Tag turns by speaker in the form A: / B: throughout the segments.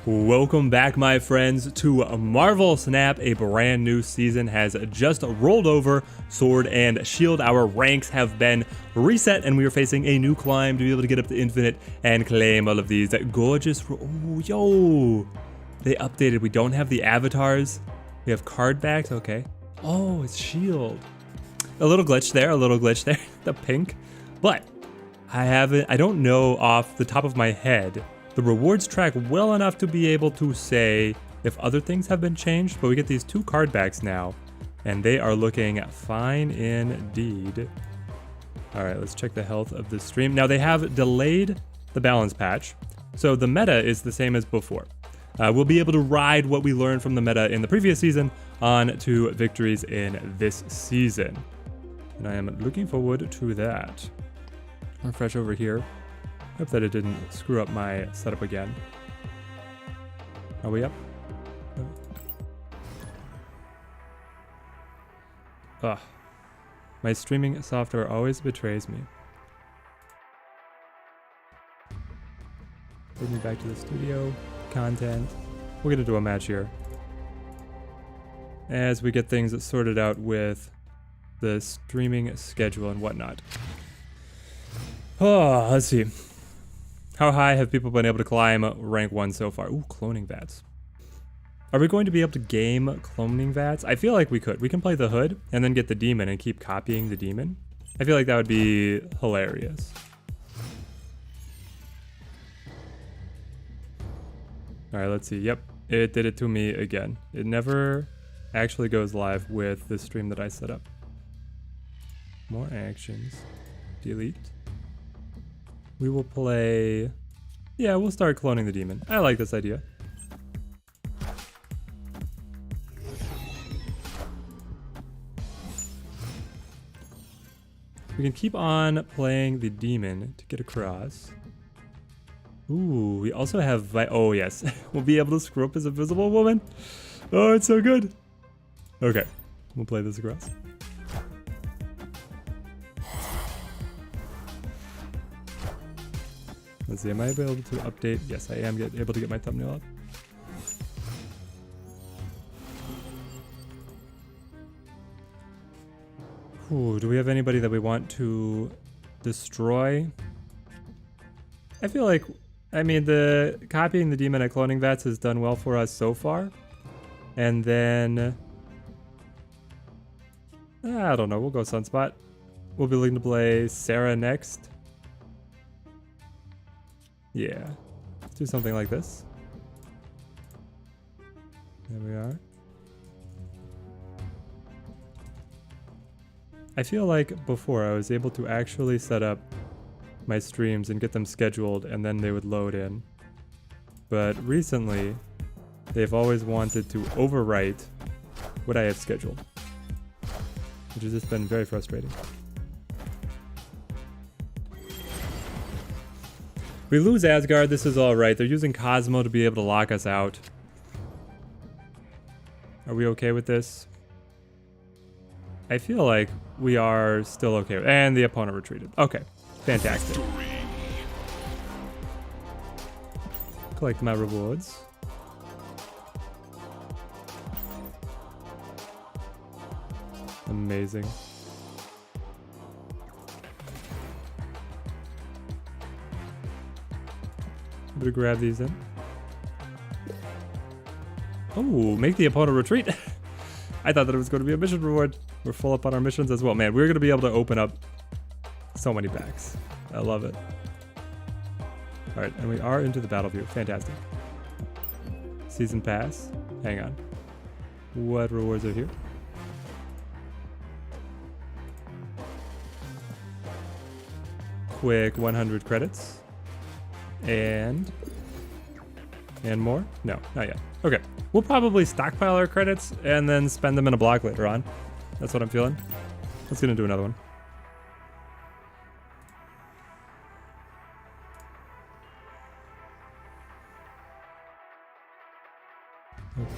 A: Welcome back, my friends, to Marvel Snap. A brand new season has just rolled over. Sword and Shield, our ranks have been reset, and we are facing a new climb to be able to get up to Infinite and claim all of these gorgeous... Oh, yo! They updated. We don't have the avatars. We have card backs. Okay. Oh, it's Shield. A little glitch there. The pink. But I don't know off the top of my head the rewards track well enough to be able to say if other things have been changed, but we get these 2 card backs now, and they are looking fine indeed. All right, let's check the health of the stream. Now, they have delayed the balance patch, so the meta is the same as before. We'll be able to ride what we learned from the meta in the previous season on to victories in this season. And I am looking forward to that. Refresh over here. Hope that it didn't screw up my setup again. Are we up? Ugh. My streaming software always betrays me. Bring me back to the studio. Content. We're gonna do a match here. As we get things sorted out with the streaming schedule and whatnot. Oh, let's see. How high have people been able to climb rank 1 so far? Ooh, cloning vats. Are we going to be able to game cloning vats? I feel like we could. We can play the hood and then get the demon and keep copying the demon. I feel like that would be hilarious. All right, let's see. Yep, it did it to me again. It never actually goes live with the stream that I set up. More actions. Delete. We will play... Yeah, we'll start cloning the demon. I like this idea. We can keep on playing the demon to get across. Ooh, we also have... Oh, yes. We'll be able to screw up as Invisible Woman. Oh, it's so good. Okay, we'll play this across. Let's see, am I able to update? Yes, I am able to get my thumbnail up. Ooh, do we have anybody that we want to destroy? I feel like, I mean, the copying the demon at cloning vats has done well for us so far. And then, I don't know, we'll go Sunspot. We'll be looking to play Sarah next. Yeah, let's do something like this. There we are. I feel like before I was able to actually set up my streams and get them scheduled and then they would load in. But recently, they've always wanted to overwrite what I have scheduled, which has just been very frustrating. We lose Asgard, this is alright. They're using Cosmo to be able to lock us out. Are we okay with this? I feel like we are still okay. And the opponent retreated. Okay, fantastic. Collect my rewards. Amazing. I'm gonna grab these in. Oh, make the opponent retreat. I thought that it was going to be a mission reward. We're full up on our missions as well. Man, we're going to be able to open up so many packs. I love it. All right, and we are into the battle view. Fantastic. Season pass. Hang on. What rewards are here? Quick 100 credits. And more? No, not yet. Okay, we'll probably stockpile our credits and then spend them in a block later on. That's what I'm feeling. Let's go and do another one.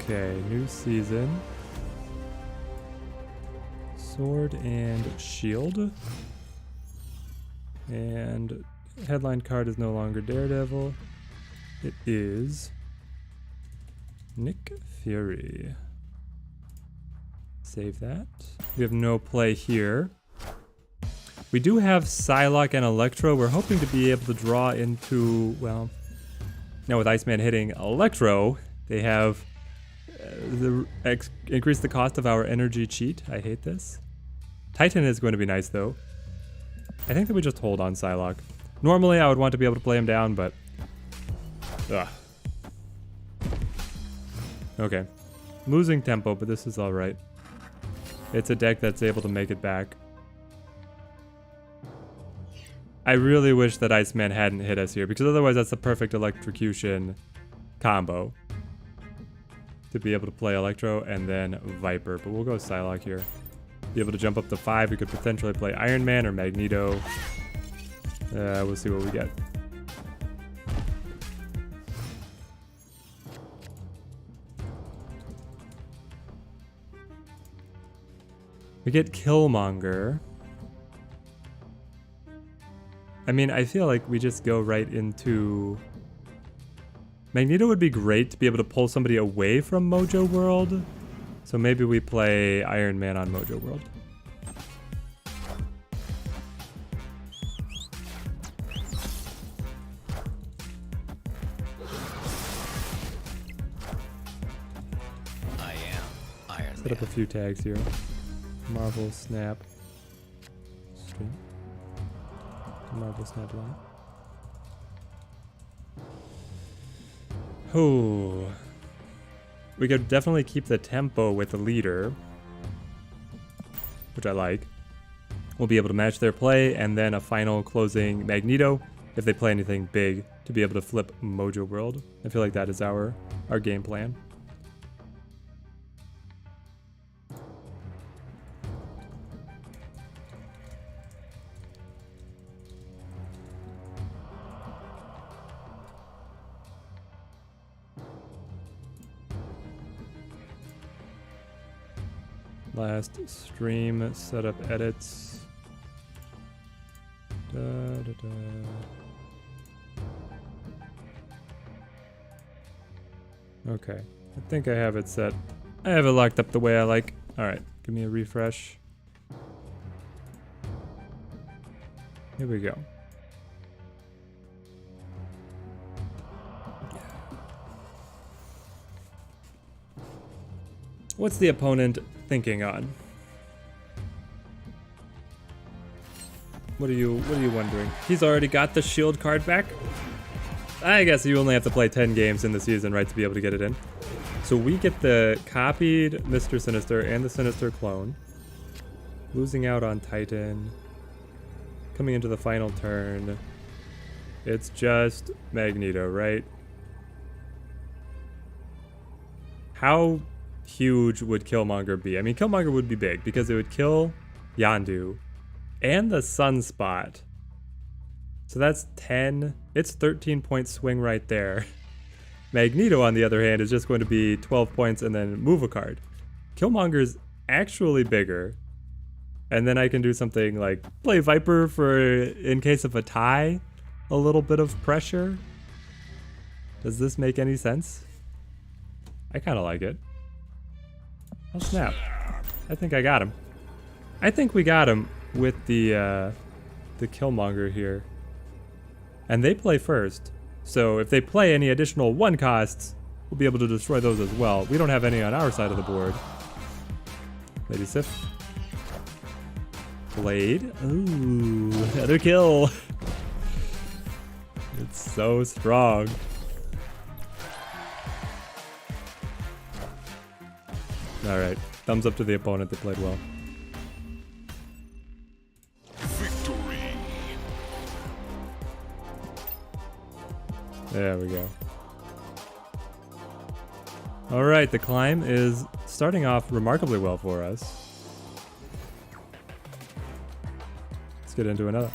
A: Okay, new season. Sword and Shield. And headline card is no longer Daredevil. It is Nick Fury. Save that. We have no play here. We do have Psylocke and Electro. We're hoping to be able to draw into, well, now with Iceman hitting Electro, they have increased the cost of our energy cheat. I hate this. Titan is going to be nice though. I think that we just hold on Psylocke. Normally I would want to be able to play him down, but... Ugh. Okay. Losing tempo, but this is alright. It's a deck that's able to make it back. I really wish that Iceman hadn't hit us here, because otherwise that's the perfect Electrocution combo. To be able to play Electro and then Viper, but we'll go Psylocke here. Be able to jump up to 5, we could potentially play Iron Man or Magneto. We'll see what we get. We get Killmonger. I mean, I feel like we just go right into... Magneto would be great to be able to pull somebody away from Mojo World. So maybe we play Iron Man on Mojo World.
B: I am Iron Man.
A: Set up a few tags here. Marvel Snap. Stream. Marvel Snap line. Oh. We could definitely keep the tempo with the leader, which I like. We'll be able to match their play and then a final closing Magneto if they play anything big to be able to flip Mojo World. I feel like that is our game plan. Last stream setup edits. Da, da, da. Okay, I think I have it set. I have it locked up the way I like. Alright, give me a refresh. Here we go. What's the opponent thinking on? What are you wondering? He's already got the shield card back? I guess you only have to play 10 games in the season, right, to be able to get it in. So we get the copied Mr. Sinister and the Sinister clone. Losing out on Titan. Coming into the final turn. It's just Magneto, right? How huge would Killmonger be? I mean, Killmonger would be big because it would kill Yondu and the Sunspot. So that's 10. It's 13-point swing right there. Magneto, on the other hand, is just going to be 12 points and then move a card. Killmonger's actually bigger. And then I can do something like play Viper for, in case of a tie, a little bit of pressure. Does this make any sense? I kind of like it. Oh snap. I think I got him. I think we got him with the Killmonger here. And they play first. So if they play any additional 1 costs, we'll be able to destroy those as well. We don't have any on our side of the board. Lady Sif. Blade. Ooh, another kill. It's so strong. Alright, thumbs up to the opponent that played well.
B: Victory.
A: There we go. Alright, the climb is starting off remarkably well for us. Let's get into another.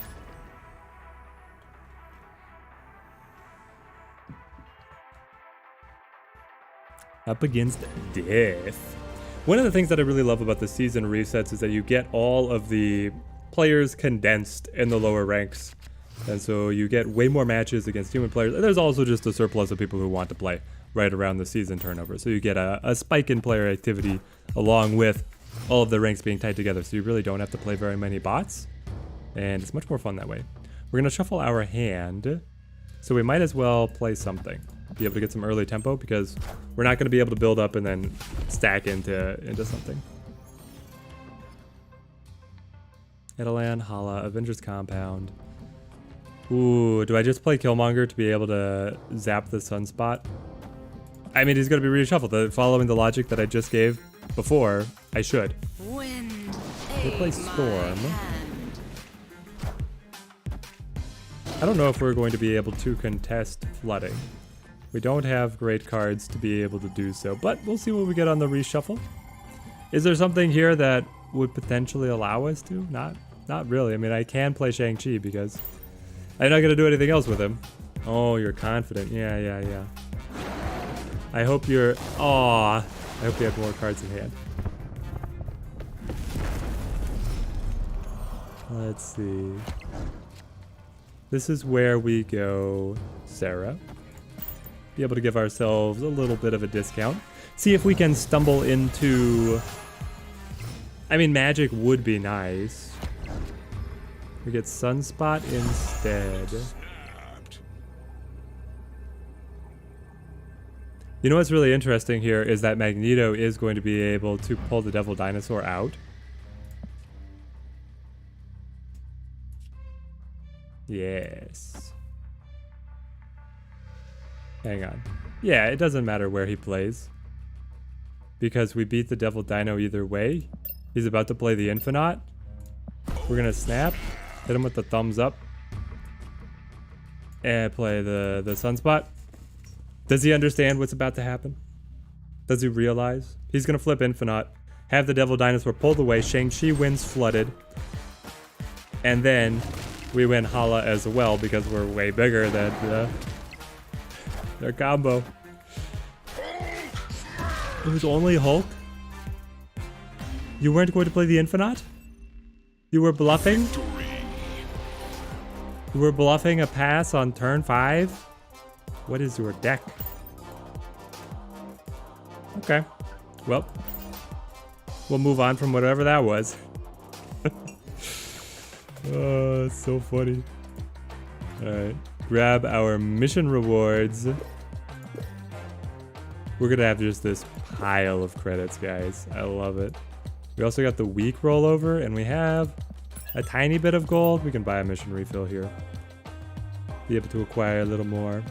A: Up against death. One of the things that I really love about the season resets is that you get all of the players condensed in the lower ranks. And so you get way more matches against human players. There's also just a surplus of people who want to play right around the season turnover. So you get a spike in player activity along with all of the ranks being tied together. So you really don't have to play very many bots. And it's much more fun that way. We're going to shuffle our hand. So we might as well play something. Be able to get some early tempo because we're not going to be able to build up and then stack into something. Edalan, Hala, Avengers Compound. Ooh, do I just play Killmonger to be able to zap the Sunspot? I mean, he's going to be reshuffled. Following the logic that I just gave before, I should.
C: Wind,
A: We'll play Storm. I don't know if we're going to be able to contest flooding. We don't have great cards to be able to do so, but we'll see what we get on the reshuffle. Is there something here that would potentially allow us to? Not really. I mean, I can play Shang-Chi because I'm not going to do anything else with him. Oh, you're confident. Yeah. I hope you're... Aw. I hope you have more cards in hand. Let's see. This is where we go Sarah. Be able to give ourselves a little bit of a discount. See if we can stumble into... I mean, magic would be nice. We get Sunspot instead. You know what's really interesting here is that Magneto is going to be able to pull the Devil Dinosaur out. Yes. Hang on. Yeah, it doesn't matter where he plays. Because we beat the Devil Dino either way. He's about to play the Infinite. We're gonna snap. Hit him with the thumbs up. And play the Sunspot. Does he understand what's about to happen? Does he realize? He's gonna flip Infinite. Have the Devil Dinosaur pulled away. Shang-Chi wins Flooded. And then we win Hala as well because we're way bigger than their combo. It was only Hulk? You weren't going to play the Infinite? You were bluffing? You were bluffing a pass on turn 5? What is your deck? Okay. Well, we'll move on from whatever that was. Oh, it's so funny. Alright. Grab our mission rewards. We're gonna have just this pile of credits, guys. I love it. We also got the week rollover, and we have a tiny bit of gold. We can buy a mission refill here. Be able to acquire a little more.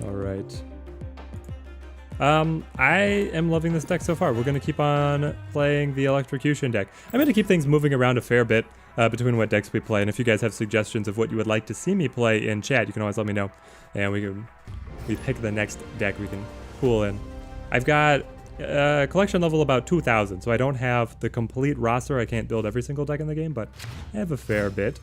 A: Alright. I am loving this deck so far. We're going to keep on playing the Electrocution deck. I'm going to keep things moving around a fair bit between what decks we play, and if you guys have suggestions of what you would like to see me play in chat, you can always let me know, and we pick the next deck we can pull in. I've got a collection level about 2,000, so I don't have the complete roster. I can't build every single deck in the game, but I have a fair bit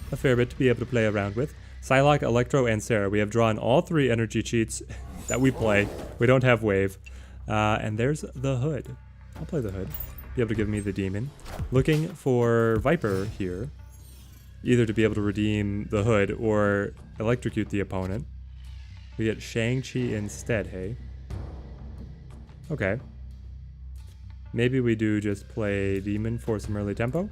A: to be able to play around with. Psylocke, Electro, and Sarah. We have drawn all 3 energy cheats that we play. We don't have Wave. And there's the Hood. I'll play the Hood. Be able to give me the Demon. Looking for Viper here. Either to be able to redeem the Hood or electrocute the opponent. We get Shang-Chi instead, hey? Okay. Maybe we do just play Demon for some early tempo.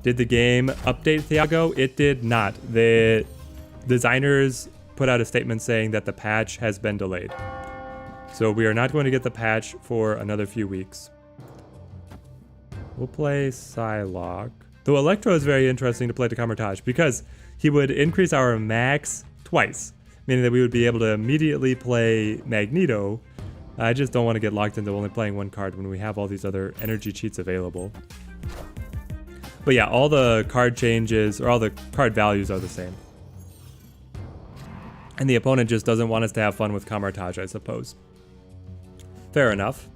A: Did the game update Thiago? It did not. The designers put out a statement saying that the patch has been delayed. So we are not going to get the patch for another few weeks. We'll play Psylocke. Though Electro is very interesting to play to Camertage because he would increase our max twice, meaning that we would be able to immediately play Magneto. I just don't want to get locked into only playing one card when we have all these other energy cheats available. But yeah, all the card changes, or all the card values are the same. And the opponent just doesn't want us to have fun with Camertage, I suppose. Fair enough.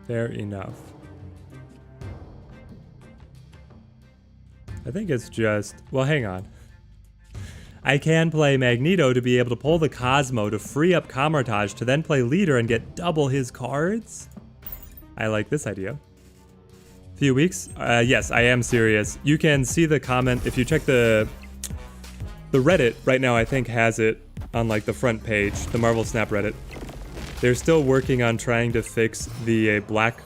A: Fair enough. I think it's just... Well, hang on. I can play Magneto to be able to pull the Cosmo to free up Camertage to then play Leader and get double his cards? I like this idea. Few weeks? Yes, I am serious. You can see the comment if you check the Reddit right now. I think has it on like the front page, the Marvel Snap Reddit. They're still working on trying to fix the black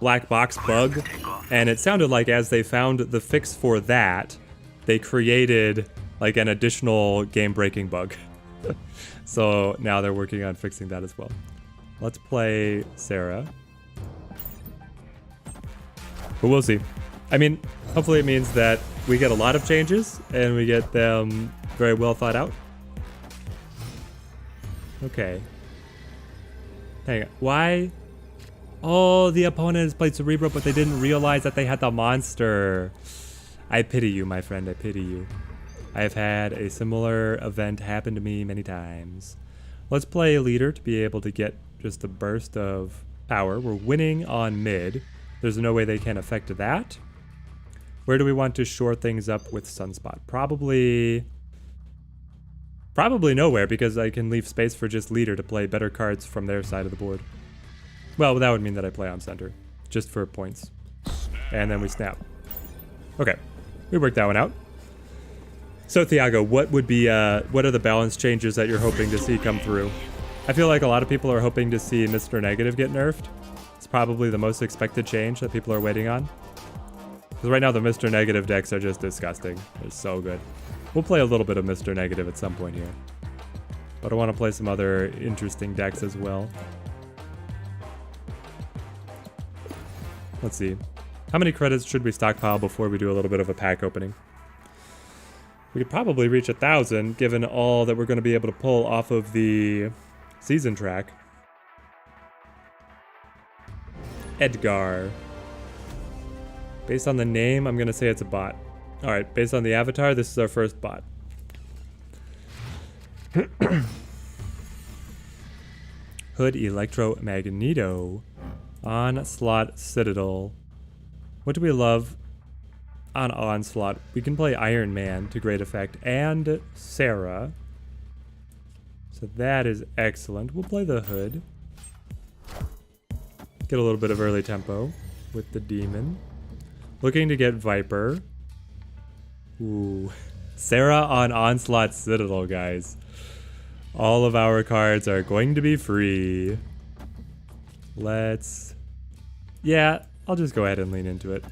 A: box bug, and it sounded like as they found the fix for that, they created like an additional game-breaking bug. So now they're working on fixing that as well. Let's play Sarah. But we'll see. I mean, hopefully it means that we get a lot of changes and we get them very well thought out. Okay. Hang on. Why? Oh, the opponent has played Cerebro, but they didn't realize that they had the monster. I pity you, my friend. I pity you. I've had a similar event happen to me many times. Let's play a leader to be able to get just a burst of power. We're winning on mid. There's no way they can affect that. Where do we want to shore things up with Sunspot? Probably nowhere, because I can leave space for just leader to play better cards from their side of the board. Well, that would mean that I play on center, just for points. And then we snap. Okay, we worked that one out. So Thiago, what would be what are the balance changes that you're hoping to see come through? I feel like a lot of people are hoping to see Mr. Negative get nerfed. It's probably the most expected change that people are waiting on. Because right now the Mr. Negative decks are just disgusting. They're so good. We'll play a little bit of Mr. Negative at some point here. But I want to play some other interesting decks as well. Let's see. How many credits should we stockpile before we do a little bit of a pack opening? We could probably reach 1,000 given all that we're going to be able to pull off of the season track. Edgar. Based on the name, I'm going to say it's a bot. Alright, based on the avatar, this is our first bot. Hood, Electro, Magneto. Onslaught, Citadel. What do we love on Onslaught? We can play Iron Man to great effect, and Sarah. So that is excellent. We'll play the Hood. Get a little bit of early tempo with the Demon. Looking to get Viper. Ooh. Sarah on Onslaught Citadel, guys. All of our cards are going to be free. Let's... Yeah, I'll just go ahead and lean into it.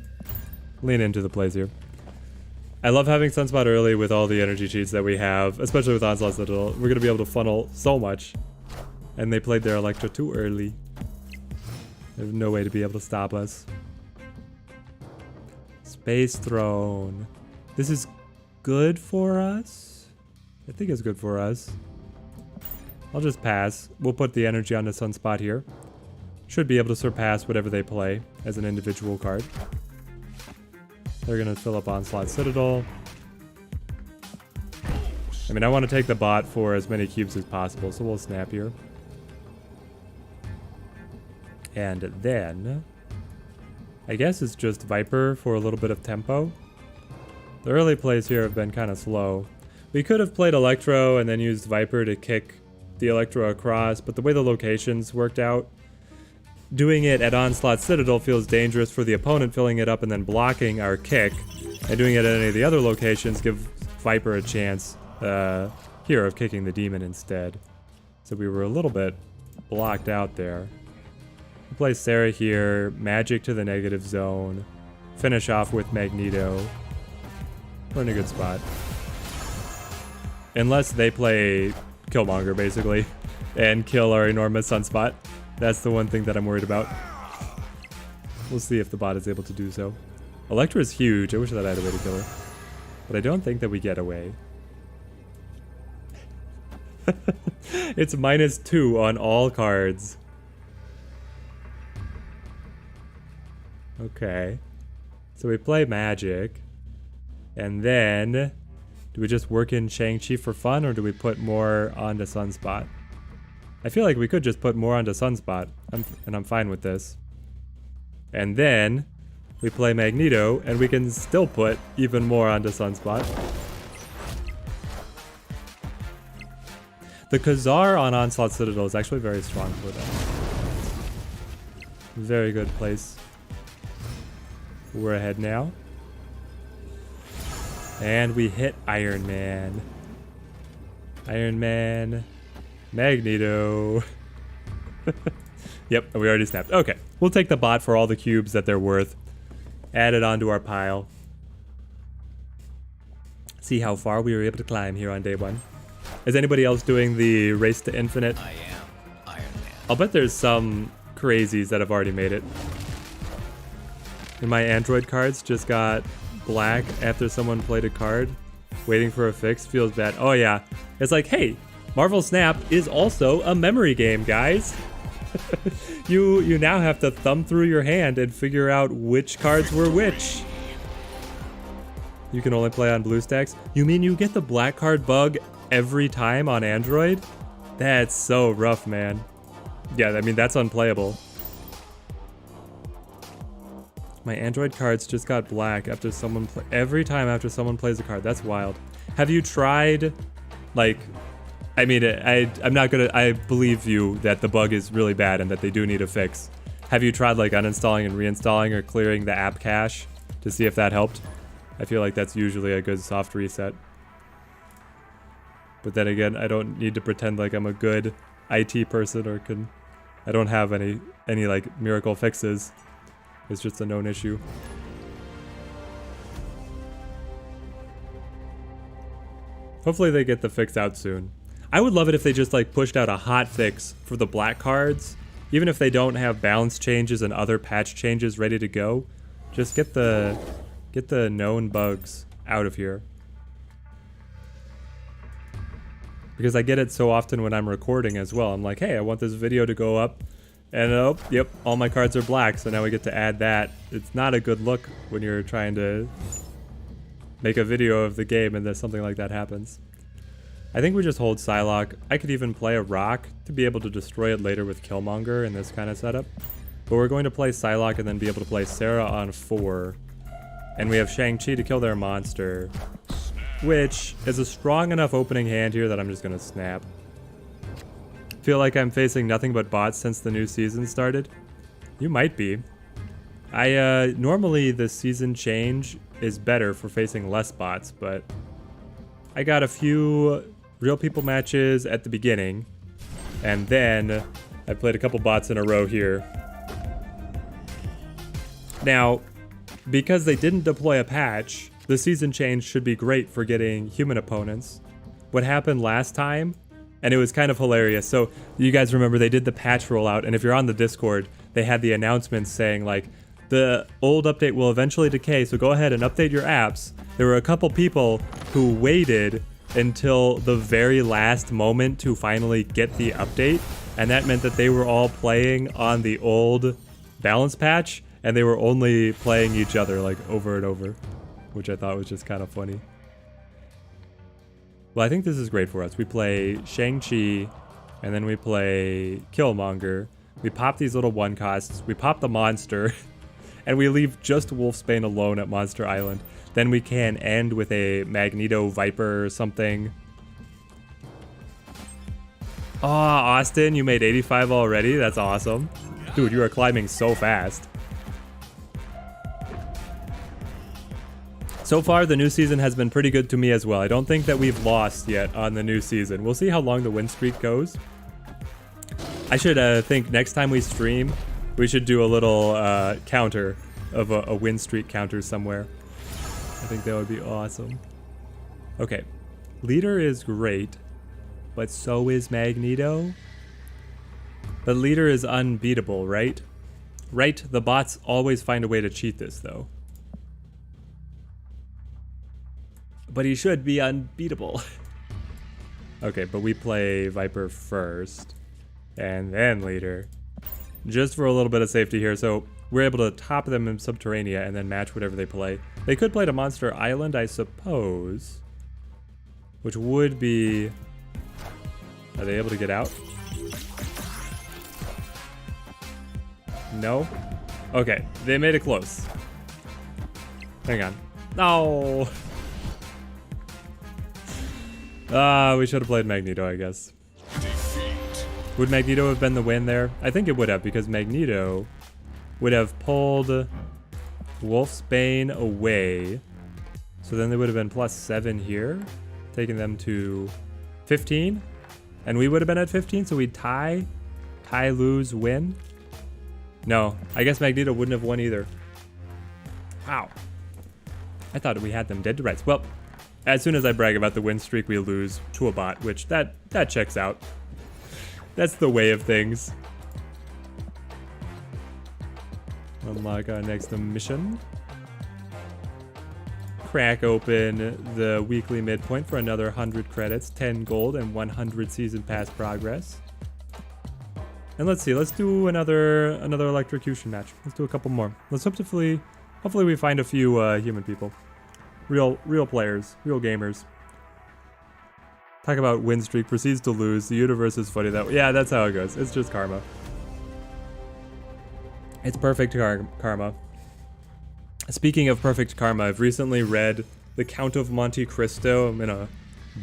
A: Lean into the plays here. I love having Sunspot early with all the energy cheats that we have, especially with Onslaught Citadel. We're going to be able to funnel so much. And they played their Electro too early. There's no way to be able to stop us. Space Throne. This is good for us? I think it's good for us. I'll just pass. We'll put the energy on the Sunspot here. Should be able to surpass whatever they play as an individual card. They're going to fill up Onslaught Citadel. I mean, I want to take the bot for as many cubes as possible, so we'll snap here. And then, I guess it's just Viper for a little bit of tempo. The early plays here have been kind of slow. We could have played Electro and then used Viper to kick the Electro across, but the way the locations worked out, doing it at Onslaught Citadel feels dangerous for the opponent, filling it up and then blocking our kick. And doing it at any of the other locations give Viper a chance here of kicking the Demon instead. So we were a little bit blocked out there. We'll play Sarah here, Magic to the negative zone, finish off with Magneto. We're in a good spot. Unless they play Killmonger, basically, and kill our enormous Sunspot. That's the one thing that I'm worried about. We'll see if the bot is able to do so. Electra is huge. I wish that I had a way to kill her. But I don't think that we get away. It's -2 on all cards. Okay. So we play Magic. And then... do we just work in Shang-Chi for fun, or do we put more onto Sunspot? I feel like we could just put more onto Sunspot, and I'm fine with this. And then we play Magneto, and we can still put even more onto Sunspot. The Khazar on Onslaught Citadel is actually very strong for them. Very good place. We're ahead now. And we hit Iron Man. Iron Man. Magneto. Yep, we already snapped. Okay, we'll take the bot for all the cubes that they're worth. Add it onto our pile. See how far we were able to climb here on day 1. Is anybody else doing the race to infinite?
B: I am Iron Man.
A: I'll bet there's some crazies that have already made it. And my Android cards just got black after someone played a card. Waiting for a fix feels bad. Oh yeah, it's like, hey, Marvel Snap is also a memory game, guys. You now have to thumb through your hand and figure out which cards were which. You can only play on BlueStacks. You mean you get the black card bug every time on Android? That's so rough, man. Yeah, I mean, that's unplayable. My Android cards just got black after someone every time after someone plays a card. That's wild. Have you tried, like, I mean, I'm not gonna, I believe you that the bug is really bad and that they do need a fix. Have you tried like uninstalling and reinstalling or clearing the app cache to see if that helped? I feel like that's usually a good soft reset. But then again, I don't need to pretend like I'm a good IT person or I don't have any like miracle fixes. It's just a known issue. Hopefully they get the fix out soon. I would love it if they just like pushed out a hot fix for the black cards. Even if they don't have balance changes and other patch changes ready to go. Just get the known bugs out of here. Because I get it so often when I'm recording as well. I'm like, hey, I want this video to go up. And oh, yep, all my cards are black, so now we get to add that. It's not a good look when you're trying to make a video of the game and then something like that happens. I think we just hold Psylocke. I could even play a rock to be able to destroy it later with Killmonger in this kind of setup. But we're going to play Psylocke and then be able to play Sarah on 4. And we have Shang-Chi to kill their monster, which is a strong enough opening hand here that I'm just going to snap. Feel like I'm facing nothing but bots since the new season started? You might be. Normally the season change is better for facing less bots, but I got a few real people matches at the beginning, and then I played a couple bots in a row here. Now, because they didn't deploy a patch, the season change should be great for getting human opponents. What happened last time, and it was kind of hilarious. So you guys remember they did the patch rollout, and if you're on the Discord, they had the announcements saying like, the old update will eventually decay, so go ahead and update your apps. There were a couple people who waited until the very last moment to finally get the update, and that meant that they were all playing on the old balance patch, and they were only playing each other like over and over, which I thought was just kind of funny. Well, I think this is great for us. We play Shang-Chi, and then we play Killmonger. We pop these little 1-costs, we pop the monster, and we leave just Wolfsbane alone at Monster Island. Then we can end with a Magneto Viper or something. Oh, Austin, you made 85 already? That's awesome. Dude, you are climbing so fast. So far, the new season has been pretty good to me as well. I don't think that we've lost yet on the new season. We'll see how long the win streak goes. I should think next time we stream, we should do a little counter of a win streak counter somewhere. I think that would be awesome. Okay, leader is great, but so is Magneto. But leader is unbeatable, right? Right, the bots always find a way to cheat this though. But he should be unbeatable. Okay, but we play Viper first, and then leader. Just for a little bit of safety here, so we're able to top them in Subterranea and then match whatever they play. They could play to Monster Island, I suppose. Which would be... Are they able to get out? No? Okay, they made it close. Hang on. No! We should have played Magneto, I guess.
B: Defeat.
A: Would Magneto have been the win there? I think it would have, because Magneto would have pulled Wolfsbane away. So then they would have been +7 here, taking them to 15. And we would have been at 15, so we'd tie, lose, win. No, I guess Magneto wouldn't have won either. Wow. I thought we had them dead to rights. Well, as soon as I brag about the win streak, we lose to a bot, which that checks out. That's the way of things. Unlock our next mission. Crack open the weekly midpoint for another 100 credits, 10 gold, and 100 season pass progress. And let's see, let's do another electrocution match. Let's do a couple more. Let's hopefully we find a few human people. Real players, real gamers. Talk about win streak, proceeds to lose. The universe is funny that way. Yeah, that's how it goes. It's just karma. It's perfect karma. Speaking of perfect karma, I've recently read The Count of Monte Cristo. I'm in a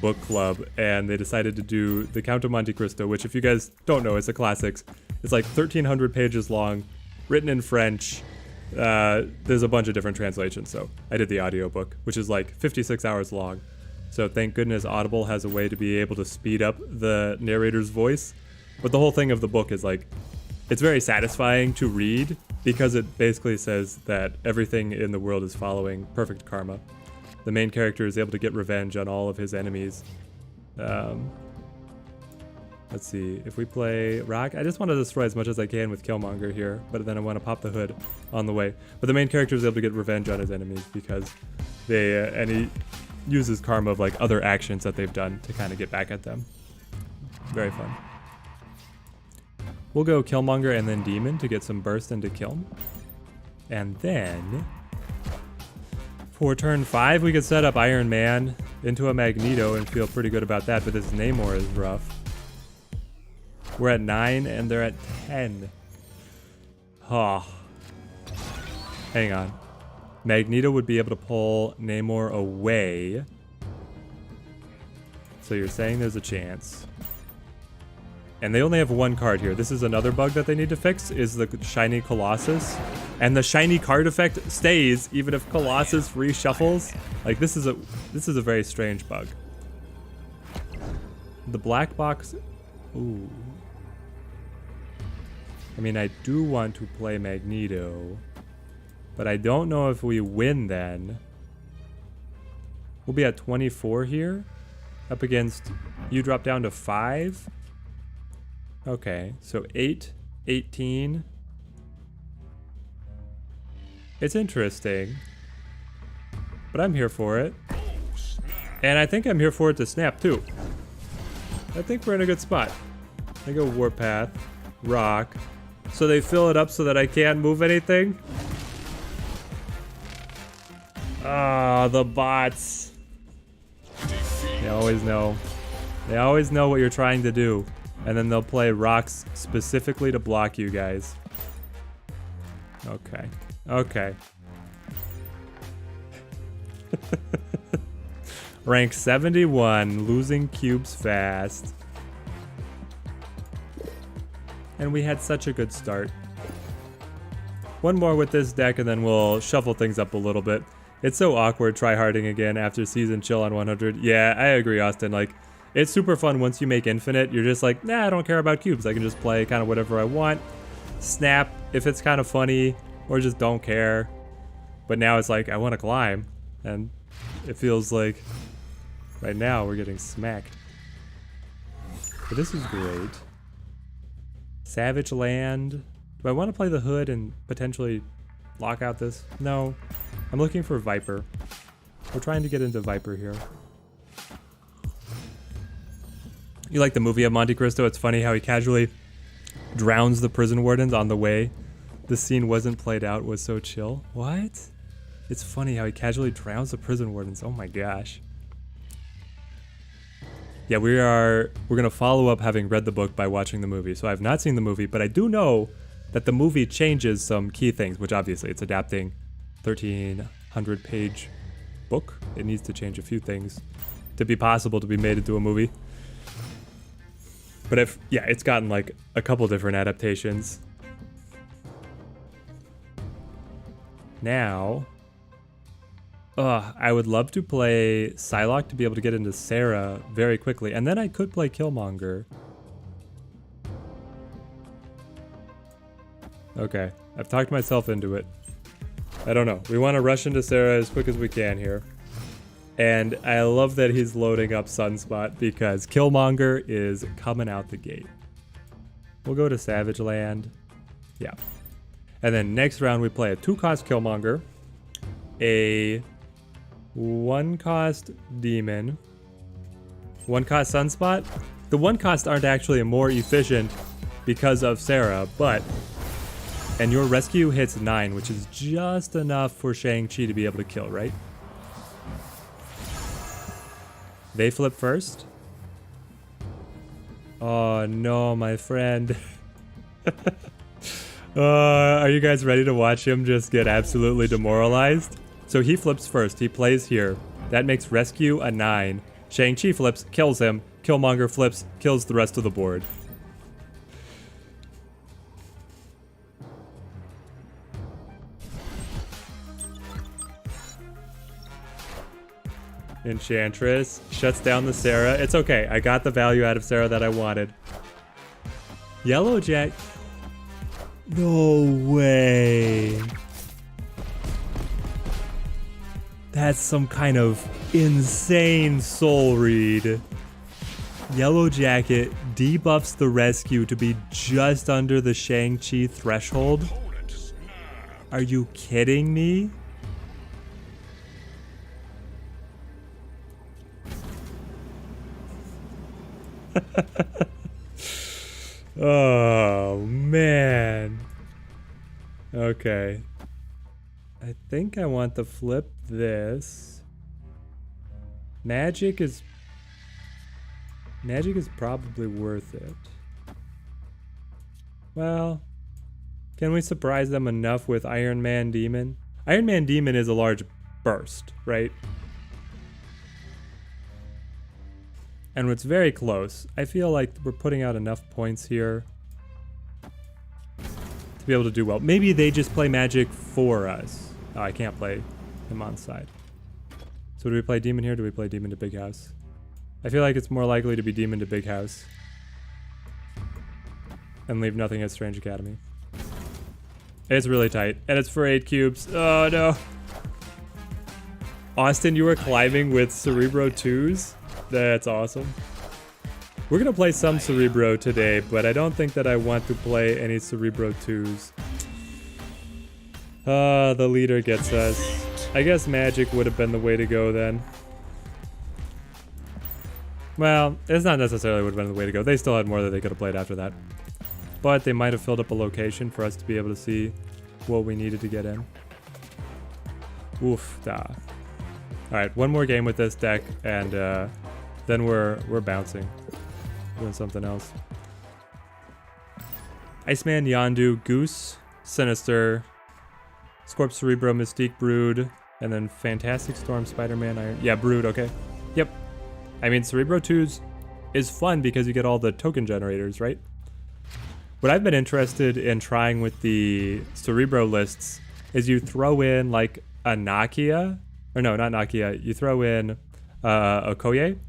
A: book club, and they decided to do The Count of Monte Cristo, which, if you guys don't know, it's a classics. It's like 1,300 pages long, written in French. There's a bunch of different translations, so I did the audiobook, which is like 56 hours long. So thank goodness Audible has a way to be able to speed up the narrator's voice. But the whole thing of the book is like, it's very satisfying to read because it basically says that everything in the world is following perfect karma. The main character is able to get revenge on all of his enemies. Let's see, if we play Rock, I just want to destroy as much as I can with Killmonger here, but then I want to pop the hood on the way. But the main character is able to get revenge on his enemies because and he uses karma of like other actions that they've done to kind of get back at them. Very fun. We'll go Killmonger and then Demon to get some burst into Kilm. And then for turn 5, we could set up Iron Man into a Magneto and feel pretty good about that, but this Namor is rough. We're at 9 and they're at 10. Oh. Hang on. Magneto would be able to pull Namor away. So you're saying there's a chance. And they only have one card here. This is another bug that they need to fix, is the shiny Colossus. And the shiny card effect stays even if Colossus reshuffles. Like this is a very strange bug. The black box. Ooh. I mean, I do want to play Magneto, but I don't know if we win then. We'll be at 24 here, up against, you drop down to 5. Okay, so 8, 18. It's interesting, but I'm here for it. And I think I'm here for it to snap too. I think we're in a good spot. I go Warpath, Rock. So they fill it up so that I can't move anything. Ah, the bots. They always know. They always know what you're trying to do. And then they'll play rocks specifically to block you guys. Okay. Okay. Rank 71, losing cubes fast. And we had such a good start. One more with this deck and then we'll shuffle things up a little bit. It's so awkward tryharding again after season chill on 100. Yeah, I agree, Austin. Like, it's super fun once you make infinite. You're just like, nah, I don't care about cubes. I can just play kind of whatever I want. Snap if it's kind of funny, or just don't care. But now it's like, I want to climb. And it feels like right now we're getting smacked. But this is great. Savage Land. Do I want to play the hood and potentially lock out this? No. I'm looking for Viper. We're trying to get into Viper here. You like the movie of Monte Cristo? It's funny how he casually drowns the prison wardens on the way. The scene wasn't played out, was so chill. What? It's funny how he casually drowns the prison wardens. Oh my gosh. Yeah, we're gonna follow up having read the book by watching the movie. So I've not seen the movie, but I do know that the movie changes some key things, which obviously it's adapting 1,300 page book. It needs to change a few things to be possible to be made into a movie. But it's gotten like a couple different adaptations. Now, I would love to play Psylocke to be able to get into Sarah very quickly. And then I could play Killmonger. Okay, I've talked myself into it. I don't know. We want to rush into Sarah as quick as we can here. And I love that he's loading up Sunspot because Killmonger is coming out the gate. We'll go to Savage Land. Yeah. And then next round we play a 2-cost Killmonger, a 1-cost Demon, 1-cost Sunspot. The 1-cost aren't actually more efficient because of Sarah, but... And your rescue hits 9, which is just enough for Shang-Chi to be able to kill, right? They flip first. Oh no, my friend. Are you guys ready to watch him just get absolutely demoralized? So he flips first. He plays here. That makes rescue a 9. Shang-Chi flips, kills him. Killmonger flips, kills the rest of the board. Enchantress shuts down the Sarah. It's okay. I got the value out of Sarah that I wanted. Yellow Jack. No way. That's some kind of insane soul read. Yellow Jacket debuffs the rescue to be just under the Shang-Chi threshold. Are you kidding me? Oh man. Okay. I think I want to flip this. Magic is probably worth it. Well, can we surprise them enough with Iron Man Demon? Iron Man Demon is a large burst, right? And it's very close. I feel like we're putting out enough points here to be able to do well. Maybe they just play magic for us. Oh, I can't play him on side. So do we play Demon here? Do we play Demon to Big House? I feel like it's more likely to be Demon to Big House. And leave nothing at Strange Academy. It's really tight. And it's for 8 cubes. Oh no. Austin, you were climbing with Cerebro 2s? That's awesome. We're gonna play some Cerebro today, but I don't think that I want to play any Cerebro 2s. The leader gets us. I guess magic would have been the way to go then. Well, it's not necessarily would have been the way to go. They still had more that they could have played after that. But they might have filled up a location for us to be able to see what we needed to get in. Oof, da. Alright, one more game with this deck, and then we're bouncing. Doing something else. Iceman, Yondu, Goose, Sinister, Scorp, Cerebro, Mystique, Brood, and then Fantastic Storm, Spider-Man, Iron... Yeah, Brood, okay. Yep. I mean, Cerebro 2s is fun because you get all the token generators, right? What I've been interested in trying with the Cerebro lists is you throw in, like, a Nakia... Or no, not Nakia. You throw in Okoye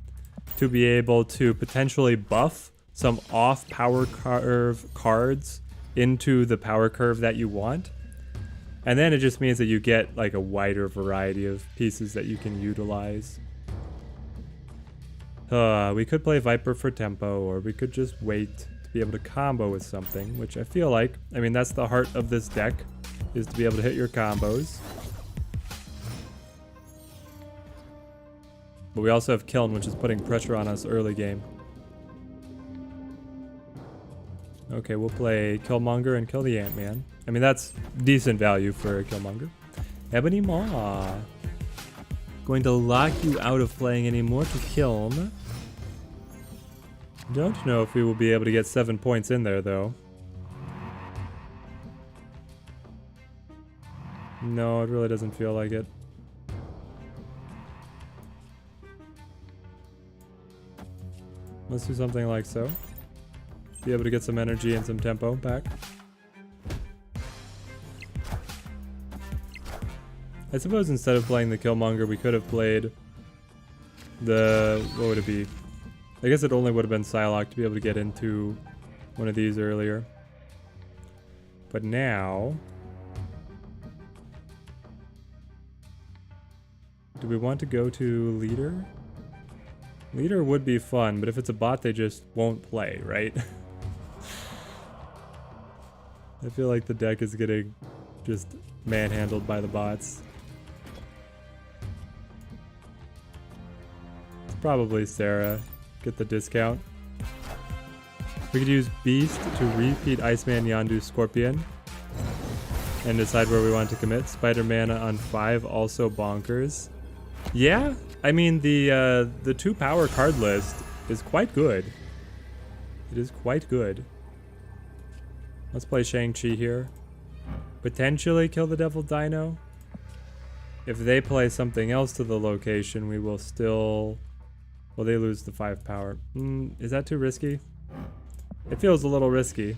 A: to be able to potentially buff some off power curve cards into the power curve that you want. And then it just means that you get like a wider variety of pieces that you can utilize. We could play Viper for tempo, or we could just wait to be able to combo with something, which I feel like, I mean, that's the heart of this deck, is to be able to hit your combos. But we also have Kiln, which is putting pressure on us early game. Okay, we'll play Killmonger and kill the Ant-Man. I mean, that's decent value for a Killmonger. Ebony Maw. Going to lock you out of playing anymore to Kiln. Don't know if we will be able to get 7 points in there, though. No, it really doesn't feel like it. Let's do something like so. Be able to get some energy and some tempo back. I suppose instead of playing the Killmonger, we could have played the... what would it be? I guess it only would have been Psylocke to be able to get into one of these earlier. But now... do we want to go to Leader? Leader would be fun, but if it's a bot, they just won't play, right? I feel like the deck is getting just manhandled by the bots. It's probably Sarah. Get the discount. We could use Beast to repeat Iceman, Yondu, Scorpion. And decide where we want to commit. Spider-Man on 5, also bonkers. Yeah, I mean the 2 power card list is quite good. It is quite good. Let's play Shang-Chi here. Potentially kill the Devil Dino. If they play something else to the location, we will still... well, they lose the 5 power. Is that too risky? It feels a little risky.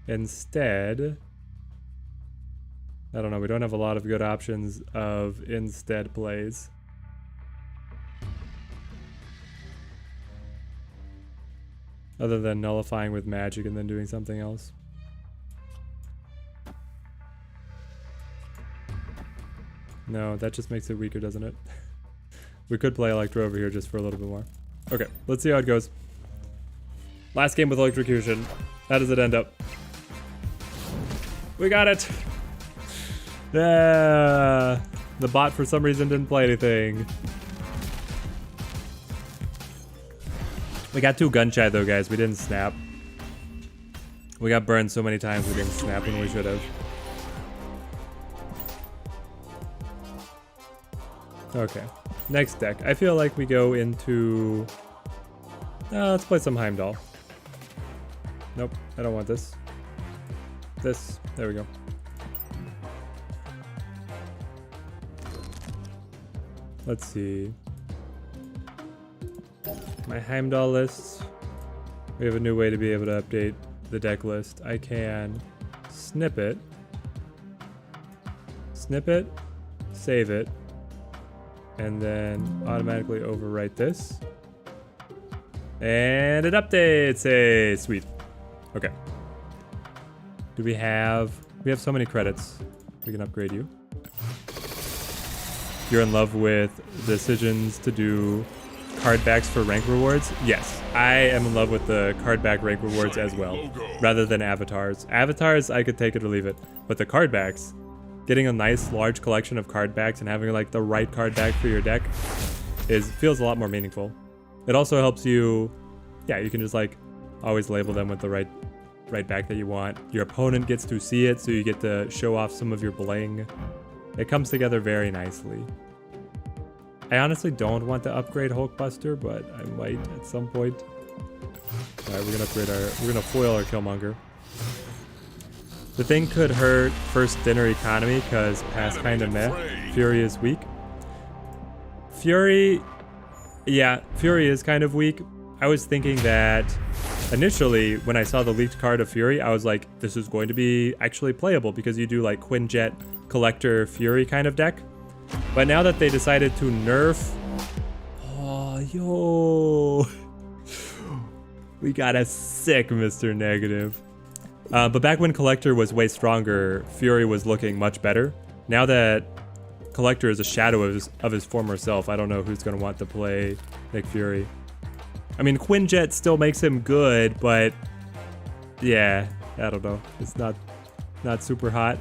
A: Instead... I don't know, we don't have a lot of good options of instead plays. Other than nullifying with magic and then doing something else. No, that just makes it weaker, doesn't it? We could play Electro over here just for a little bit more. Okay, let's see how it goes. Last game with Electrocution. How does it end up? We got it! Yeah, the bot for some reason didn't play anything. We got 2 gun shy though, guys. We didn't snap. We got burned so many times we didn't snap when we should have. Okay, next deck. I feel like we go into... let's play some Heimdall. Nope, I don't want this. This, there we go. Let's see. My Heimdall lists. We have a new way to be able to update the deck list. I can snip it, save it, and then automatically overwrite this. And it updates. Hey, sweet. Okay. Do we have so many credits. We can upgrade you. You're in love with decisions to do card backs for rank rewards? Yes, I am in love with the card back rank rewards as well, rather than avatars. Avatars, I could take it or leave it, but the card backs, getting a nice large collection of card backs and having like the right card back for your deck feels a lot more meaningful. It also helps you, yeah, you can just like always label them with the right back that you want. Your opponent gets to see it, so you get to show off some of your bling. It comes together very nicely. I honestly don't want to upgrade Hulkbuster, but I might at some point. Alright, we're gonna foil our Killmonger. The thing could hurt first dinner economy, because past kinda meh. Fury is weak. Fury is kind of weak. I was thinking that initially, when I saw the leaked card of Fury, I was like, this is going to be actually playable because you do like Quinjet, Collector, Fury kind of deck. But now that they decided to nerf... oh, yo... we got a sick Mr. Negative. But back when Collector was way stronger, Fury was looking much better. Now that Collector is a shadow of his former self, I don't know who's going to want to play Nick Fury. I mean, Quinjet still makes him good, but yeah, I don't know. It's not super hot.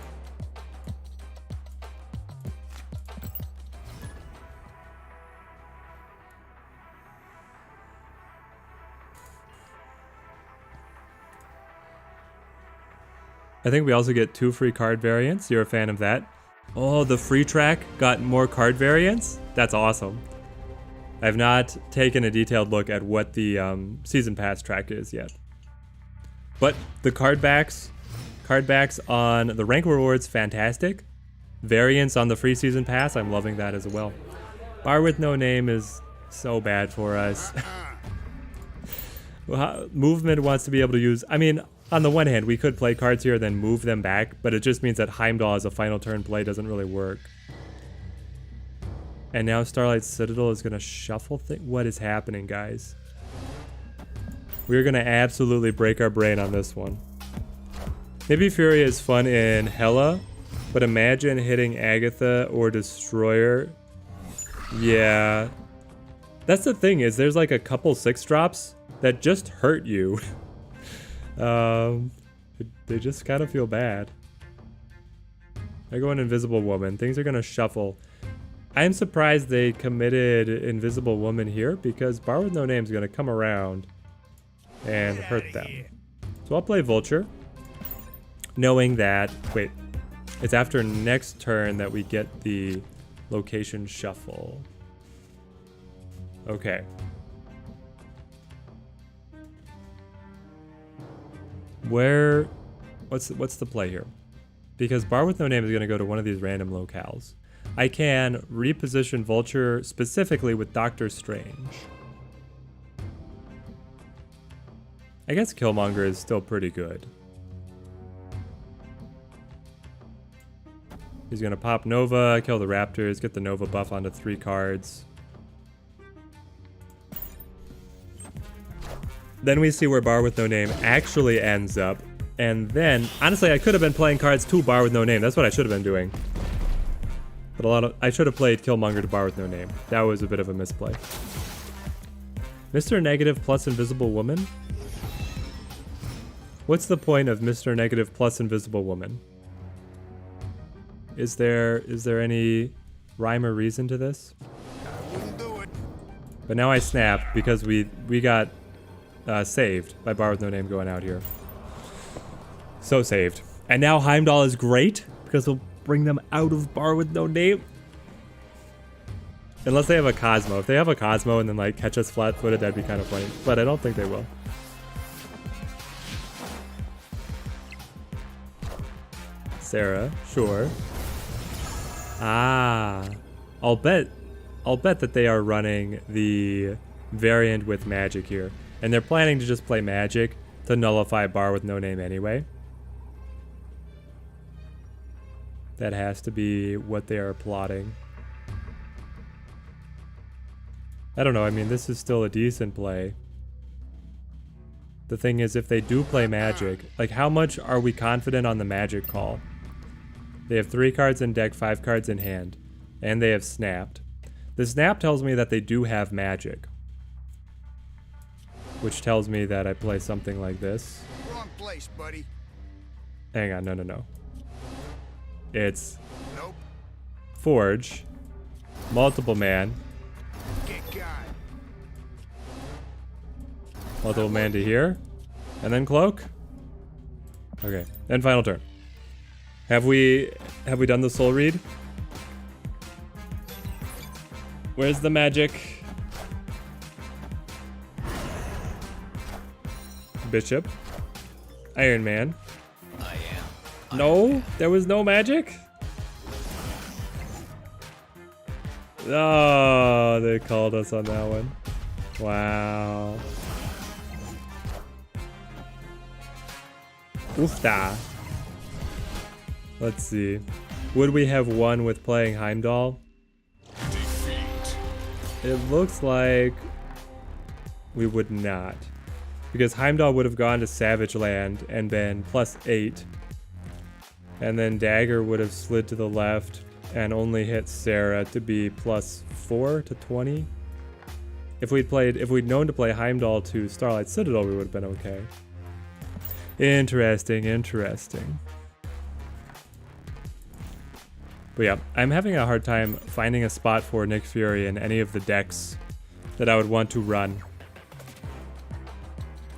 A: I think we also get 2 free card variants. You're a fan of that? Oh, the free track got more card variants? That's awesome. I've not taken a detailed look at what the season pass track is yet. But the card backs on the rank rewards, fantastic. Variants on the free season pass, I'm loving that as well. Bar with no name is so bad for us. Movement wants to be able to use, I mean, on the one hand, we could play cards here and then move them back, but it just means that Heimdall as a final turn play doesn't really work. And now Starlight Citadel is going to shuffle things. What is happening, guys? We're going to absolutely break our brain on this one. Maybe Fury is fun in Hela, but imagine hitting Agatha or Destroyer. Yeah. That's the thing, is there's like a couple 6-drops that just hurt you. They just kind of feel bad. I go an Invisible Woman. Things are going to shuffle. I'm surprised they committed Invisible Woman here, because Bar with No Name is going to come around and hurt them. So I'll play Vulture, knowing that, wait, it's after next turn that we get the location shuffle. Okay. What's the play here? Because Bar with No Name is going to go to one of these random locales. I can reposition Vulture specifically with Doctor Strange. I guess Killmonger is still pretty good. He's going to pop Nova, kill the Raptors, get the Nova buff onto 3 cards. Then we see where Bar with No Name actually ends up. And then, honestly, I could have been playing cards to Bar with No Name. That's what I should have been doing. But I should have played Killmonger to Bar with No Name. That was a bit of a misplay. Mr. Negative plus Invisible Woman? What's the point of Mr. Negative plus Invisible Woman? Is there any rhyme or reason to this?
B: I wouldn't do it.
A: But now I snap because we got saved by Bar with No Name going out here. So saved. And now Heimdall is great because we'll bring them out of Bar with No Name. Unless they have a Cosmo. If they have a Cosmo and then like catch us flat-footed, that'd be kind of funny. But I don't think they will. Sarah, sure. Ah, I'll bet that they are running the variant with Magic here. And they're planning to just play Magic to nullify Bar with No Name anyway. That has to be what they are plotting. I don't know, I mean, this is still a decent play. The thing is, if they do play Magic, like how much are we confident on the Magic call? They have 3 cards in deck, 5 cards in hand, and they have snapped. The snap tells me that they do have Magic, which tells me that I play something like this.
B: Wrong place, buddy.
A: Hang on, no. It's
B: Nope.
A: Forge, Multiple Man,
B: Get gone.
A: Multiple Man to here, and then Cloak. Okay, then final turn. Have we done the soul read? Where's the magic? Bishop. Iron Man.
B: I am.
A: No, there was no magic? Oh, they called us on that one. Wow. Oofta. Let's see. Would we have won with playing Heimdall?
B: Defeat.
A: It looks like we would not. Because Heimdall would have gone to Savage Land and been +8. And then Dagger would have slid to the left and only hit Sarah to be +4 to 20. If we'd known to play Heimdall to Starlight Citadel, we would have been okay. Interesting. But yeah, I'm having a hard time finding a spot for Nick Fury in any of the decks that I would want to run.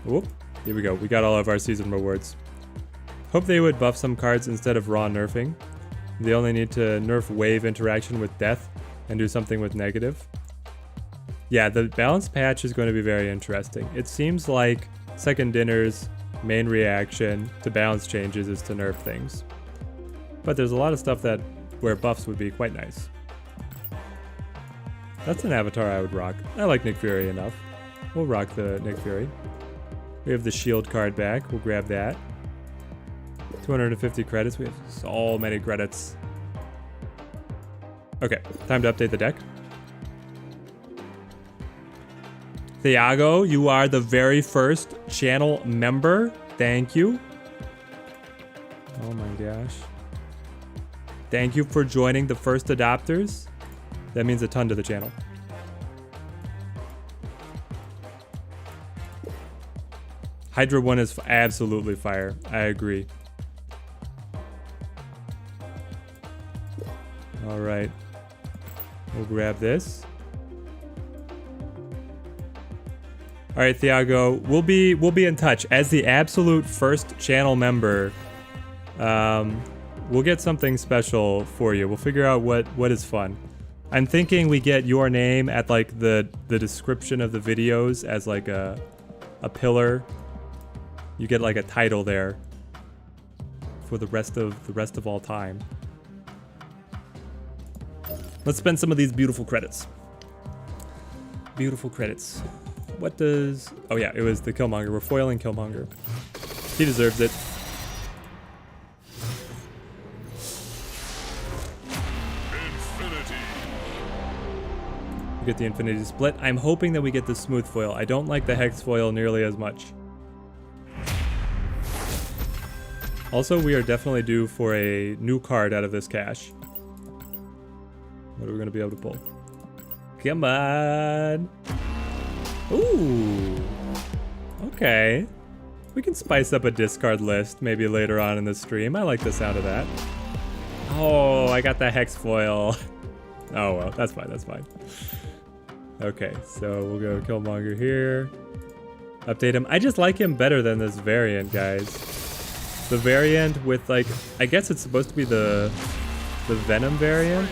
A: Whoop, here we go. We got all of our season rewards. Hope they would buff some cards instead of raw nerfing. They only need to nerf wave interaction with death and do something with negative. Yeah, the balance patch is going to be very interesting. It seems like Second Dinner's main reaction to balance changes is to nerf things. But there's a lot of stuff where buffs would be quite nice. That's an avatar I would rock. I like Nick Fury enough. We'll rock the Nick Fury. We have the shield card back. We'll grab that. 250 credits. We have so many credits. Okay, time to update the deck. Thiago, you are the very first channel member. Thank you. Oh my gosh. Thank you for joining the first adopters. That means a ton to the channel. Hydra 1 is absolutely fire. I agree. All right. We'll grab this. All right, Thiago, we'll be in touch. As the absolute first channel member, we'll get something special for you. We'll figure out what is fun. I'm thinking we get your name at like the description of the videos as like a pillar. You get like a title there for the rest of all time. Let's spend some of these beautiful credits. Beautiful credits. What does... Oh yeah, it was the Killmonger. We're foiling Killmonger. He deserves it.
B: Infinity.
A: We get the Infinity Split. I'm hoping that we get the Smooth Foil. I don't like the Hex Foil nearly as much. Also, we are definitely due for a new card out of this cache. What are we going to be able to pull? Come on! Ooh! Okay. We can spice up a discard list maybe later on in the stream. I like the sound of that. Oh, I got the Hex Foil. Oh well, that's fine, that's fine. Okay, so we'll go Killmonger here. Update him. I just like him better than this variant, guys. The variant with like, I guess it's supposed to be the Venom variant.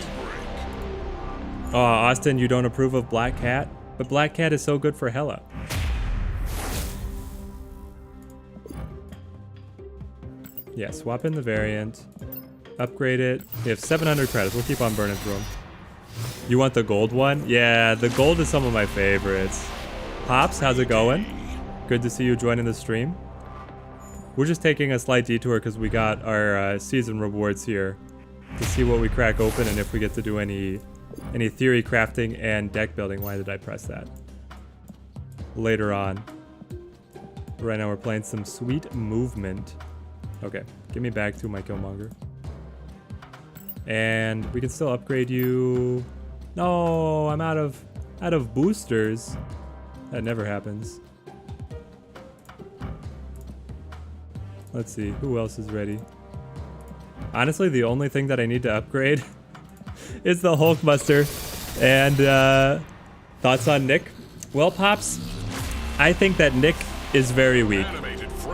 A: Oh, Austin, you don't approve of Black Cat? But Black Cat is so good for Hela. Yeah, swap in the variant. Upgrade it. We have 700 credits. We'll keep on burning through them. You want the gold one? Yeah, the gold is some of my favorites. Pops, how's it going? Good to see you joining the stream. We're just taking a slight detour because we got our season rewards here to see what we crack open and if we get to do any theory crafting and deck building. Why did I press that? Later on. Right now we're playing some sweet movement. Okay, give me back to my Killmonger. And we can still upgrade you. No, I'm out of boosters. That never happens. Let's see, who else is ready? Honestly, the only thing that I need to upgrade is the Hulkbuster. And thoughts on Nick? Well, Pops, I think that Nick is very weak.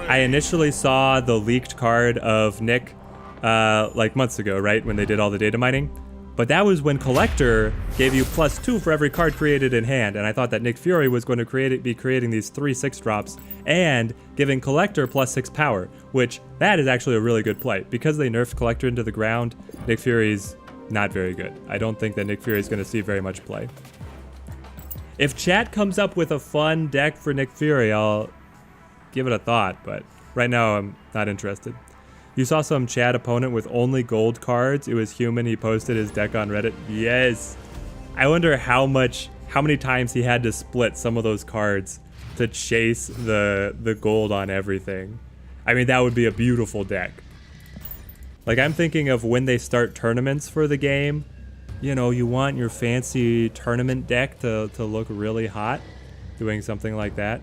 A: I initially saw the leaked card of Nick like months ago, right? When they did all the data mining. But that was when Collector gave you +2 for every card created in hand. And I thought that Nick Fury was going to be creating these 3 6-drops and giving Collector +6 power, which that is actually a really good play. Because they nerfed Collector into the ground, Nick Fury's not very good. I don't think that Nick Fury is going to see very much play. If chat comes up with a fun deck for Nick Fury, I'll give it a thought, but right now I'm not interested. You saw some chat opponent with only gold cards. It was human. He posted his deck on Reddit. Yes. I wonder how many times he had to split some of those cards to chase the gold on everything. I mean, that would be a beautiful deck. Like, I'm thinking of when they start tournaments for the game. You know, you want your fancy tournament deck to look really hot. Doing something like that.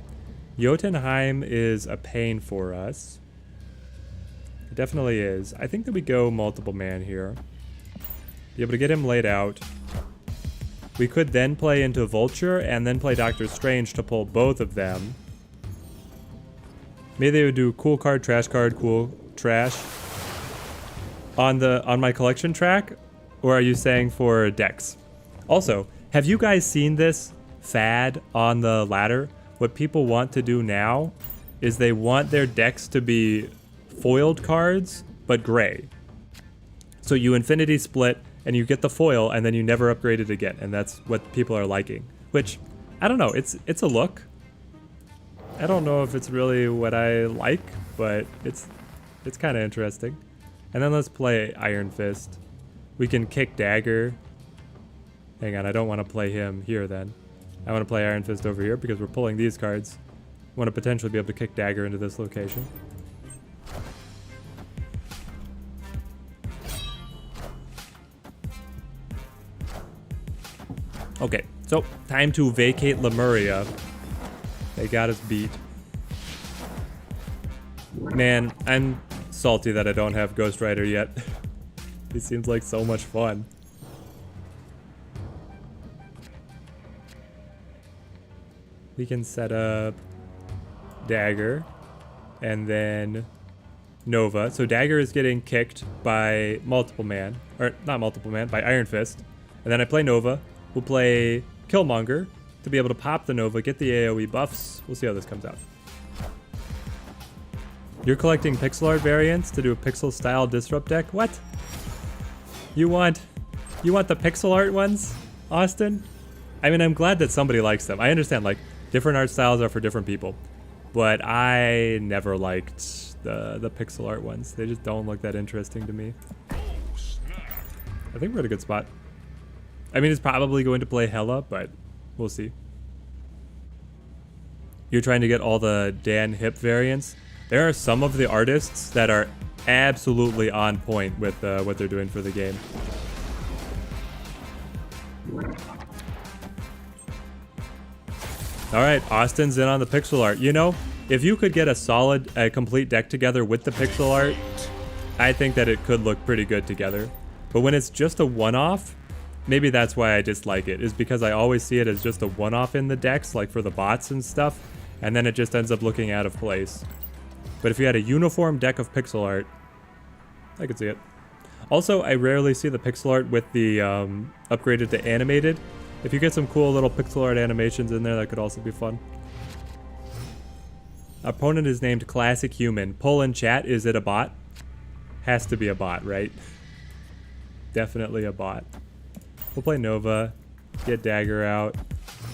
A: Jotunheim is a pain for us. It definitely is. I think that we go multiple man here. Be able to get him laid out. We could then play into Vulture and then play Doctor Strange to pull both of them. Maybe they would do cool card, cool, trash. On my collection track? Or are you saying for decks? Also, have you guys seen this fad on the ladder? What people want to do now is they want their decks to be foiled cards, but gray. So you infinity split and you get the foil and then you never upgrade it again. And that's what people are liking, which I don't know. It's a look. I don't know if it's really what I like, but it's kind of interesting. And then let's play Iron Fist. We can kick Dagger. Hang on, I don't want to play him here then. I want to play Iron Fist over here because we're pulling these cards. I want to potentially be able to kick Dagger into this location. Okay, so time to vacate Lemuria. They got us beat. Man, I'm salty that I don't have Ghost Rider yet. He seems like so much fun. We can set up Dagger and then Nova. So Dagger is getting kicked by Multiple Man, or not Multiple Man, by Iron Fist. And then I play Nova. We'll play Killmonger to be able to pop the Nova, get the AoE buffs. We'll see how this comes out. You're collecting pixel art variants to do a pixel style disrupt deck? What? You want the pixel art ones, Austin? I mean, I'm glad that somebody likes them. I understand, like, different art styles are for different people. But I never liked the pixel art ones. They just don't look that interesting to me. I think we're at a good spot. I mean, it's probably going to play Hela, but we'll see. You're trying to get all the Dan Hip variants. There are some of the artists that are absolutely on point with what they're doing for the game. All right, Austin's in on the pixel art. You know, if you could get a complete deck together with the pixel art, I think that it could look pretty good together. But when it's just a one-off, maybe that's why I dislike it, is because I always see it as just a one-off in the decks, like for the bots and stuff, and then it just ends up looking out of place. But if you had a uniform deck of pixel art, I could see it. Also, I rarely see the pixel art with the upgraded to animated. If you get some cool little pixel art animations in there, that could also be fun. Opponent is named Classic Human. Poll in chat, is it a bot? Has to be a bot, right? Definitely a bot. We'll play Nova, get Dagger out.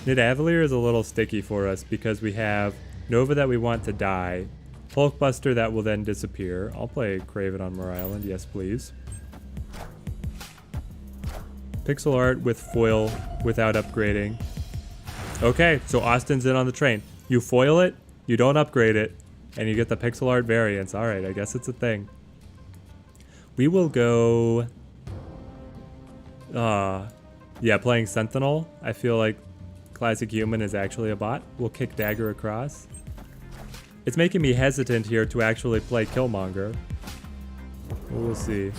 A: Nidavellir is a little sticky for us because we have Nova that we want to die, Hulkbuster that will then disappear. I'll play Kraven on Mer Island, yes please. Pixel art with foil without upgrading. Okay, so Austin's in on the train. You foil it, you don't upgrade it, and you get the pixel art variants. Alright, I guess it's a thing. We will go... yeah, playing Sentinel. I feel like Classic Human is actually a bot. We'll kick Dagger across. It's making me hesitant here to actually play Killmonger. We'll see.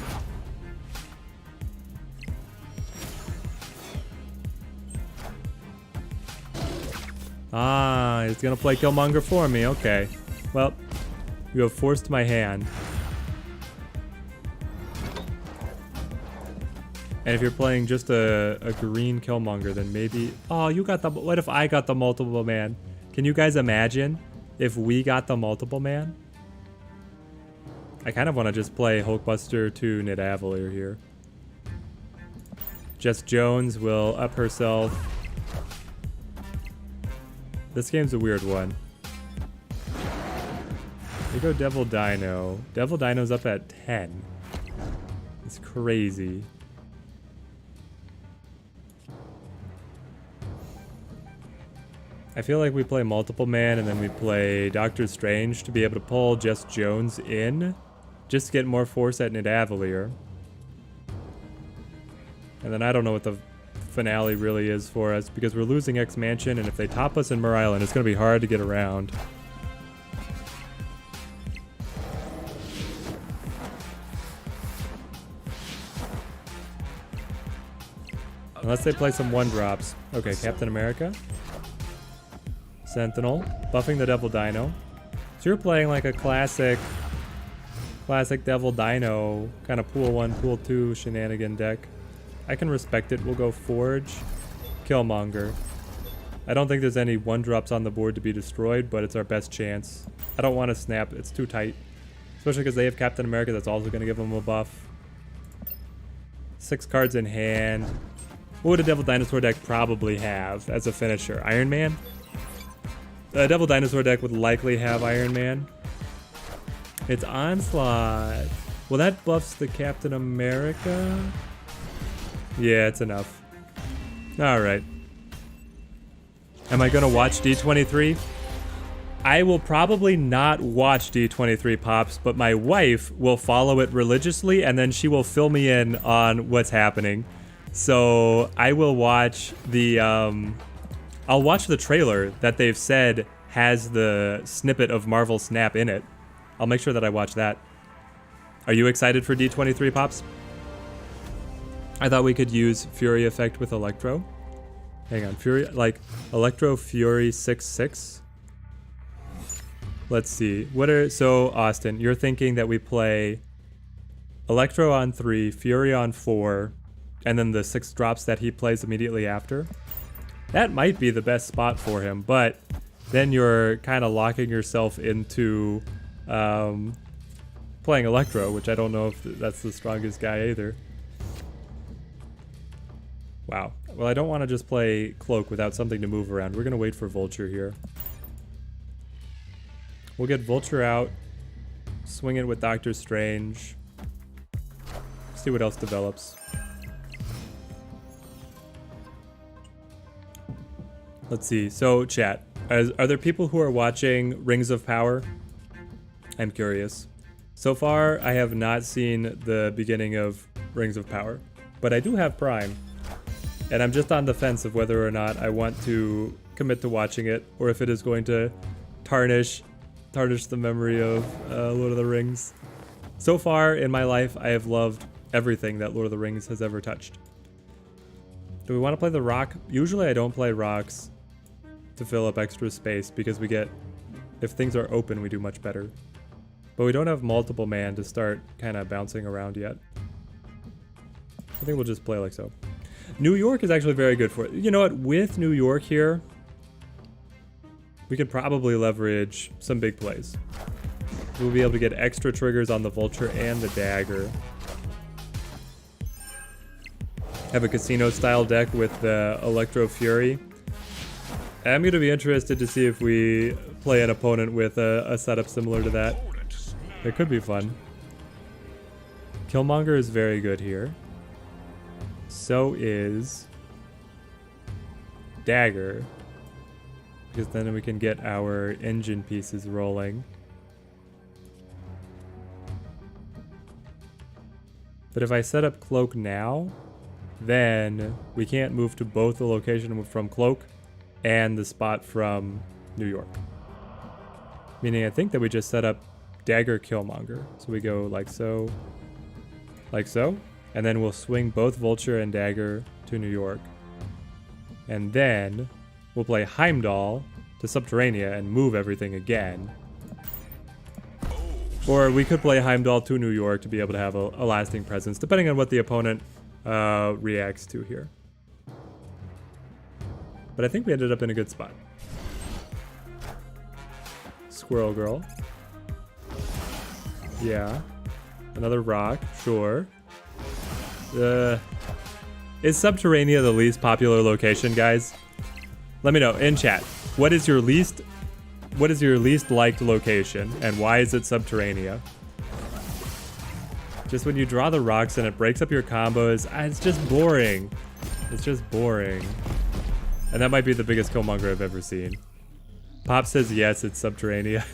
A: Ah, he's gonna play Killmonger for me. Okay. Well, you have forced my hand. And if you're playing just a green Killmonger, then maybe... Oh, you got the... What if I got the multiple man? Can you guys imagine if we got the multiple man? I kind of want to just play Hulkbuster to Nidavellir here. Jess Jones will up herself. This game's a weird one. We go Devil Dino. Devil Dino's up at 10. It's crazy. I feel like we play multiple man and then we play Doctor Strange to be able to pull Jess Jones in, just to get more force at Nidavellir. And then I don't know what the finale really is for us because we're losing X-Mansion, and if they top us in Mer Island, it's going to be hard to get around. Unless they play some one-drops. Okay, Captain America. Sentinel, buffing the Devil Dino. So you're playing like a classic Devil Dino kind of pool 1, pool 2 shenanigan deck. I can respect it. We'll go Forge, Killmonger. I don't think there's any 1-drops on the board to be destroyed, but it's our best chance. I don't want to snap. It's too tight. Especially because they have Captain America that's also going to give them a buff. 6 cards in hand. What would a Devil Dinosaur deck probably have as a finisher? Iron Man? A Devil Dinosaur deck would likely have Iron Man. It's Onslaught. Well, that buffs the Captain America. Yeah, it's enough. Alright. Am I gonna watch D23? I will probably not watch D23 Pops, but my wife will follow it religiously and then she will fill me in on what's happening. So I will watch the, I'll watch the trailer that they've said has the snippet of Marvel Snap in it. I'll make sure that I watch that. Are you excited for D23 Pops? I thought we could use Fury Effect with Electro. Hang on, Fury, like Electro Fury 6/6. Let's see. So Austin, you're thinking that we play Electro on 3, Fury on 4, and then the 6 drops that he plays immediately after? That might be the best spot for him, but then you're kind of locking yourself into playing Electro, which I don't know if that's the strongest guy either. Wow. Well, I don't want to just play Cloak without something to move around. We're going to wait for Vulture here. We'll get Vulture out, swing it with Doctor Strange, see what else develops. Let's see. So, chat, are there people who are watching Rings of Power? I'm curious. So far, I have not seen the beginning of Rings of Power, but I do have Prime, and I'm just on the fence of whether or not I want to commit to watching it, or if it is going to tarnish the memory of Lord of the Rings. So far in my life, I have loved everything that Lord of the Rings has ever touched. Do we want to play the rock? Usually I don't play rocks to fill up extra space because we get, if things are open, we do much better. But we don't have multiple man to start kind of bouncing around yet. I think we'll just play like so. New York is actually very good for it. You know what? With New York here, we could probably leverage some big plays. We'll be able to get extra triggers on the Vulture and the Dagger. Have a casino-style deck with the Electro Fury. I'm going to be interested to see if we play an opponent with a setup similar to that. It could be fun. Killmonger is very good here. So is Dagger. Because then we can get our engine pieces rolling. But if I set up Cloak now, then we can't move to both the location from Cloak and the spot from New York. Meaning I think that we just set up Dagger Killmonger. So we go like so, and then we'll swing both Vulture and Dagger to New York. And then we'll play Heimdall to Subterranea and move everything again. Or we could play Heimdall to New York to be able to have a lasting presence, depending on what the opponent reacts to here. But I think we ended up in a good spot. Squirrel Girl. Yeah. Another rock, sure. Is Subterranea the least popular location, guys? Let me know in chat. What is your least liked location, and why is it Subterranea? Just when you draw the rocks and it breaks up your combos, it's just boring. It's just boring. And that might be the biggest Killmonger I've ever seen. Pop says yes, it's Subterranea.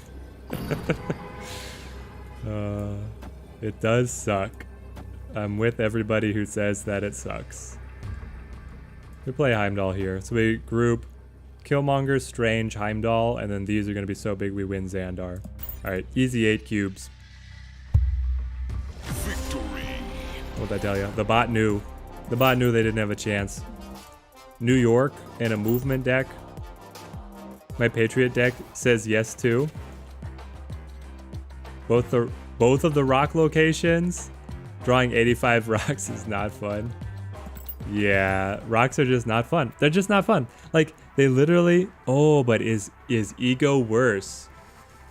A: It does suck. I'm with everybody who says that it sucks. We play Heimdall here. So we group Killmonger, Strange, Heimdall, and then these are going to be so big we win Xandar. Alright, easy 8 cubes.
B: Victory.
A: What'd I tell you? The bot knew. The bot knew they didn't have a chance. New York and a movement deck. My Patriot deck says yes to. Both of the rock locations. Drawing 85 rocks is not fun. Yeah, rocks are just not fun. They're just not fun. Like, they literally... Oh, but is Ego worse?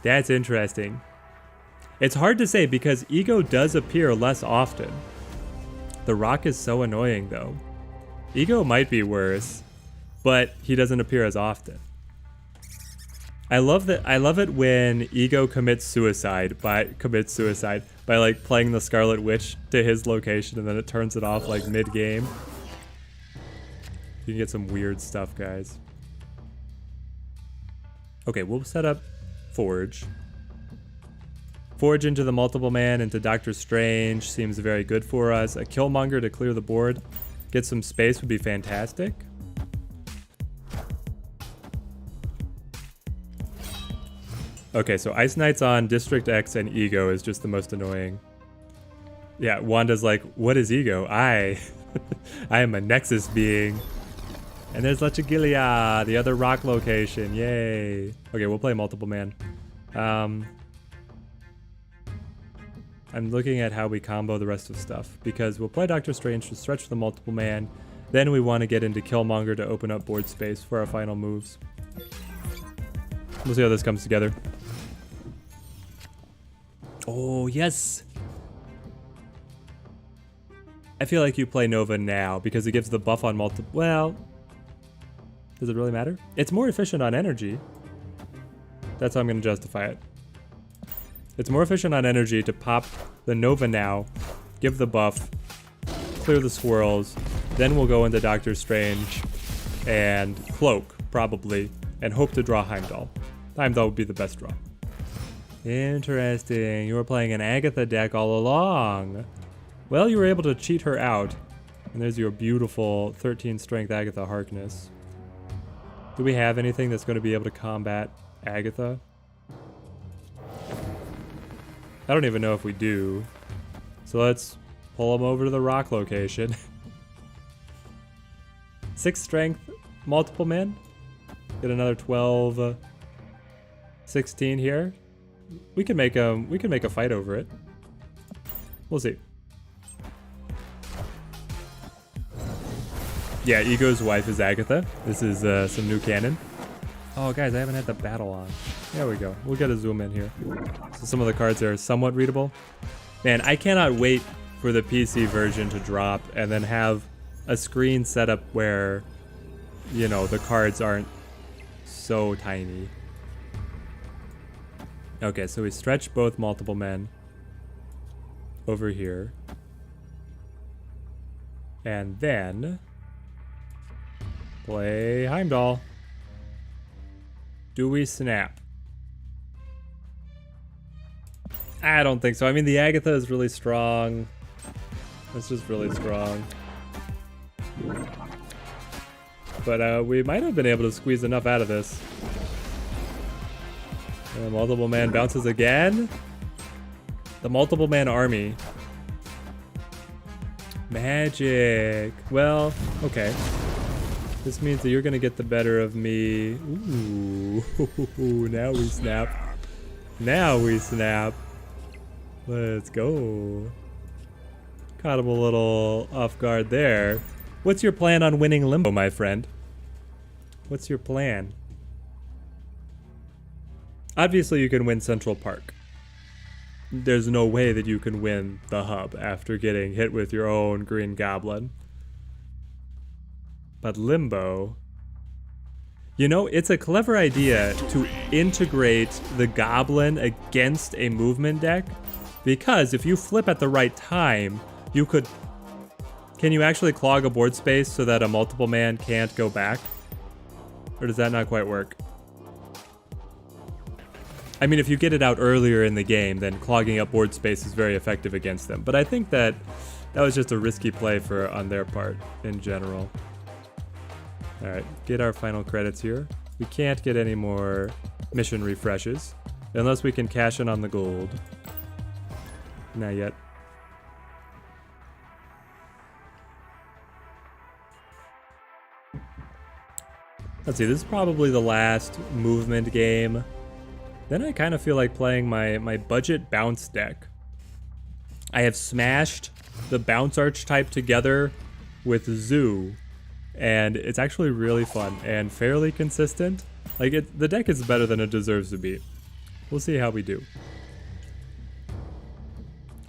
A: That's interesting. It's hard to say because Ego does appear less often. The rock is so annoying, though. Ego might be worse, but he doesn't appear as often. I love it when Ego commits suicide by like playing the Scarlet Witch to his location and then it turns it off like mid-game. You can get some weird stuff, guys. Okay, we'll set up Forge. Forge into the Multiple Man, into Doctor Strange seems very good for us. A Killmonger to clear the board. Get some space would be fantastic. Okay, so Ice Knight's on, District X and Ego is just the most annoying. Yeah, Wanda's like, what is Ego? I am a Nexus being. And there's Lechigilia, the other rock location, yay. Okay, we'll play Multiple Man. I'm looking at how we combo the rest of stuff, because we'll play Doctor Strange to stretch the Multiple Man, then we want to get into Killmonger to open up board space for our final moves. We'll see how this comes together. Oh, yes! I feel like you play Nova now, because it gives the buff on multiple... Well... Does it really matter? It's more efficient on energy. That's how I'm going to justify it. It's more efficient on energy to pop the Nova now, give the buff, clear the swirls, then we'll go into Doctor Strange and Cloak, probably, and hope to draw Heimdall. Heimdall would be the best draw. Interesting. You were playing an Agatha deck all along. Well, you were able to cheat her out. And there's your beautiful 13 strength Agatha Harkness. Do we have anything that's going to be able to combat Agatha? I don't even know if we do. So let's pull them over to the rock location. 6 strength, multiple men. Get another 12, 16 here. We can make a fight over it. We'll see. Yeah, Ego's wife is Agatha. This is some new canon. Oh, guys, I haven't had the battle on. There we go. We'll get a zoom in here. So some of the cards are somewhat readable. Man, I cannot wait for the PC version to drop and then have a screen set up where, you know, the cards aren't so tiny. Okay, so we stretch both multiple men over here. And then play Heimdall. Do we snap? I don't think so. I mean, the Agatha is really strong. It's just really strong. But we might have been able to squeeze enough out of this. And multiple man bounces again. The multiple man army. Magic. Well, okay. This means that you're gonna get the better of me. Ooh, now we snap. Now we snap. Let's go. Caught him a little off guard there. What's your plan on winning Limbo, my friend? What's your plan? Obviously, you can win Central Park. There's no way that you can win the hub after getting hit with your own Green Goblin. But Limbo... You know, it's a clever idea to integrate the Goblin against a movement deck, because if you flip at the right time, you could... Can you actually clog a board space so that a multiple man can't go back? Or does that not quite work? I mean, if you get it out earlier in the game, then clogging up board space is very effective against them. But I think that that was just a risky play on their part in general. All right, get our final credits here. We can't get any more mission refreshes unless we can cash in on the gold. Not yet. Let's see, this is probably the last movement game. Then I kind of feel like playing my budget bounce deck. I have smashed the bounce archetype together with Zoo, and it's actually really fun and fairly consistent. Like, the deck is better than it deserves to be. We'll see how we do.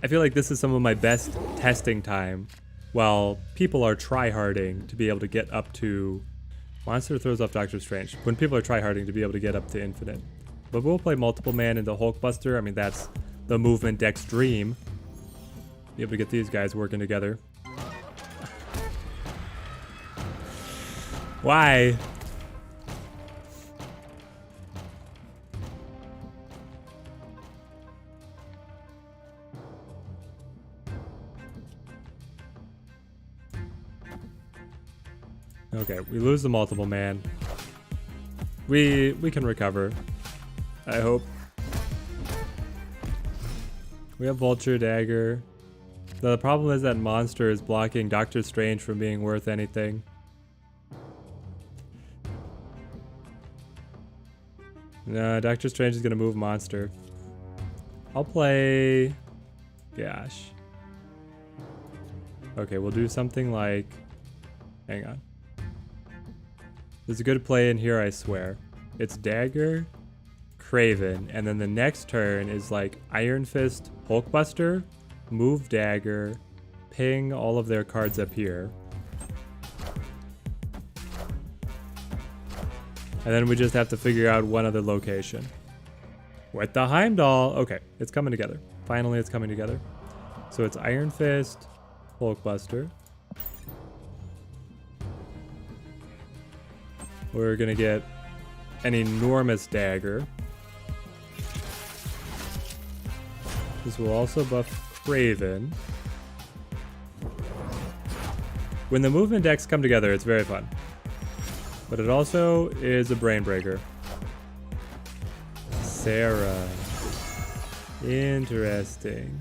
A: I feel like this is some of my best testing time while people are tryharding to be able to get up to Monster throws off Doctor Strange. When people are tryharding to be able to get up to infinite. But we'll play multiple man into Hulkbuster. I mean, that's the movement deck's dream. Be able to get these guys working together. Why? Okay, we lose the multiple man. We can recover. I hope. We have Vulture, Dagger. The problem is that Monster is blocking Doctor Strange from being worth anything. No, Doctor Strange is gonna move Monster. I'll play... Gosh. Okay, we'll do something like... Hang on. There's a good play in here, I swear. It's Dagger, Craven, and then the next turn is like Iron Fist, Hulkbuster, move Dagger, ping all of their cards up here. And then we just have to figure out one other location. With the Heimdall! Okay, it's coming together. Finally, it's coming together. So it's Iron Fist, Hulkbuster. We're gonna get an enormous Dagger. This will also buff Craven. When the movement decks come together, it's very fun. But it also is a brain breaker. Sarah. Interesting.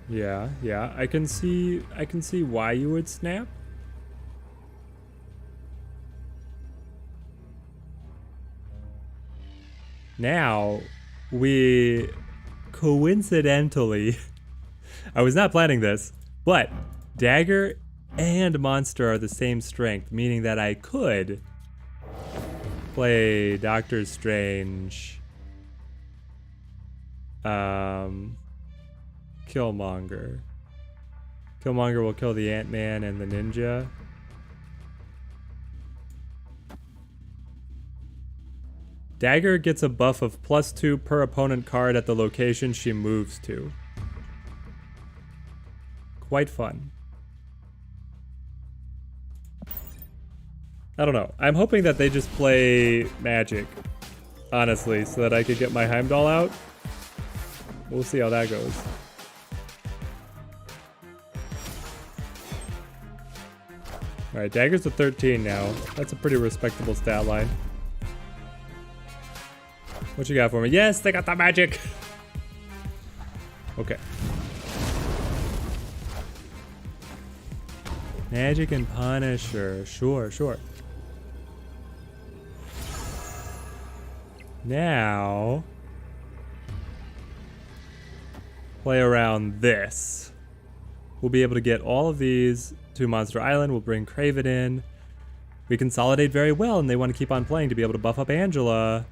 A: Yeah, I can see why you would snap. Now, we coincidentally, I was not planning this, but Dagger and Monster are the same strength, meaning that I could play Doctor Strange, Killmonger. Killmonger will kill the Ant-Man and the Ninja. Dagger gets a buff of +2 per opponent card at the location she moves to. Quite fun. I don't know. I'm hoping that they just play Magic, honestly, so that I could get my Heimdall out. We'll see how that goes. Alright, Dagger's a 13 now. That's a pretty respectable stat line. What you got for me? Yes, they got the magic! Okay. Magic and Punisher. Sure. Now... play around this. We'll be able to get all of these to Monster Island. We'll bring Craven in. We consolidate very well, and they want to keep on playing to be able to buff up Angela.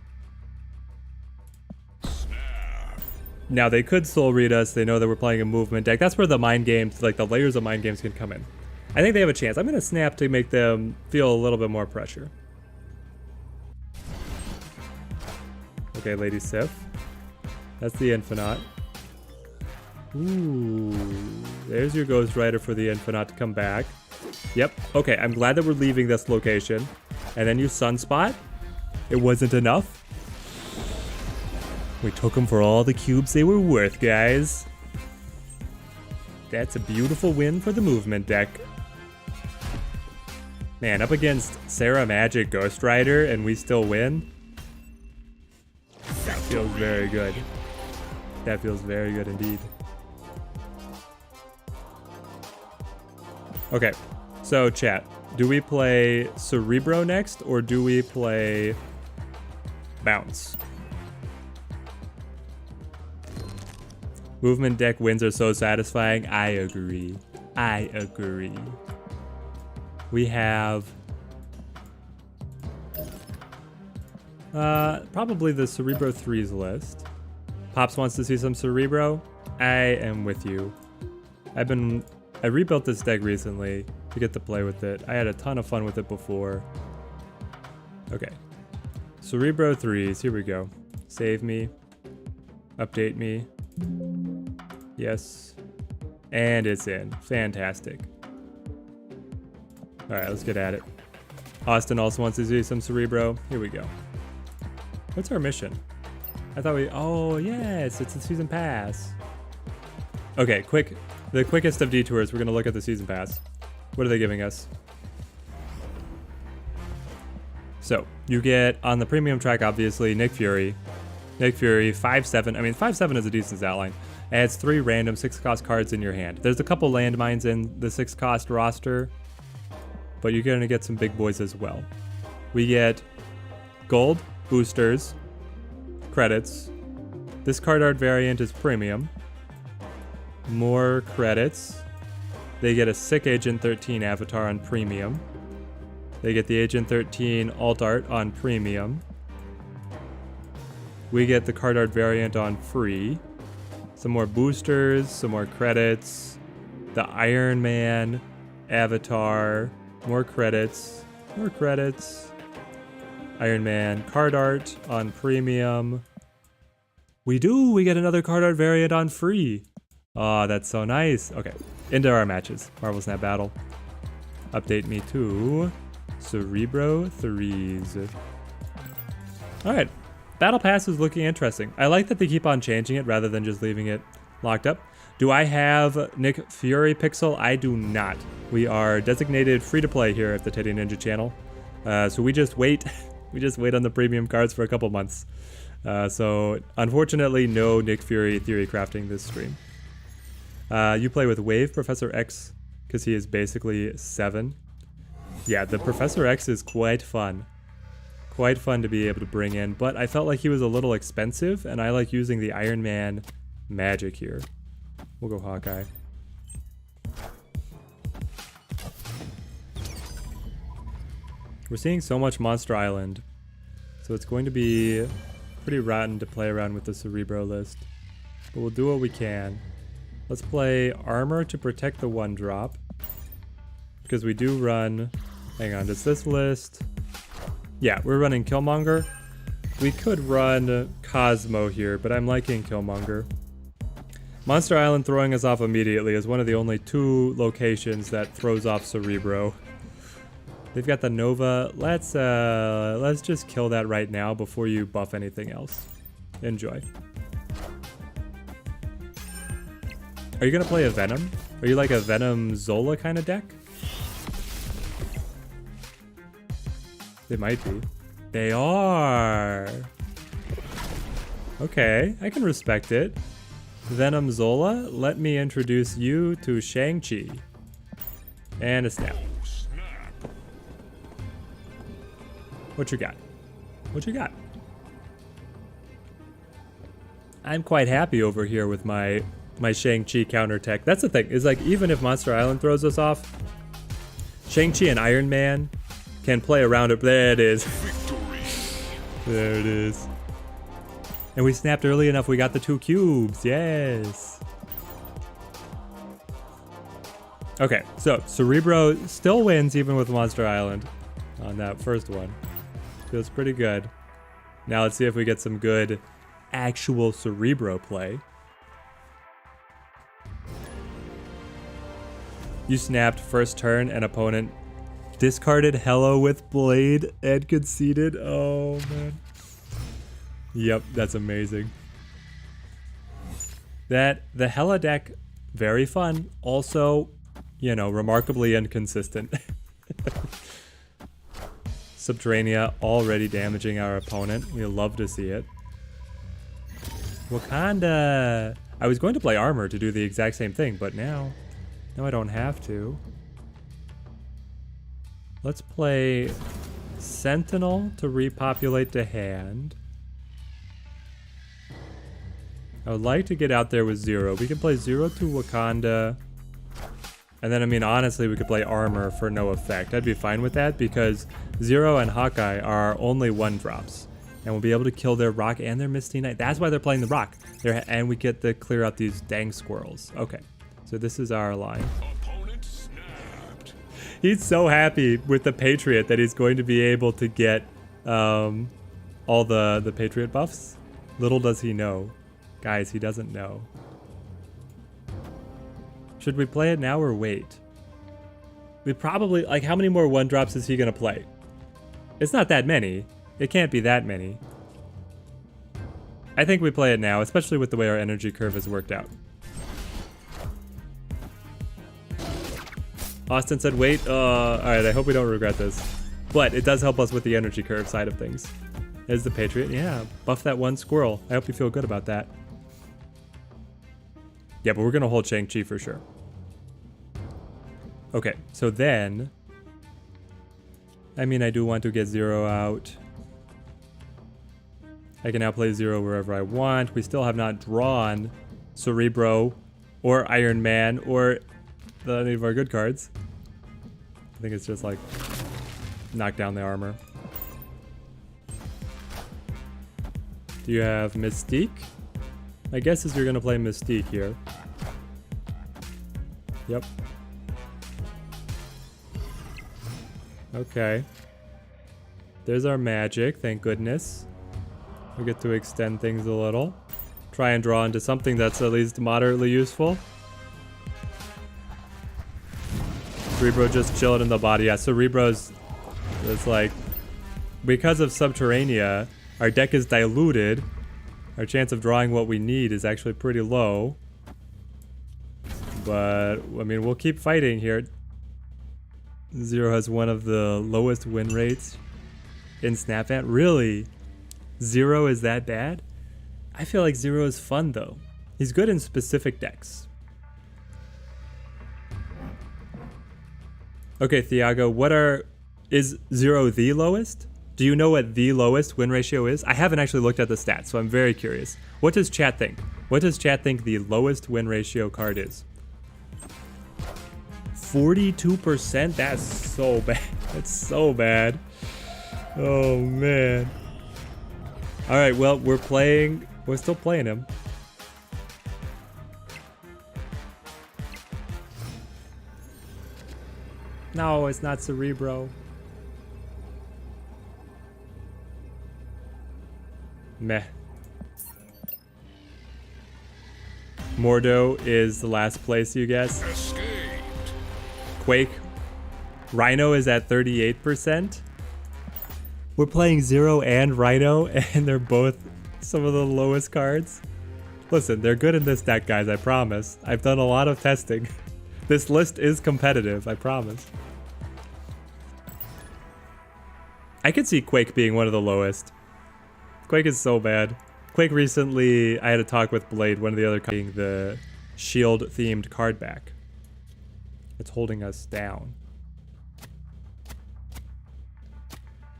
A: Now, they could soul read us. They know that we're playing a movement deck. That's where the mind games, like the layers of mind games, can come in. I think they have a chance. I'm going to snap to make them feel a little bit more pressure. Okay, Lady Sif. That's the Infinite. Ooh, there's your Ghost Rider for the Infinite to come back. Yep, okay, I'm glad that we're leaving this location. And then you Sunspot. It wasn't enough. We took them for all the cubes they were worth, guys. That's a beautiful win for the movement deck. Man, up against Sarah Magic Ghost Rider and we still win? That feels very good. That feels very good indeed. Okay, so chat, do we play Cerebro next or do we play Bounce? Movement deck wins are so satisfying. I agree. We have probably the Cerebro 3s list. Pops wants to see some Cerebro. I am with you. I rebuilt this deck recently to get to play with it. I had a ton of fun with it before. Okay. Cerebro 3s, here we go. Save me. Update me. Yes. And it's in. Fantastic. Alright, let's get at it. Austin also wants to see some Cerebro. Here we go. What's our mission? I thought oh yes, it's the season pass. Okay, the quickest of detours, we're gonna look at the season pass. What are they giving us? So, you get, on the premium track, obviously, Nick Fury. Nick Fury, 5/7. I mean, 5/7 is a decent stat line. Adds 3 random 6-cost cards in your hand. There's a couple landmines in the 6-cost roster, but you're gonna get some big boys as well. We get gold, boosters, credits. This card art variant is premium. More credits. They get a sick Agent 13 avatar on premium. They get the Agent 13 alt art on premium. We get the card art variant on free. Some more boosters, some more credits. The Iron Man avatar. More credits. More credits. Iron Man card art on premium. We get another card art variant on free. Oh, that's so nice. Okay, into our matches. Marvel Snap Battle. Update me to Cerebro 3s. Alright, Battle Pass is looking interesting. I like that they keep on changing it rather than just leaving it locked up. Do I have Nick Fury Pixel? I do not. We are designated free to play here at the Teddy Ninja channel. So we just wait. We just wait on the premium cards for a couple months. So unfortunately, no Nick Fury theory crafting this stream. You play with Wave Professor X because he is basically 7. Yeah, the Professor X is quite fun. Quite fun to be able to bring in, but I felt like he was a little expensive, and I like using the Iron Man magic here. We'll go Hawkeye. We're seeing so much Monster Island, so it's going to be pretty rotten to play around with the Cerebro list, but we'll do what we can. Let's play Armor to protect the 1-drop, because we do run, hang on, does this list? Yeah, we're running Killmonger. We could run Cosmo here, but I'm liking Killmonger. Monster Island throwing us off immediately is one of the only 2 locations that throws off Cerebro. They've got the Nova. Let's just kill that right now before you buff anything else. Enjoy. Are you gonna play a Venom? Are you like a Venom Zola kind of deck? They might be. They are! Okay, I can respect it. Venom Zola, let me introduce you to Shang-Chi. And a snap. What you got? What you got? I'm quite happy over here with my Shang-Chi counter tech. That's the thing, is like even if Monster Island throws us off, Shang-Chi and Iron Man can play around it. There it is. There it is. And we snapped early enough, we got the 2 cubes. Yes. Okay, so Cerebro still wins even with Monster Island on that first one. Feels pretty good. Now let's see if we get some good actual Cerebro play. You snapped first turn and opponent discarded Hello with Blade and conceded. Oh man. Yep, that's amazing. The Hella deck, very fun. Also, you know, remarkably inconsistent. Subterranea already damaging our opponent. We love to see it. Wakanda. I was going to play Armor to do the exact same thing, but now I don't have to. Let's play Sentinel to repopulate the hand. I would like to get out there with Zero. We can play Zero to Wakanda. And then, I mean, honestly, we could play Armor for no effect. I'd be fine with that because Zero and Hawkeye are only 1-drops. And we'll be able to kill their Rock and their Misty Knight. That's why they're playing the Rock. And we get to clear out these dang squirrels. Okay. So this is our line.
B: Opponent snapped.
A: He's so happy with the Patriot that he's going to be able to get all the Patriot buffs. Little does he know. Guys, he doesn't know. Should we play it now or wait? We probably, like, how many more 1-drops is he gonna play? It's not that many. It can't be that many. I think we play it now, especially with the way our energy curve has worked out. Austin said wait. Alright, I hope we don't regret this. But it does help us with the energy curve side of things. Is the Patriot? Yeah, buff that one squirrel. I hope you feel good about that. Yeah, but we're gonna hold Shang-Chi for sure. Okay, so then... I mean, I do want to get Zero out. I can now play Zero wherever I want. We still have not drawn Cerebro or Iron Man or any of our good cards. I think it's just like knock down the armor. Do you have Mystique? My guess is you're gonna play Mystique here. Yep. Okay. There's our magic, thank goodness. We get to extend things a little. Try and draw into something that's at least moderately useful. Cerebro just chilling in the body. Yeah, Cerebro's... It's like... Because of Subterranea, our deck is diluted. Our chance of drawing what we need is actually pretty low. But, I mean, we'll keep fighting here. Zero has one of the lowest win rates in Snapvat. Really? Zero is that bad? I feel like Zero is fun, though. He's good in specific decks. Okay, Thiago, is Zero the lowest? Do you know what the lowest win ratio is? I haven't actually looked at the stats, so I'm very curious. What does chat think? What does chat think the lowest win ratio card is? 42%? That's so bad. That's so bad. Oh, man. All right, well, we're still playing him. No, it's not Cerebro. Meh. Mordo is the last place, you guess.
B: Escaped.
A: Quake. Rhino is at 38%. We're playing Zero and Rhino, and they're both some of the lowest cards. Listen, they're good in this deck, guys, I promise. I've done a lot of testing. This list is competitive, I promise. I could see Quake being one of the lowest. Quake is so bad. Quake recently, I had a talk with Blade, one of the other being the shield-themed card back. It's holding us down.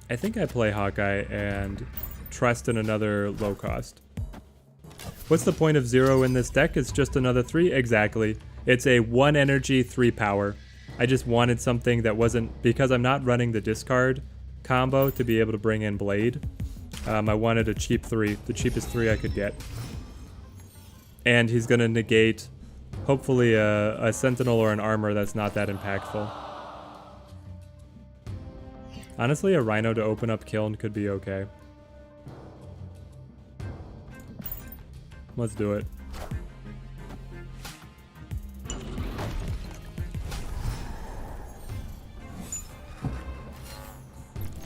A: I think I play Hawkeye and trust in another low cost. What's the point of Zero in this deck? It's just another 3? Exactly. It's a 1 energy, 3 power. I just wanted something that wasn't, because I'm not running the discard combo to be able to bring in Blade. I wanted a cheap 3, the cheapest 3 I could get. And he's gonna negate, hopefully, a Sentinel or an Armor that's not that impactful. Honestly, a Rhino to open up Kiln could be okay. Let's do it.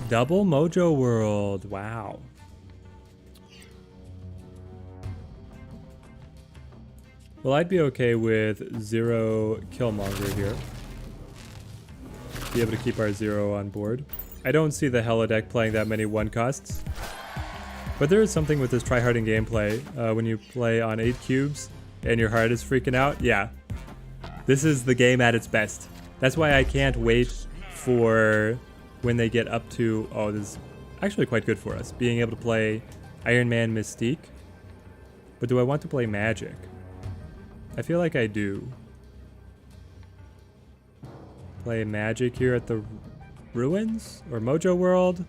A: Double Mojo World, wow. Well, I'd be okay with Zero Killmonger here. Be able to keep our Zero on board. I don't see the Hella deck playing that many 1 costs. But there is something with this tryharding gameplay. When you play on 8 cubes and your heart is freaking out, yeah. This is the game at its best. That's why I can't wait for when they get up to, oh, this is actually quite good for us, being able to play Iron Man Mystique. But do I want to play Magic? I feel like I do. Play Magic here at the Ruins? Or Mojo World?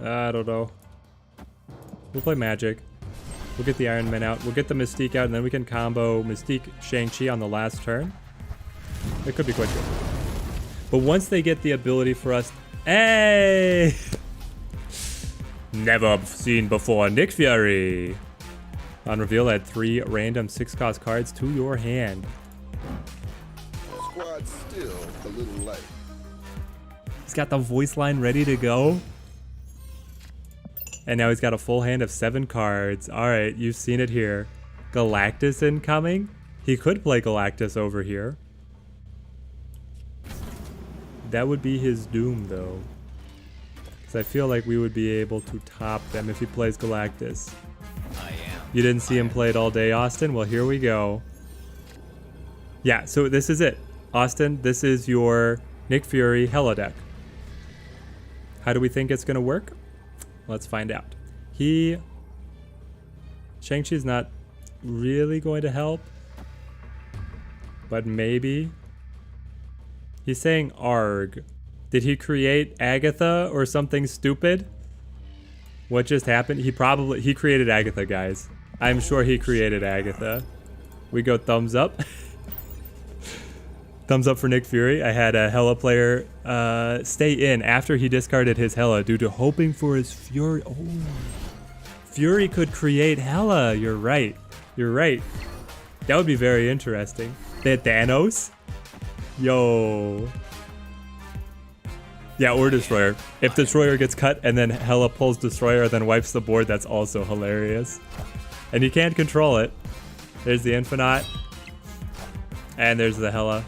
A: I don't know. We'll play Magic. We'll get the Iron Man out. We'll get the Mystique out, and then we can combo Mystique Shang-Chi on the last turn. It could be quite good. But once they get the ability for us... Hey! Never seen before, Nick Fury. On reveal, add 3 random 6-cost cards to your hand.
B: Squad's still a little light.
A: He's got the voice line ready to go. And now he's got a full hand of 7 cards. Alright, you've seen it here. Galactus incoming? He could play Galactus over here. That would be his doom, though. Because I feel like we would be able to top them if he plays Galactus. You didn't see him play it all day, Austin? Well, here we go. Yeah, so this is it. Austin, this is your Nick Fury Hela deck. How do we think it's going to work? Let's find out. Shang-Chi's not really going to help. But maybe. He's saying Arg. Did he create Agatha or something stupid? What just happened? He created Agatha, guys. I'm sure he created Agatha. We go thumbs up. Thumbs up for Nick Fury. I had a Hela player stay in after he discarded his Hela due to hoping for his Fury. Oh, Fury could create Hela. You're right. You're right. That would be very interesting. They had Thanos. Yo. Yeah, or Destroyer. If Destroyer gets cut and then Hela pulls Destroyer and then wipes the board, that's also hilarious. And you can't control it. There's the Infinite. And there's the Hela.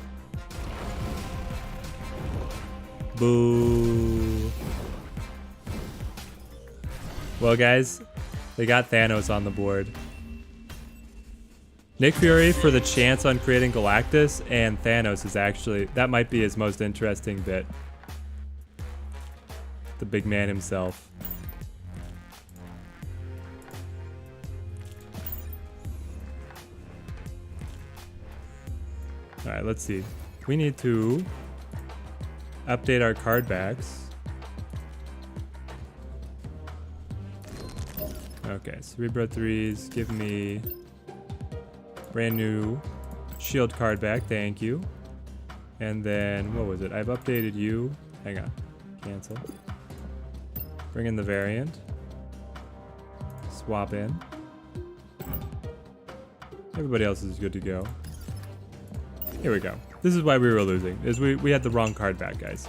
A: Boo. Well, guys, they got Thanos on the board. Nick Fury for the chance on creating Galactus, and Thanos is actually, that might be his most interesting bit. The big man himself. Alright, let's see. We need to update our card backs. Okay, Cerebro 3s, give me brand new shield card back, thank you. And then, what was it? I've updated you. Hang on, cancel. Bring in the variant. Swap in. Everybody else is good to go. Here we go. This is why we were losing, is we had the wrong card back, guys.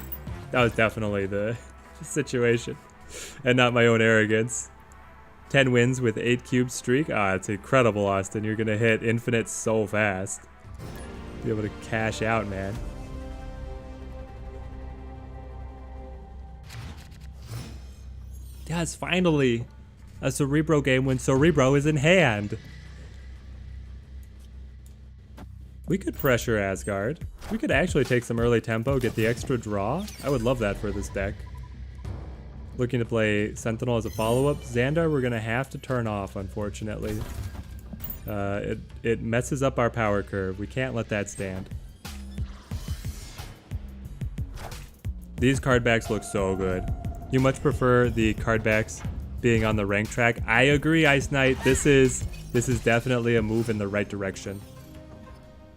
A: That was definitely the situation. And not my own arrogance. 10 wins with 8 cube streak. Ah, it's incredible, Austin. You're gonna hit infinite so fast. Be able to cash out, man. Yes, finally a Cerebro game when Cerebro is in hand. We could pressure Asgard. We could actually take some early tempo, get the extra draw. I would love that for this deck. Looking to play Sentinel as a follow-up. Xandar we're gonna have to turn off, unfortunately. It messes up our power curve. We can't let that stand. These card backs look so good. You much prefer the card backs being on the rank track. I agree, Ice Knight. This is definitely a move in the right direction.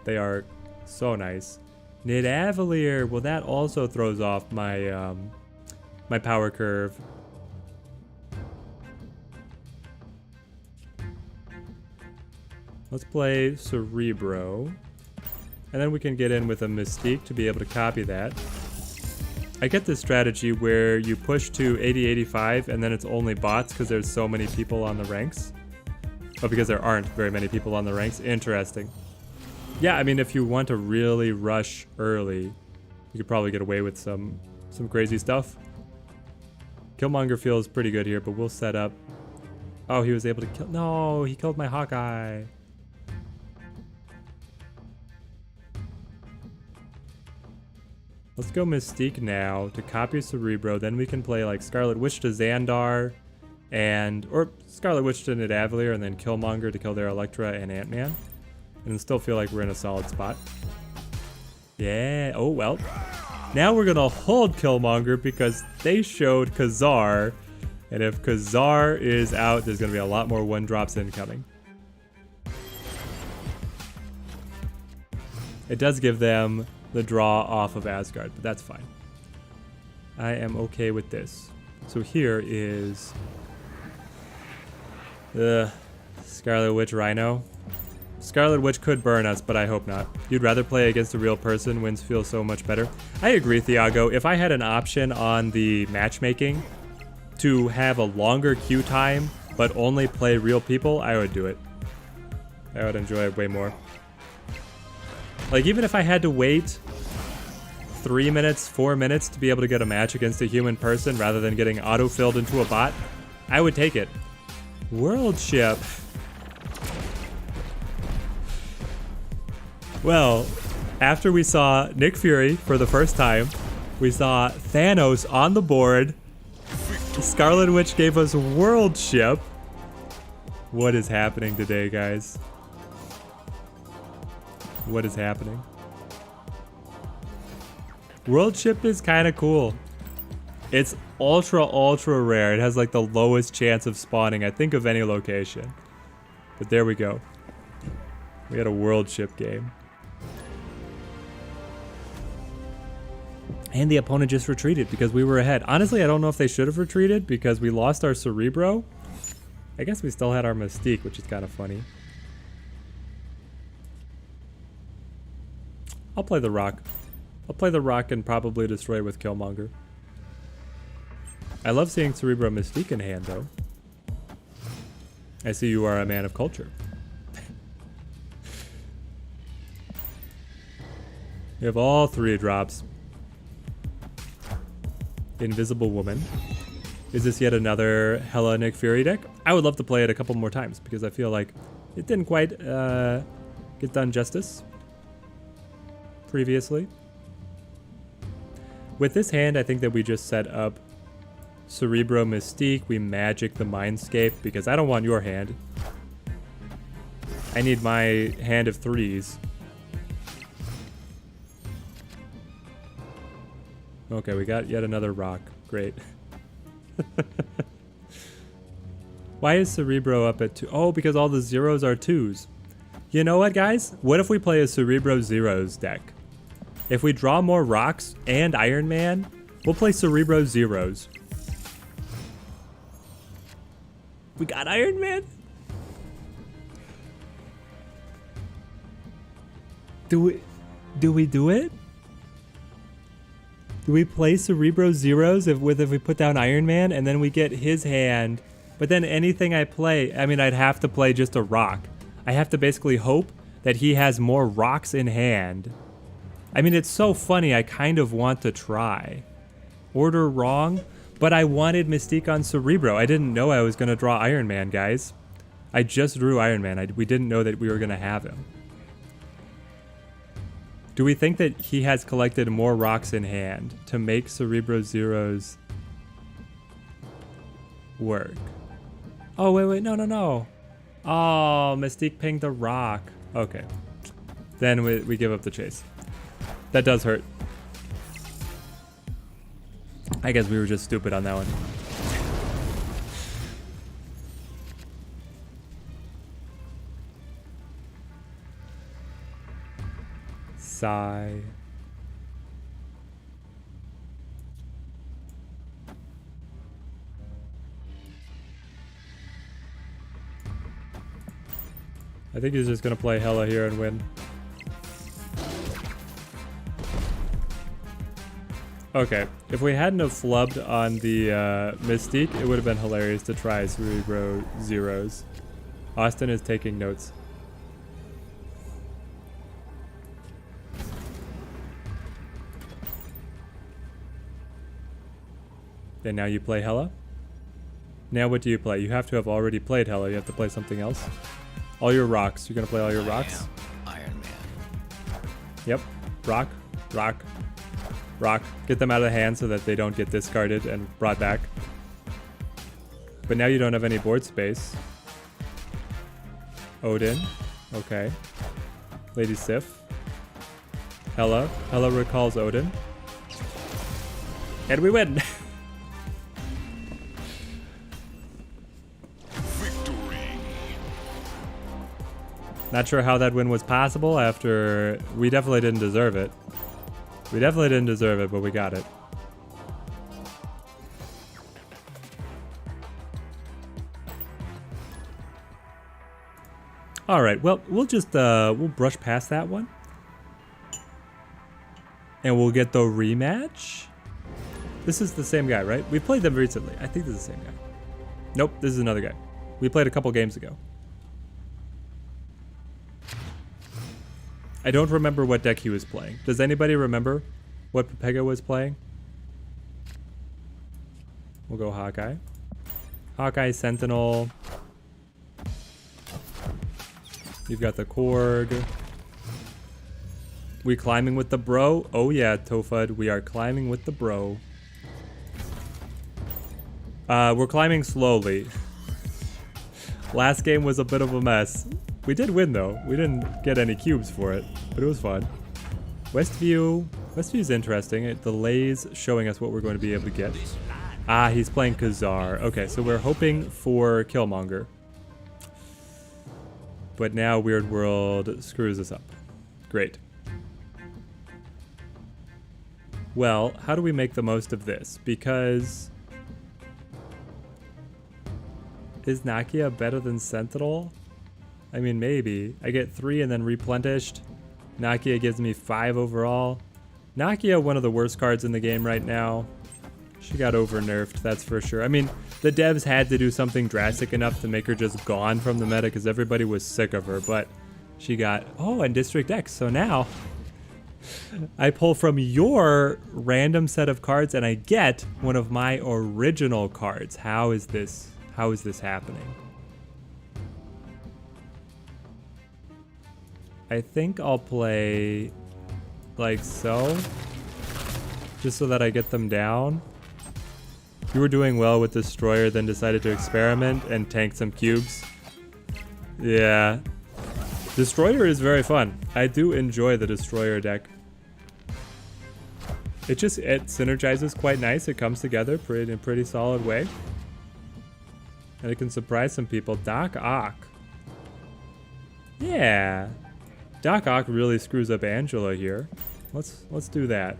A: They are so nice. Nidavellir. Well, that also throws off my my power curve. Let's play Cerebro. And then we can get in with a Mystique to be able to copy that. I get this strategy where you push to 80-85 and then it's only bots because there's so many people on the ranks. But because there aren't very many people on the ranks. Interesting. Yeah, I mean, if you want to really rush early, you could probably get away with some crazy stuff. Killmonger feels pretty good here, but we'll set up. Oh, he was able to kill. No, he killed my Hawkeye. Let's go Mystique now to copy Cerebro. Then we can play like Scarlet Witch to Xandar, or Scarlet Witch to Nidavellir, and then Killmonger to kill their Elektra and Ant-Man. And still feel like we're in a solid spot. Yeah, oh well. Now we're gonna hold Killmonger because they showed Khazar And if Khazar is out, there's going to be a lot more 1-drops incoming. It does give them the draw off of Asgard, but that's fine. I am okay with this. So here is the Scarlet Witch Rhino. Scarlet Witch could burn us, but I hope not. You'd rather play against a real person. Wins feel so much better. I agree, Thiago. If I had an option on the matchmaking to have a longer queue time, but only play real people, I would do it. I would enjoy it way more. Like, even if I had to wait 3 minutes, 4 minutes to be able to get a match against a human person rather than getting auto-filled into a bot, I would take it. World ship. Well, after we saw Nick Fury for the first time, we saw Thanos on the board. Scarlet Witch gave us World Ship. What is happening today, guys? What is happening? World Ship is kind of cool. It's ultra rare. It has like the lowest chance of spawning, I think, of any location. But there we go. We had a World Ship game. And the opponent just retreated because we were ahead. Honestly, I don't know if they should have retreated because we lost our Cerebro. I guess we still had our Mystique, which is kind of funny. I'll play the Rock. I'll play the Rock and probably destroy with Killmonger. I love seeing Cerebro Mystique in hand, though. I see you are a man of culture. You have all 3 drops. Invisible Woman. Is this yet another Hela Nick Fury deck? I would love to play it a couple more times because I feel like it didn't quite get done justice previously. With this hand, I think that we just set up Cerebro Mystique. We magic the Mindscape because I don't want your hand. I need my hand of 3s. Okay, we got yet another rock. Great. Why is Cerebro up at 2? Oh, because all the zeros are 2s. You know what, guys? What if we play a Cerebro Zeros deck? If we draw more rocks and Iron Man, we'll play Cerebro Zeros. We got Iron Man? Do we do it? Do we play Cerebro Zeros if we put down Iron Man and then we get his hand? But then anything I play, I mean, I'd have to play just a rock. I have to basically hope that he has more rocks in hand. I mean, it's so funny. I kind of want to try. Order wrong, but I wanted Mystique on Cerebro. I didn't know I was going to draw Iron Man, guys. I just drew Iron Man. We didn't know that we were going to have him. Do we think that he has collected more rocks in hand to make Cerebro Zeros work? Oh, wait, no. Oh, Mystique pinged the rock. Okay. Then we give up the chase. That does hurt. I guess we were just stupid on that one. Sigh. I think he's just gonna play Hela here and win. Okay, if we hadn't have flubbed on the Mystique, it would have been hilarious to try Cerebro Zeros. Austin is taking notes. Then now you play Hela? Now what do you play? You have to have already played Hela. You have to play something else. All your rocks. You're gonna play all your rocks?
C: Iron Man.
A: Yep. Rock. Rock. Rock. Get them out of the hand so that they don't get discarded and brought back. But now you don't have any board space. Odin. Okay. Lady Sif. Hela. Hela recalls Odin. And we win! Not sure how that win was possible after we definitely didn't deserve it. We definitely didn't deserve it, but we got it. All right, well, we'll just we'll brush past that one. And we'll get the rematch. This is the same guy, right? We played them recently. I think this is the same guy. Nope, this is another guy. We played a couple games ago. I don't remember what deck he was playing. Does anybody remember what Pepega was playing? We'll go Hawkeye. Hawkeye, Sentinel. You've got the Korg. We climbing with the bro? Oh yeah, Tofud, we are climbing with the bro. We're climbing slowly. Last game was a bit of a mess. We did win though. We didn't get any cubes for it, but it was fun. Westview. Westview's interesting. It delays showing us what we're going to be able to get. Ah, he's playing Khazar. Okay, so we're hoping for Killmonger. But now Weird World screws us up. Great. Well, how do we make the most of this? Because... is Nakia better than Sentinel? I mean, maybe. I get 3 and then replenished. Nakia gives me 5 overall. Nakia, one of the worst cards in the game right now. She got over-nerfed, that's for sure. I mean, the devs had to do something drastic enough to make her just gone from the meta because everybody was sick of her, but she got... oh, and District X, so now... I pull from your random set of cards and I get one of my original cards. How is this happening? I think I'll play like so, just so that I get them down. You were doing well with Destroyer, then decided to experiment and tank some cubes. Yeah. Destroyer is very fun. I do enjoy the Destroyer deck. It synergizes quite nice. It comes together in a pretty solid way. And it can surprise some people. Doc Ock. Yeah. Doc Ock really screws up Angela here. Let's do that.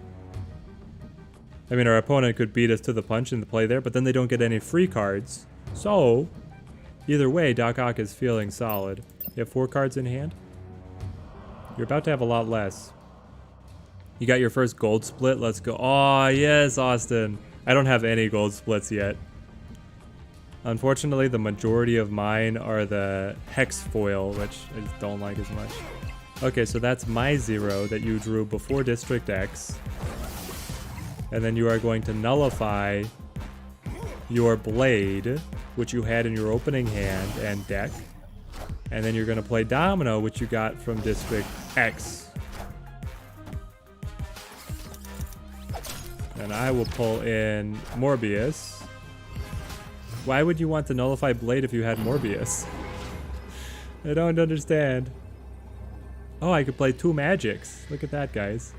A: I mean, our opponent could beat us to the punch in the play there, but then they don't get any free cards. So, either way, Doc Ock is feeling solid. You have 4 cards in hand? You're about to have a lot less. You got your first gold split? Let's go. Oh, yes, Austin. I don't have any gold splits yet. Unfortunately, the majority of mine are the hex foil, which I just don't like as much. Okay, so that's my 0 that you drew before District X. And then you are going to nullify your blade, which you had in your opening hand and deck. And then you're going to play Domino, which you got from District X. And I will pull in Morbius. Why would you want to nullify Blade if you had Morbius? I don't understand. Oh, I could play 2 magics. Look at that, guys.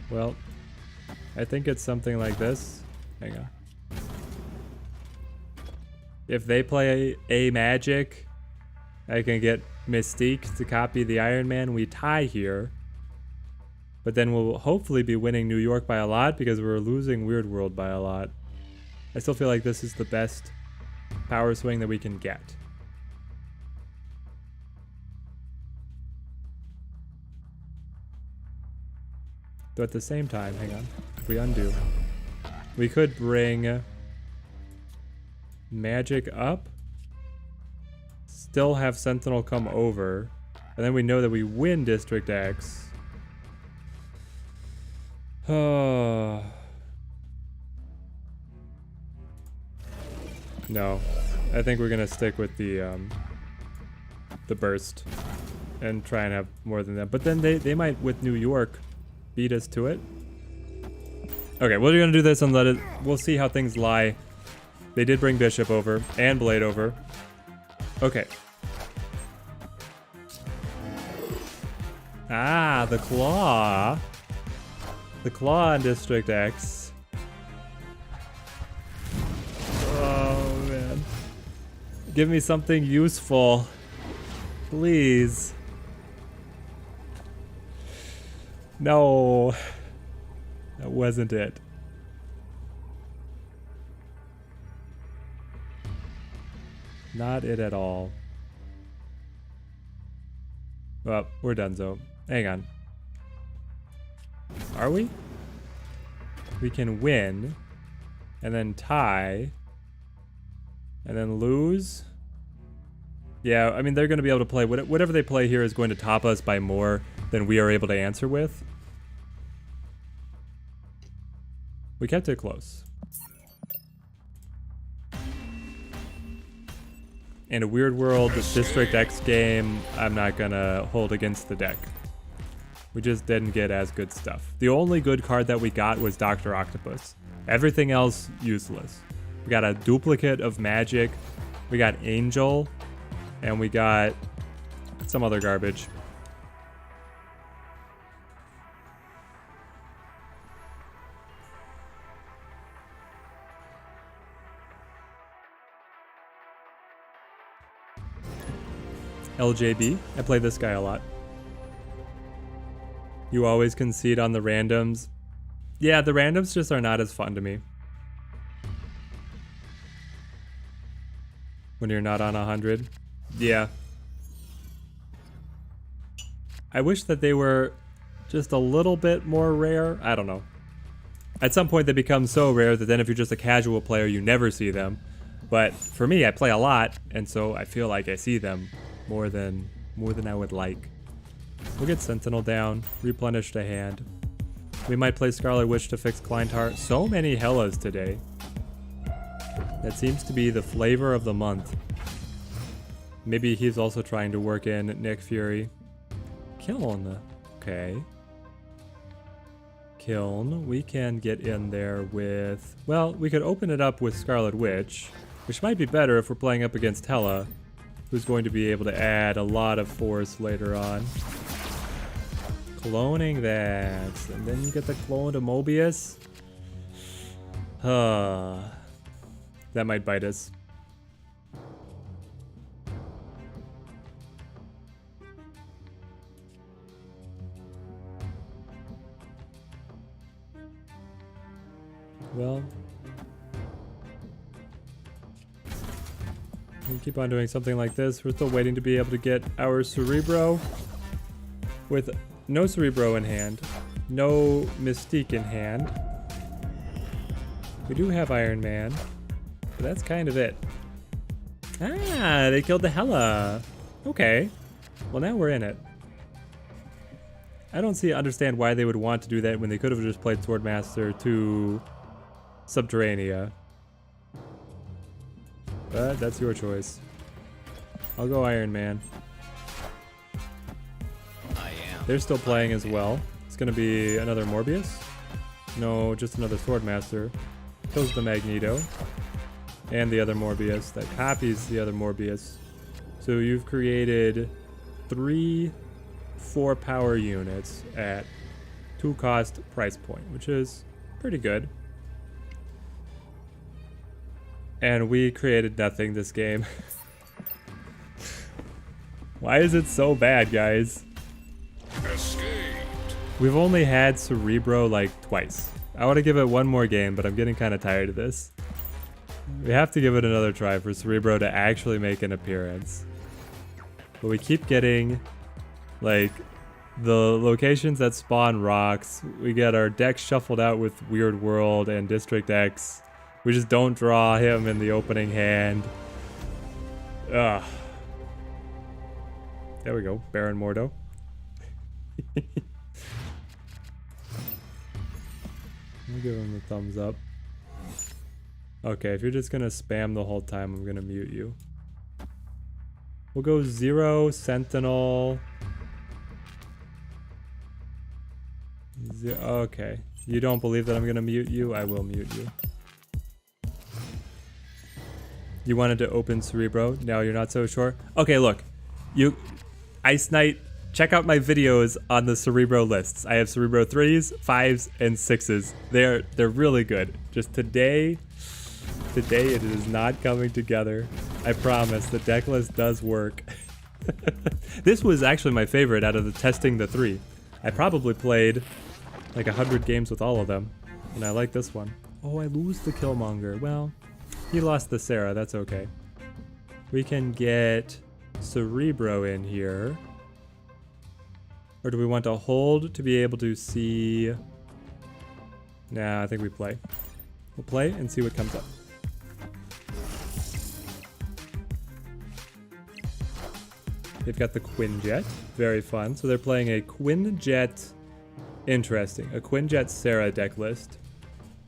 A: Well, I think it's something like this. Hang on. If they play a magic, I can get Mystique to copy the Iron Man. We tie here. But then we'll hopefully be winning New York by a lot because we're losing Weird World by a lot. I still feel like this is the best power swing that we can get. Though at the same time, hang on, if we undo, we could bring Magic up, still have Sentinel come over, and then we know that we win District X. Oh. No, I think we're gonna stick with the burst and try and have more than that. But then they might, with New York, beat us to it. Okay, we're gonna do this and let it. We'll see how things lie. They did bring Bishop over and Blade over. Okay. Ah, the claw. The claw on District X. Oh, man. Give me something useful. Please. No. That wasn't it. Not it at all. Well, we're done, so hang on. Are we? We can win, and then tie, and then lose. Yeah, I mean, they're going to be able to play, whatever they play here is going to top us by more than we are able to answer with. We kept it close. In a Weird World District X game, I'm not gonna hold against the deck. We just didn't get as good stuff. The only good card that we got was Dr. Octopus. Everything else, useless. We got a duplicate of Magic, we got Angel, and we got some other garbage. LJB. I play this guy a lot. You always concede on the randoms. Yeah, the randoms just are not as fun to me. When you're not on 100. Yeah. I wish that they were just a little bit more rare. I don't know. At some point they become so rare that then if you're just a casual player, you never see them. But for me, I play a lot, and so I feel like I see them more than I would like. We'll get Sentinel down, replenish the hand. We might play Scarlet Witch to fix Kleintar. So many Hellas today. That seems to be the flavor of the month. Maybe he's also trying to work in Nick Fury. Kiln. Okay. Kiln. We can get in there with... Well, we could open it up with Scarlet Witch, which might be better if we're playing up against Hela, who's going to be able to add a lot of force later on. Cloning that. And then you get the clone to Mobius. That might bite us. Well, we keep on doing something like this. We're still waiting to be able to get our Cerebro with no Cerebro in hand, no Mystique in hand. We do have Iron Man, but that's kind of it. Ah, they killed the Hela. Okay, well now we're in it. I don't understand why they would want to do that when they could have just played Swordmaster to Subterranea. But that's your choice. I'll go Iron Man. They're still playing as well. It's gonna be another Morbius. No, just another Swordmaster. Kills the Magneto. And the other Morbius that copies the other Morbius. So you've created 3 4-power units at 2 cost price point, which is pretty good. And we created nothing this game. Why is it so bad, guys?
B: Escaped.
A: We've only had Cerebro like twice. I want to give it one more game, but I'm getting kind of tired of this. We have to give it another try for Cerebro to actually make an appearance. But we keep getting like the locations that spawn rocks. We get our deck shuffled out with Weird World and District X. We just don't draw him in the opening hand. Ugh. There we go, Baron Mordo. I'll give him the thumbs up. Okay, if you're just gonna spam the whole time, I'm gonna mute you. We'll go 0, Sentinel. Okay, you don't believe that I'm gonna mute you? I will mute you. You wanted to open Cerebro, now you're not so sure? Okay, look. Ice Knight check out my videos on the Cerebro lists. I have Cerebro 3s, 5s, and 6s. They're really good. Just today it is not coming together. I promise, the deck list does work. This was actually my favorite out of the testing the 3. I probably played like 100 games with all of them, and I like this one. Oh, I lose the Killmonger. Well, he lost the Sarah, that's okay. We can get Cerebro in here. Or do we want to hold to be able to see? Nah, I think we play. We'll play and see what comes up. They've got the Quinjet, very fun. So they're playing a Quinjet, interesting. A Quinjet Sarah deck list.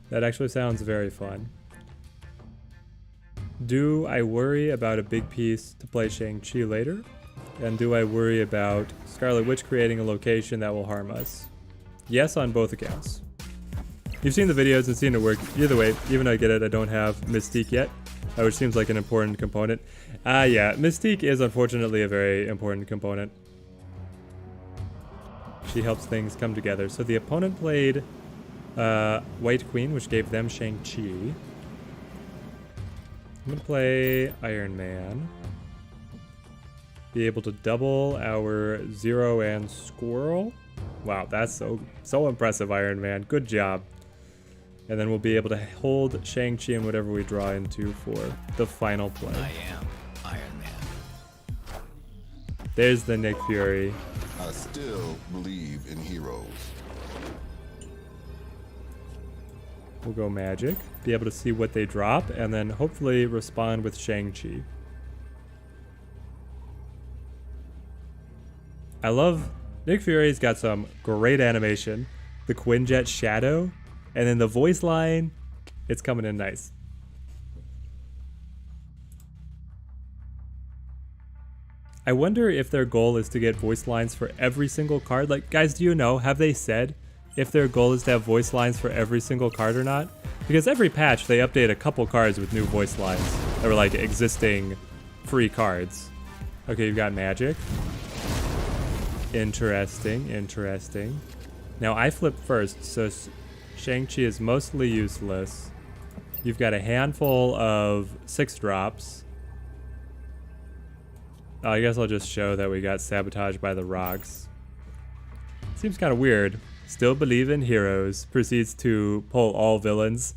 A: That actually sounds very fun. Do I worry about a big piece to play Shang-Chi later? And do I worry about Scarlet Witch creating a location that will harm us? Yes, on both accounts. You've seen the videos and seen it work. Either way, even though I get it, I don't have Mystique yet, which seems like an important component. Yeah, Mystique is unfortunately a very important component. She helps things come together. So the opponent played White Queen, which gave them Shang-Chi. I'm gonna play Iron Man. Be able to double our Zero and Squirrel. Wow, that's so impressive, Iron Man. Good job. And then we'll be able to hold Shang-Chi and whatever we draw into for the final play.
C: I am Iron Man.
A: There's the Nick Fury.
B: I still believe in heroes.
A: We'll go Magic. Be able to see what they drop and then hopefully respond with Shang-Chi. I love Nick Fury's got some great animation. The Quinjet Shadow. And then the voice line, it's coming in nice. I wonder if their goal is to get voice lines for every single card. Like, guys, do you know, have they said if their goal is to have voice lines for every single card or not? Because every patch, they update a couple cards with new voice lines that were like existing free cards. Okay, you've got Magic. Interesting, interesting. Now, I flipped first, so Shang-Chi is mostly useless. You've got a handful of 6-drops. I guess I'll just show that we got sabotaged by the rocks. Seems kind of weird. Still believe in heroes. Proceeds to pull all villains.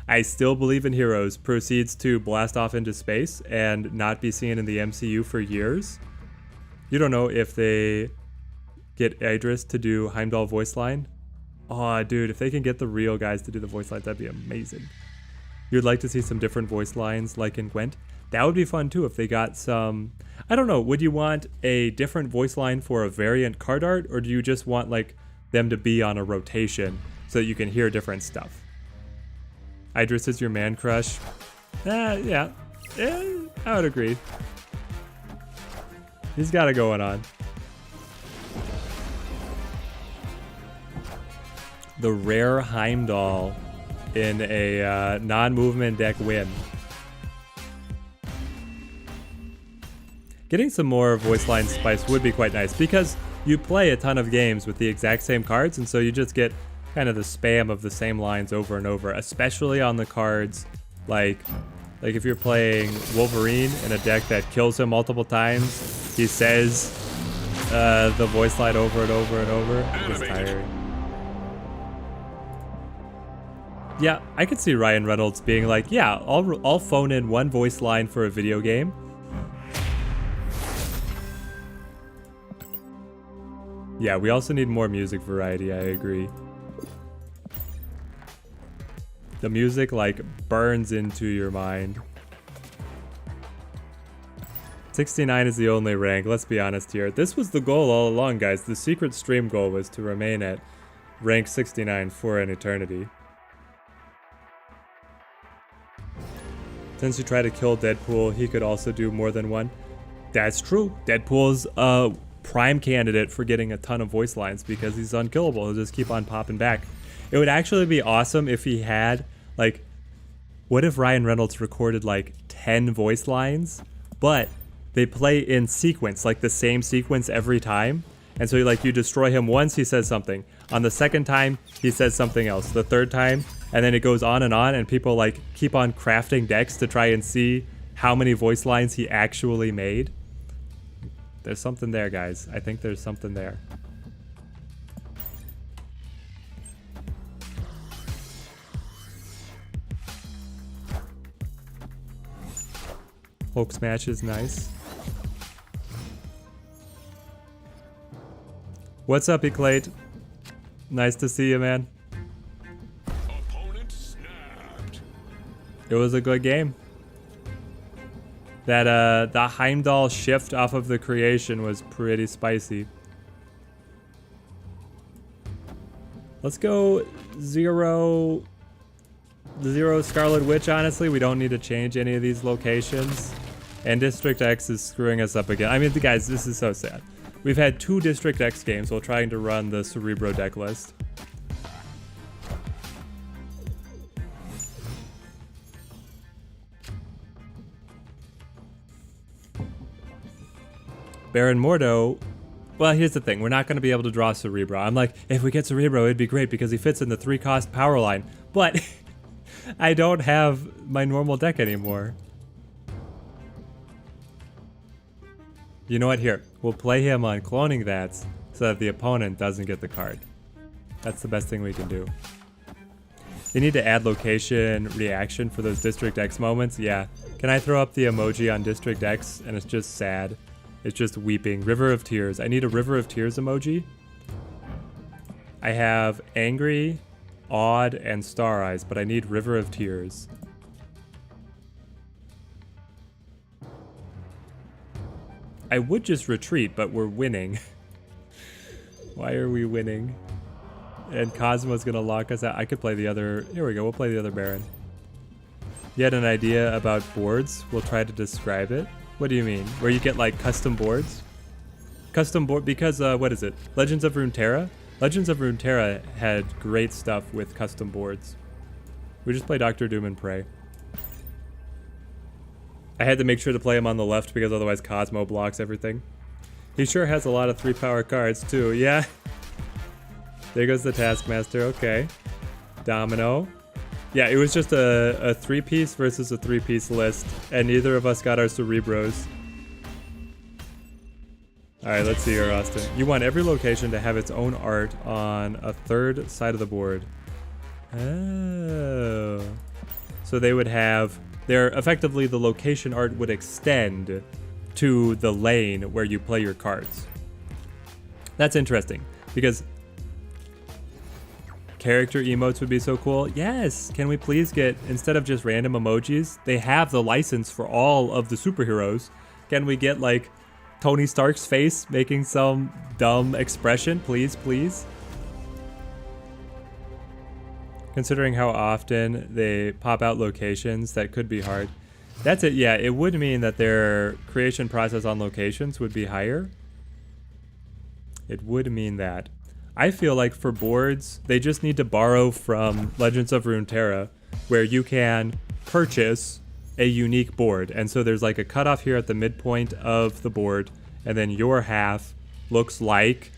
A: I still believe in heroes. Proceeds to blast off into space and not be seen in the MCU for years. You don't know if they get Idris to do Heimdall voice line. Oh, dude, if they can get the real guys to do the voice lines, that'd be amazing. You'd like to see some different voice lines like in Gwent? That would be fun too if they got some... I don't know, would you want a different voice line for a variant card art, or do you just want like them to be on a rotation so that you can hear different stuff? Idris is your man crush? Yeah, I would agree. He's got it going on. The rare Heimdall in a non-movement deck win. Getting some more voice line spice would be quite nice because you play a ton of games with the exact same cards, and so you just get kind of the spam of the same lines over and over, especially on the cards like if you're playing Wolverine in a deck that kills him multiple times, he says the voice line over and over and over. It gets tired. Yeah, I could see Ryan Reynolds being like, yeah, I'll phone in one voice line for a video game. Yeah, we also need more music variety, I agree. The music, like, burns into your mind. 69 is the only rank, let's be honest here. This was the goal all along, guys. The secret stream goal was to remain at rank 69 for an eternity. Since you try to kill Deadpool, he could also do more than one. That's true. Deadpool's a prime candidate for getting a ton of voice lines because he's unkillable. He'll just keep on popping back. It would actually be awesome if he had, like, what if Ryan Reynolds recorded like 10 voice lines, but they play in sequence, like the same sequence every time, And so like you destroy him once, he says something. On the second time, he says something else. The third time, and then it goes on, and people like keep on crafting decks to try and see how many voice lines he actually made. There's something there, guys. I think there's something there. Hulk smash is nice. What's up, Eclate? Nice to see you, man.
C: Opponent snapped.
A: It was a good game. That the Heimdall shift off of the creation was pretty spicy. Let's go zero Scarlet Witch, honestly. We don't need to change any of these locations. And District X is screwing us up again. I mean, guys, this is so sad. We've had 2 District X games while trying to run the Cerebro deck list. Baron Mordo, well, here's the thing. We're not going to be able to draw Cerebro. I'm like, if we get Cerebro, it'd be great because he fits in the 3-cost power line. But I don't have my normal deck anymore. You know what? Here, we'll play him on cloning Vats so that the opponent doesn't get the card. That's the best thing we can do. They need to add location reaction for those District X moments. Yeah. Can I throw up the emoji on District X and it's just sad? It's just weeping. River of Tears. I need a River of Tears emoji. I have angry, awed, and star eyes, but I need River of Tears. I would just retreat, but we're winning. Why are we winning? And Cosmo's gonna lock us out. I could play the other. Here we go. We'll play the other Baron. You had an idea about boards? We'll try to describe it. What do you mean? Where you get like custom boards? Custom board because what is it? Legends of Runeterra? Legends of Runeterra had great stuff with custom boards. We just play Doctor Doom and pray. I had to make sure to play him on the left because otherwise Cosmo blocks everything. He sure has a lot of 3-power cards too. Yeah. There goes the Taskmaster. Okay. Domino. Yeah, it was just a 3-piece versus a 3-piece list, and neither of us got our Cerebros. Alright, let's see here, Austin. You want every location to have its own art on a 3rd side of the board. Oh. So they would have... effectively, the location art would extend to the lane where you play your cards. That's interesting, because... character emotes would be so cool. Yes, can we please get, instead of just random emojis, they have the license for all of the superheroes. Can we get like Tony Stark's face making some dumb expression? Please, please. Considering how often they pop out locations, that could be hard. That's it, yeah, it would mean that their creation process on locations would be higher. It would mean that. I feel like for boards, they just need to borrow from Legends of Runeterra, where you can purchase a unique board. And so there's like a cutoff here at the midpoint of the board, and then your half looks like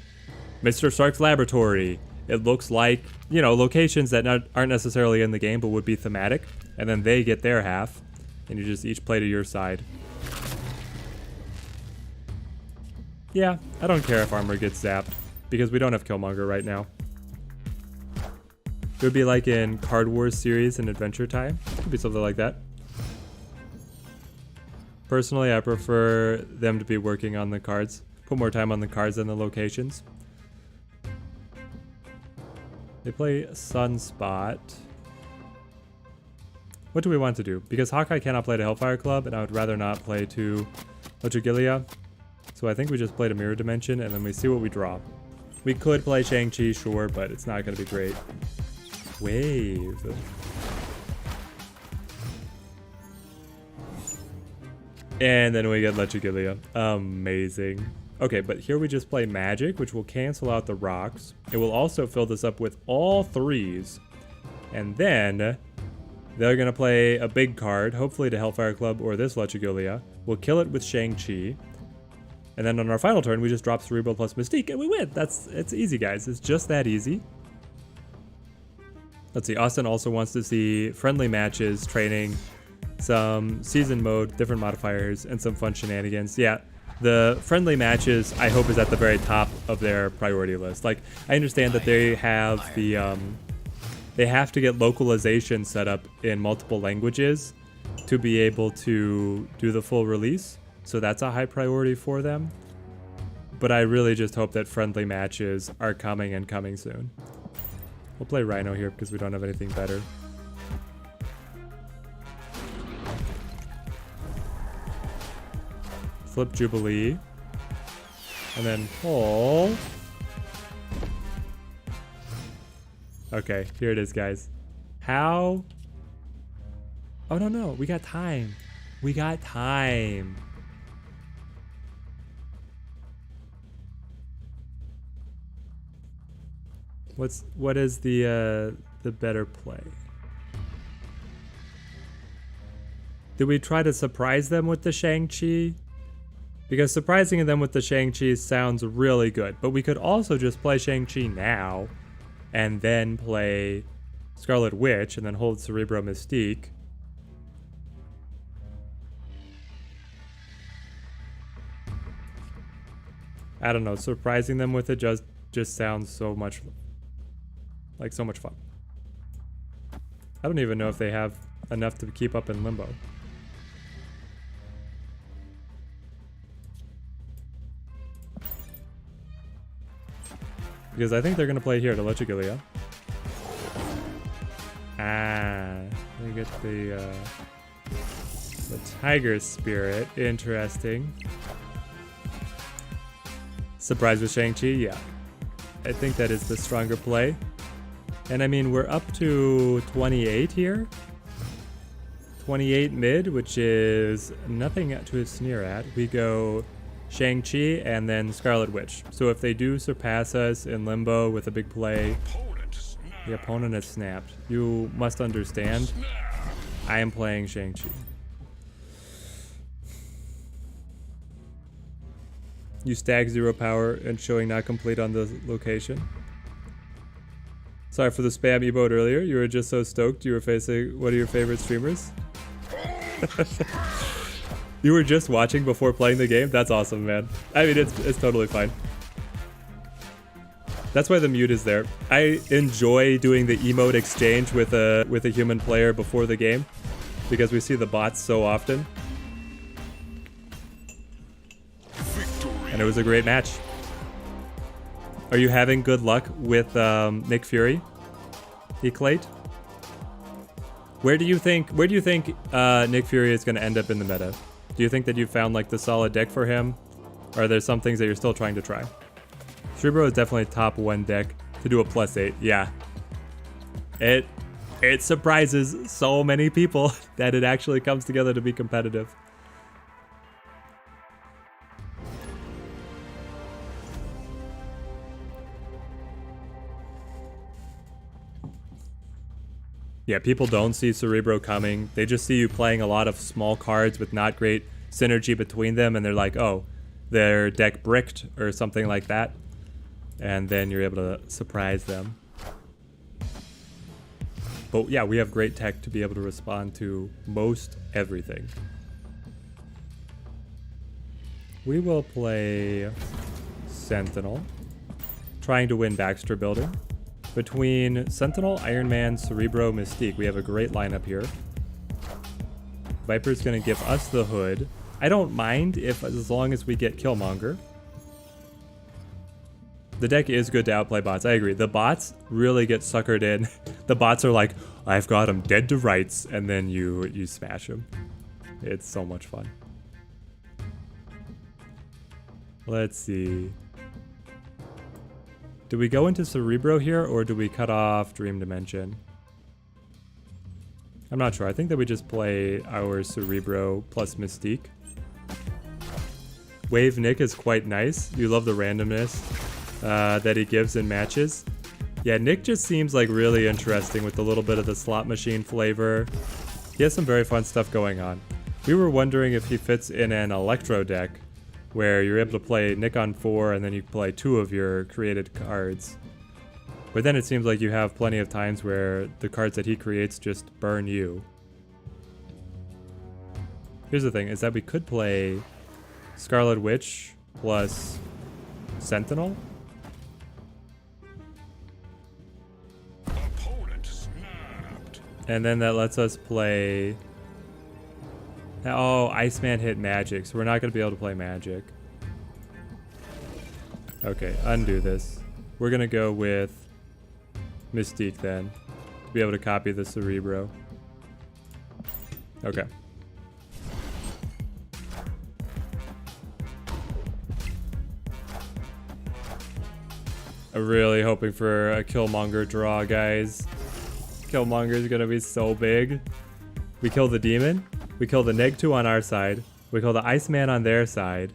A: Mr. Stark's laboratory. It looks like, you know, locations that aren't necessarily in the game, but would be thematic. And then they get their half, and you just each play to your side. Yeah, I don't care if armor gets zapped, because we don't have Killmonger right now. It would be like in Card Wars series and Adventure Time. It could be something like that. Personally, I prefer them to be working on the cards. Put more time on the cards than the locations. They play Sunspot. What do we want to do? Because Hawkeye cannot play to Hellfire Club, and I would rather not play to Electrocution. So I think we just play to Mirror Dimension, and then we see what we draw. We could play Shang-Chi, sure, but it's not going to be great. Wave. And then we get Electrocution. Amazing. Okay, but here we just play Magic, which will cancel out the rocks. It will also fill this up with all 3s. And then they're going to play a big card, hopefully to Hellfire Club or this Electrocution. We'll kill it with Shang-Chi. And then on our final turn, we just drop Cerebro plus Mystique and we win. It's easy, guys. It's just that easy. Let's see. Austin also wants to see friendly matches, training, some season mode, different modifiers, and some fun shenanigans. Yeah, the friendly matches, I hope, is at the very top of their priority list. Like, I understand that they have the, they have to get localization set up in multiple languages to be able to do the full release. So that's a high priority for them. But I really just hope that friendly matches are coming and coming soon. We'll play Rhino here because we don't have anything better. Flip Jubilee. And then pull. Okay, here it is, guys. How? Oh, no. We got time. We got time. What is the better play? Did we try to surprise them with the Shang-Chi? Because surprising them with the Shang-Chi sounds really good, but we could also just play Shang-Chi now and then play Scarlet Witch and then hold Cerebro Mystique. I don't know, surprising them with it just sounds so much fun. I don't even know if they have enough to keep up in Limbo. Because I think they're going to play here to Electrocution. They get the Tiger Spirit. Interesting. Surprise with Shang-Chi? Yeah. I think that is the stronger play. And I mean, we're up to 28 here. 28 mid, which is nothing to sneer at. We go Shang-Chi and then Scarlet Witch. So if they do surpass us in Limbo with a big play, the opponent has snapped. You must understand, I am playing Shang-Chi. You stack 0 power and showing not complete on the location. Sorry for the spam emote earlier. You were just so stoked you were facing one of your favorite streamers. You were just watching before playing the game? That's awesome, man. I mean, it's totally fine. That's why the mute is there. I enjoy doing the emote exchange with a human player before the game because we see the bots so often. And it was a great match. Are you having good luck with Nick Fury, Eclate? Where do you think Nick Fury is going to end up in the meta? Do you think that you found like the solid deck for him? Or are there some things that you're still trying to try? Cerebro is definitely top 1 deck to do a +8. Yeah. It surprises so many people that it actually comes together to be competitive. Yeah, people don't see Cerebro coming. They just see you playing a lot of small cards with not great synergy between them, and they're like, oh, their deck bricked or something like that. And then you're able to surprise them. But yeah, we have great tech to be able to respond to most everything. We will play Sentinel, trying to win Baxter Building. Between Sentinel, Iron Man, Cerebro, Mystique, we have a great lineup here. Viper's gonna give us the hood. I don't mind as long as we get Killmonger. The deck is good to outplay bots, I agree. The bots really get suckered in. The bots are like, I've got him dead to rights, and then you smash him. It's so much fun. Let's see. Do we go into Cerebro here, or do we cut off Dream Dimension? I'm not sure. I think that we just play our Cerebro plus Mystique. Wave Nick is quite nice. You love the randomness that he gives in matches. Yeah, Nick just seems like really interesting with a little bit of the slot machine flavor. He has some very fun stuff going on. We were wondering if he fits in an Electro deck, where you're able to play Nick on 4 and then you play 2 of your created cards. But then it seems like you have plenty of times where the cards that he creates just burn you. Here's the thing, is that we could play Scarlet Witch plus Sentinel.
C: Opponent snapped.
A: And then that lets us play... Oh, Iceman hit Magic, so we're not going to be able to play Magic. Okay, undo this. We're going to go with Mystique then, to be able to copy the Cerebro. Okay. I'm really hoping for a Killmonger draw, guys. Killmonger is gonna be so big. We kill the demon. We kill the Neg 2 on our side. We kill the Iceman on their side.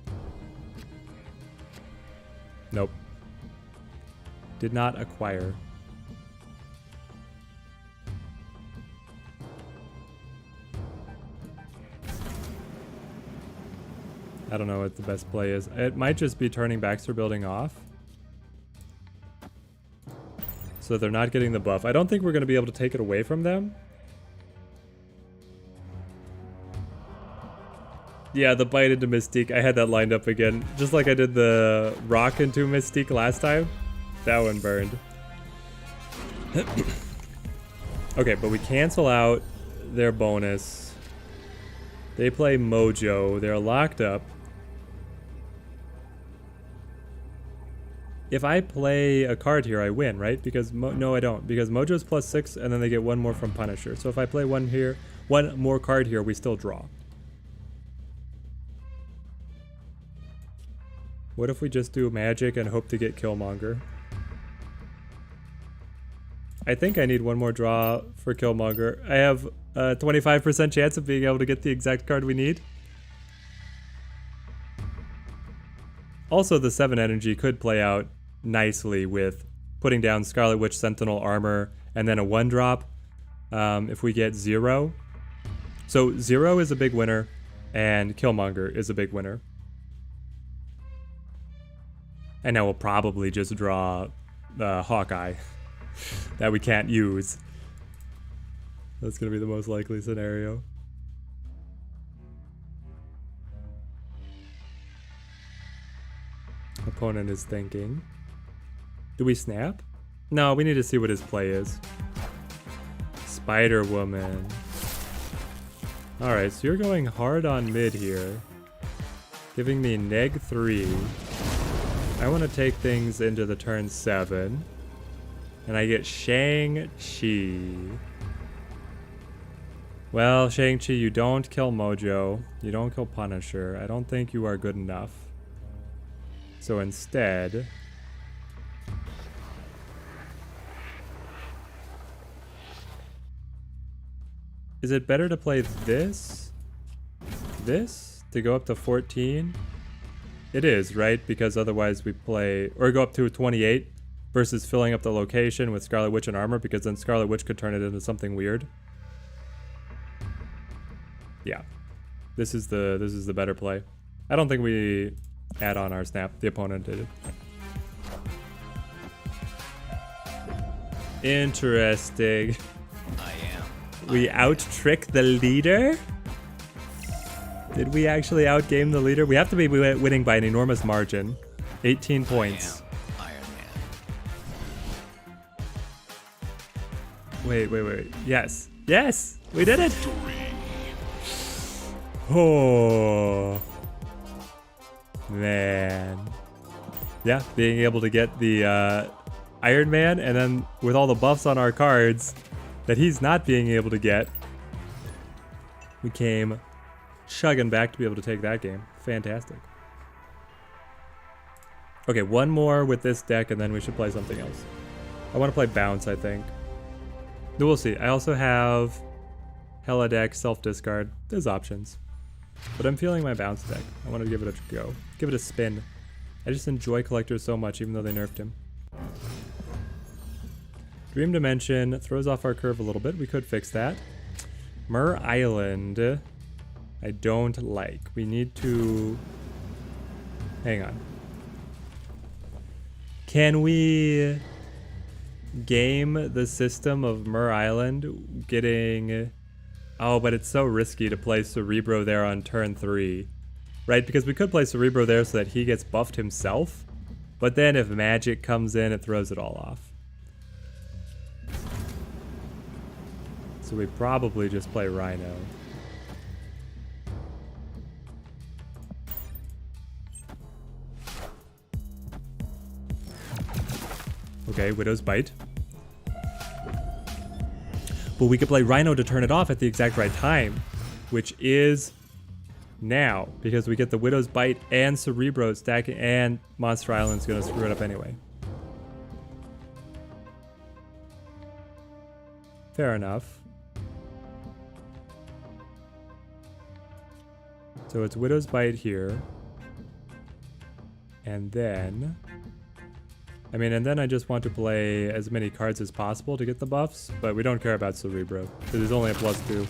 A: Nope. Did not acquire. I don't know what the best play is. It might just be turning Baxter Building off. So they're not getting the buff. I don't think we're going to be able to take it away from them. Yeah, the bite into Mystique. I had that lined up again. Just like I did the rock into Mystique last time. That one burned. Okay, but we cancel out their bonus. They play Mojo. They're locked up. If I play a card here, I win, right? Because no, I don't. Because Mojo's +6, and then they get one more from Punisher. So if I play one more card here, we still draw. What if we just do Magic and hope to get Killmonger? I think I need one more draw for Killmonger. I have a 25% chance of being able to get the exact card we need. Also, the 7 energy could play out nicely with putting down Scarlet Witch Sentinel armor and then a 1-drop if we get 0. So 0 is a big winner and Killmonger is a big winner. And now we'll probably just draw Hawkeye that we can't use. That's going to be the most likely scenario. Opponent is thinking. Do we snap? No, we need to see what his play is. Spider-Woman. Alright, so you're going hard on mid here. Giving me neg 3. I want to take things into the turn 7. And I get Shang-Chi. Well, Shang-Chi, you don't kill Mojo. You don't kill Punisher. I don't think you are good enough. So instead... Is it better to play this? This? To go up to 14? It is, right? Because otherwise we play... Or go up to 28 versus filling up the location with Scarlet Witch and armor, because then Scarlet Witch could turn it into something weird. Yeah. This is the better play. I don't think we add on our snap. The opponent did it. Interesting. We out-trick the leader? Did we actually outgame the leader? We have to be winning by an enormous margin. 18 points. Wait. Yes. Yes! We did it! Oh. Man. Yeah, being able to get the Iron Man, and then with all the buffs on our cards that he's not being able to get, we came chugging back to be able to take that game. Fantastic. Okay, one more with this deck, and then we should play something else. I want to play Bounce, I think. We'll see. I also have Hella deck, self-discard. There's options. But I'm feeling my Bounce deck. I want to give it a go. Give it a spin. I just enjoy collectors so much, even though they nerfed him. Dream Dimension throws off our curve a little bit. We could fix that. Mer Island, I don't like. We need to Hang on. Can we game the system of Mur Island getting... Oh, but it's so risky to play Cerebro there on turn 3. Right? Because we could play Cerebro there so that he gets buffed himself. But then if magic comes in, it throws it all off. So we probably just play Rhino. Okay, Widow's Bite. But we could play Rhino to turn it off at the exact right time, which is now, because we get the Widow's Bite and Cerebro stacking, and Monster Island's gonna screw it up anyway. Fair enough. So it's Widow's Bite here. And then... and then I just want to play as many cards as possible to get the buffs, but we don't care about Cerebro, because there's only a +2.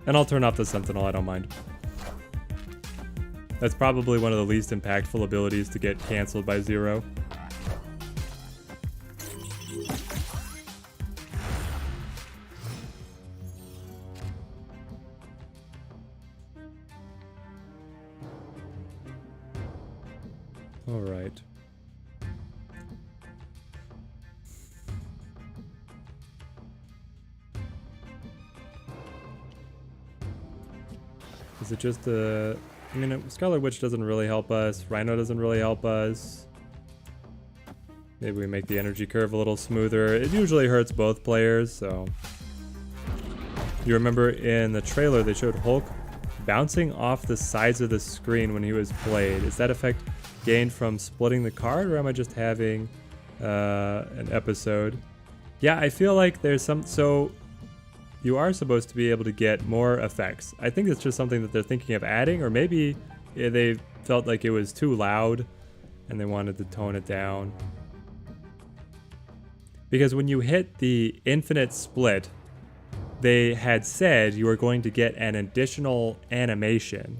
A: And I'll turn off the Sentinel, I don't mind. That's probably one of the least impactful abilities to get cancelled by 0. Alright. Is it just a... Scarlet Witch doesn't really help us. Rhino doesn't really help us. Maybe we make the energy curve a little smoother. It usually hurts both players, so... You remember in the trailer they showed Hulk bouncing off the sides of the screen when he was played. Is that effect gained from splitting the card, or am I just having an episode? Yeah, I feel like there's some... So... You are supposed to be able to get more effects. I think it's just something that they're thinking of adding, or maybe they felt like it was too loud and they wanted to tone it down. Because when you hit the infinite split, they had said you were going to get an additional animation,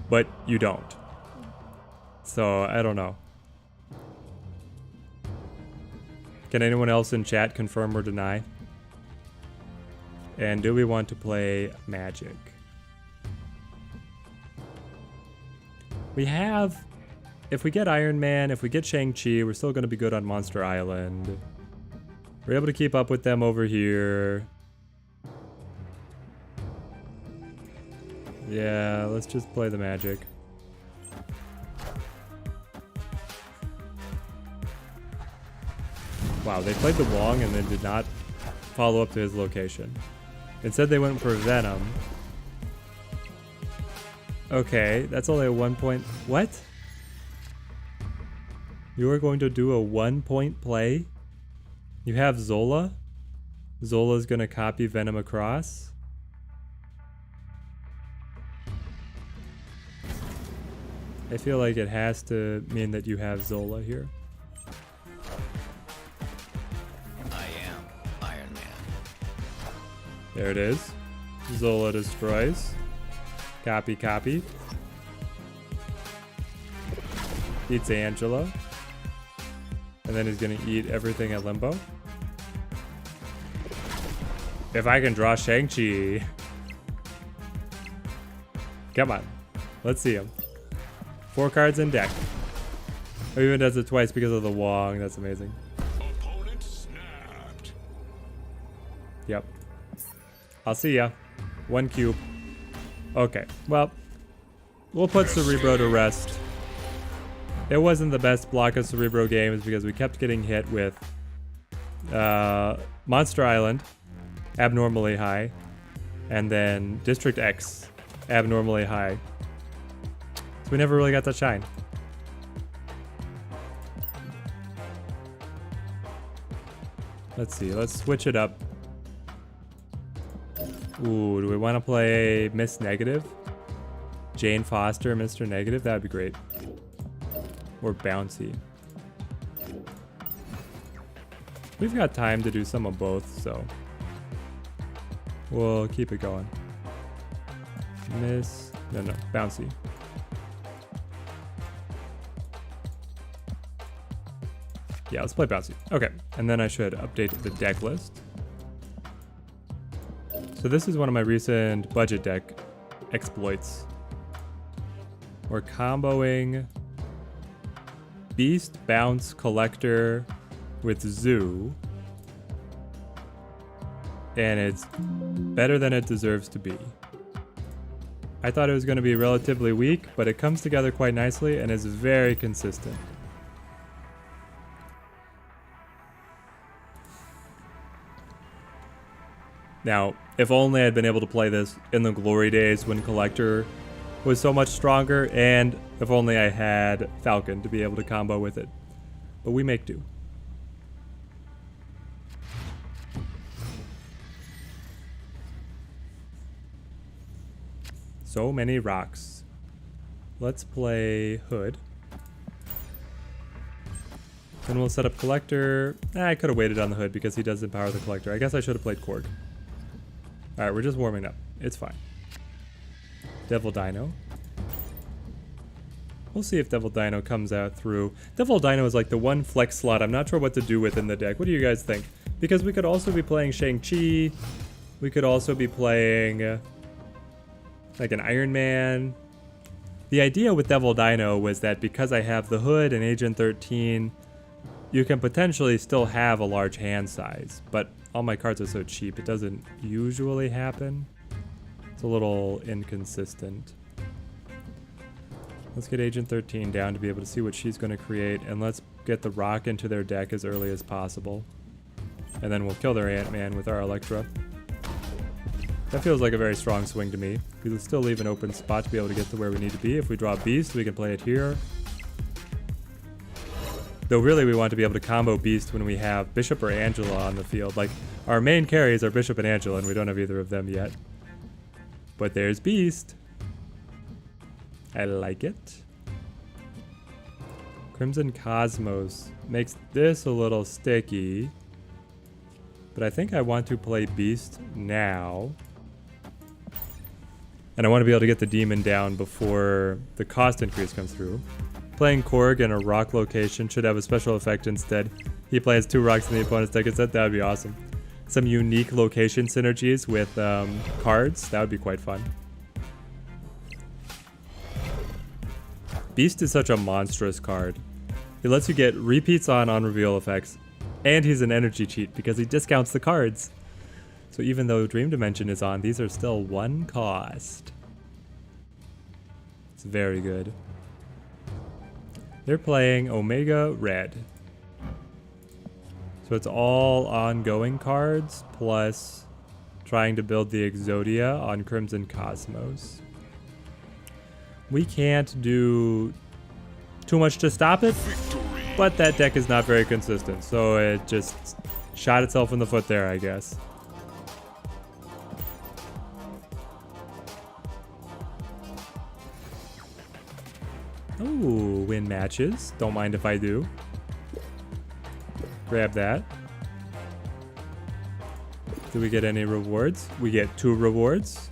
A: but you don't. So, I don't know. Can anyone else in chat confirm or deny? And do we want to play Magic? We have... If we get Iron Man, if we get Shang-Chi, we're still going to be good on Monster Island. We're able to keep up with them over here. Yeah, let's just play the Magic. Wow, they played the Wong and then did not follow up to his location. Instead they went for Venom. Okay, that's only a 1 point... What? You are going to do a 1 point play? You have Zola? Zola's gonna copy Venom across? I feel like it has to mean that you have Zola here. There it is. Zola destroys. Copy, copy. Eats Angela. And then he's gonna eat everything at Limbo. If I can draw Shang-Chi. Come on. Let's see him. 4 cards in deck. Oh, he even does it twice because of the Wong. That's amazing.
C: Opponent snapped.
A: Yep. I'll see ya. 1 cube. Okay, well, we'll put Cerebro to rest. It wasn't the best block of Cerebro games because we kept getting hit with Monster Island, abnormally high, and then District X, abnormally high. So we never really got to shine. Let's see, let's switch it up. Ooh, do we want to play Miss Negative? Jane Foster, Mr. Negative? That would be great. Or Bouncy. We've got time to do some of both, so we'll keep it going. No, Bouncy. Yeah, let's play bouncy. Okay, and then I should update the deck list. So this is one of my recent budget deck exploits. We're comboing Beast, Bounce, Collector with Zoo. And it's better than it deserves to be. I thought it was going to be relatively weak, but it comes together quite nicely and is very consistent. Now, if only I'd been able to play this in the glory days when Collector was so much stronger, and if only I had Falcon to be able to combo with it. But we make do. So many rocks. Let's play Hood. Then we'll set up Collector. I could have waited on the Hood because he does empower the Collector. I guess I should have played Korg. Alright, we're just warming up. It's fine. Devil Dino. We'll see if Devil Dino comes out through. Devil Dino is like the one flex slot I'm not sure what to do with in the deck. What do you guys think? Because we could also be playing Shang-Chi. We could also be playing like an Iron Man. The idea with Devil Dino was that because I have the Hood and Agent 13, you can potentially still have a large hand size, but all my cards are so cheap, it doesn't usually happen. It's a little inconsistent. Let's get Agent 13 down to be able to see what she's going to create, and let's get the rock into their deck as early as possible. And then we'll kill their Ant-Man with our Electra. That feels like a very strong swing to me, because it'll still leave an open spot to be able to get to where we need to be. If we draw Beast, we can play it here. Though really we want to be able to combo Beast when we have Bishop or Angela on the field. Like, our main carries are Bishop and Angela, and we don't have either of them yet. But there's Beast. I like it. Crimson Cosmos makes this a little sticky. But I think I want to play Beast now. And I want to be able to get the demon down before the cost increase comes through. Playing Korg in a rock location should have a special effect instead. He plays 2 rocks in the opponent's deck instead. That would be awesome. Some unique location synergies with cards. That would be quite fun. Beast is such a monstrous card. It lets you get repeats on reveal effects. And he's an energy cheat because he discounts the cards. So even though Dream Dimension is on, these are still 1 cost. It's very good. They're playing Omega Red. So it's all ongoing cards, plus trying to build the Exodia on Crimson Cosmos. We can't do too much to stop it, but that deck is not very consistent, so it just shot itself in the foot there, I guess. Ooh, win matches. Don't mind if I do. Grab that. Do we get any rewards? We get 2 rewards.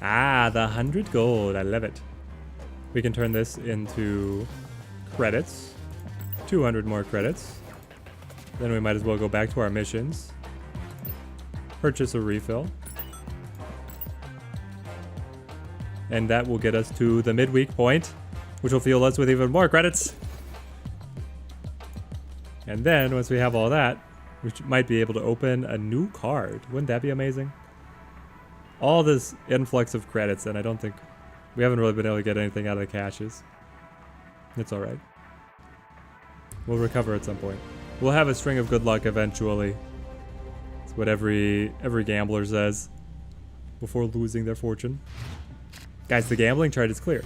A: Ah, the 100 gold. I love it. We can turn this into credits. 200 more credits. Then we might as well go back to our missions. Purchase a refill. And that will get us to the midweek point, which will fuel us with even more credits. And then, once we have all that, we might be able to open a new card. Wouldn't that be amazing? All this influx of credits, and I don't think... we haven't really been able to get anything out of the caches. It's alright. We'll recover at some point. We'll have a string of good luck eventually. It's what every gambler says before losing their fortune. Guys, the gambling chart is clear.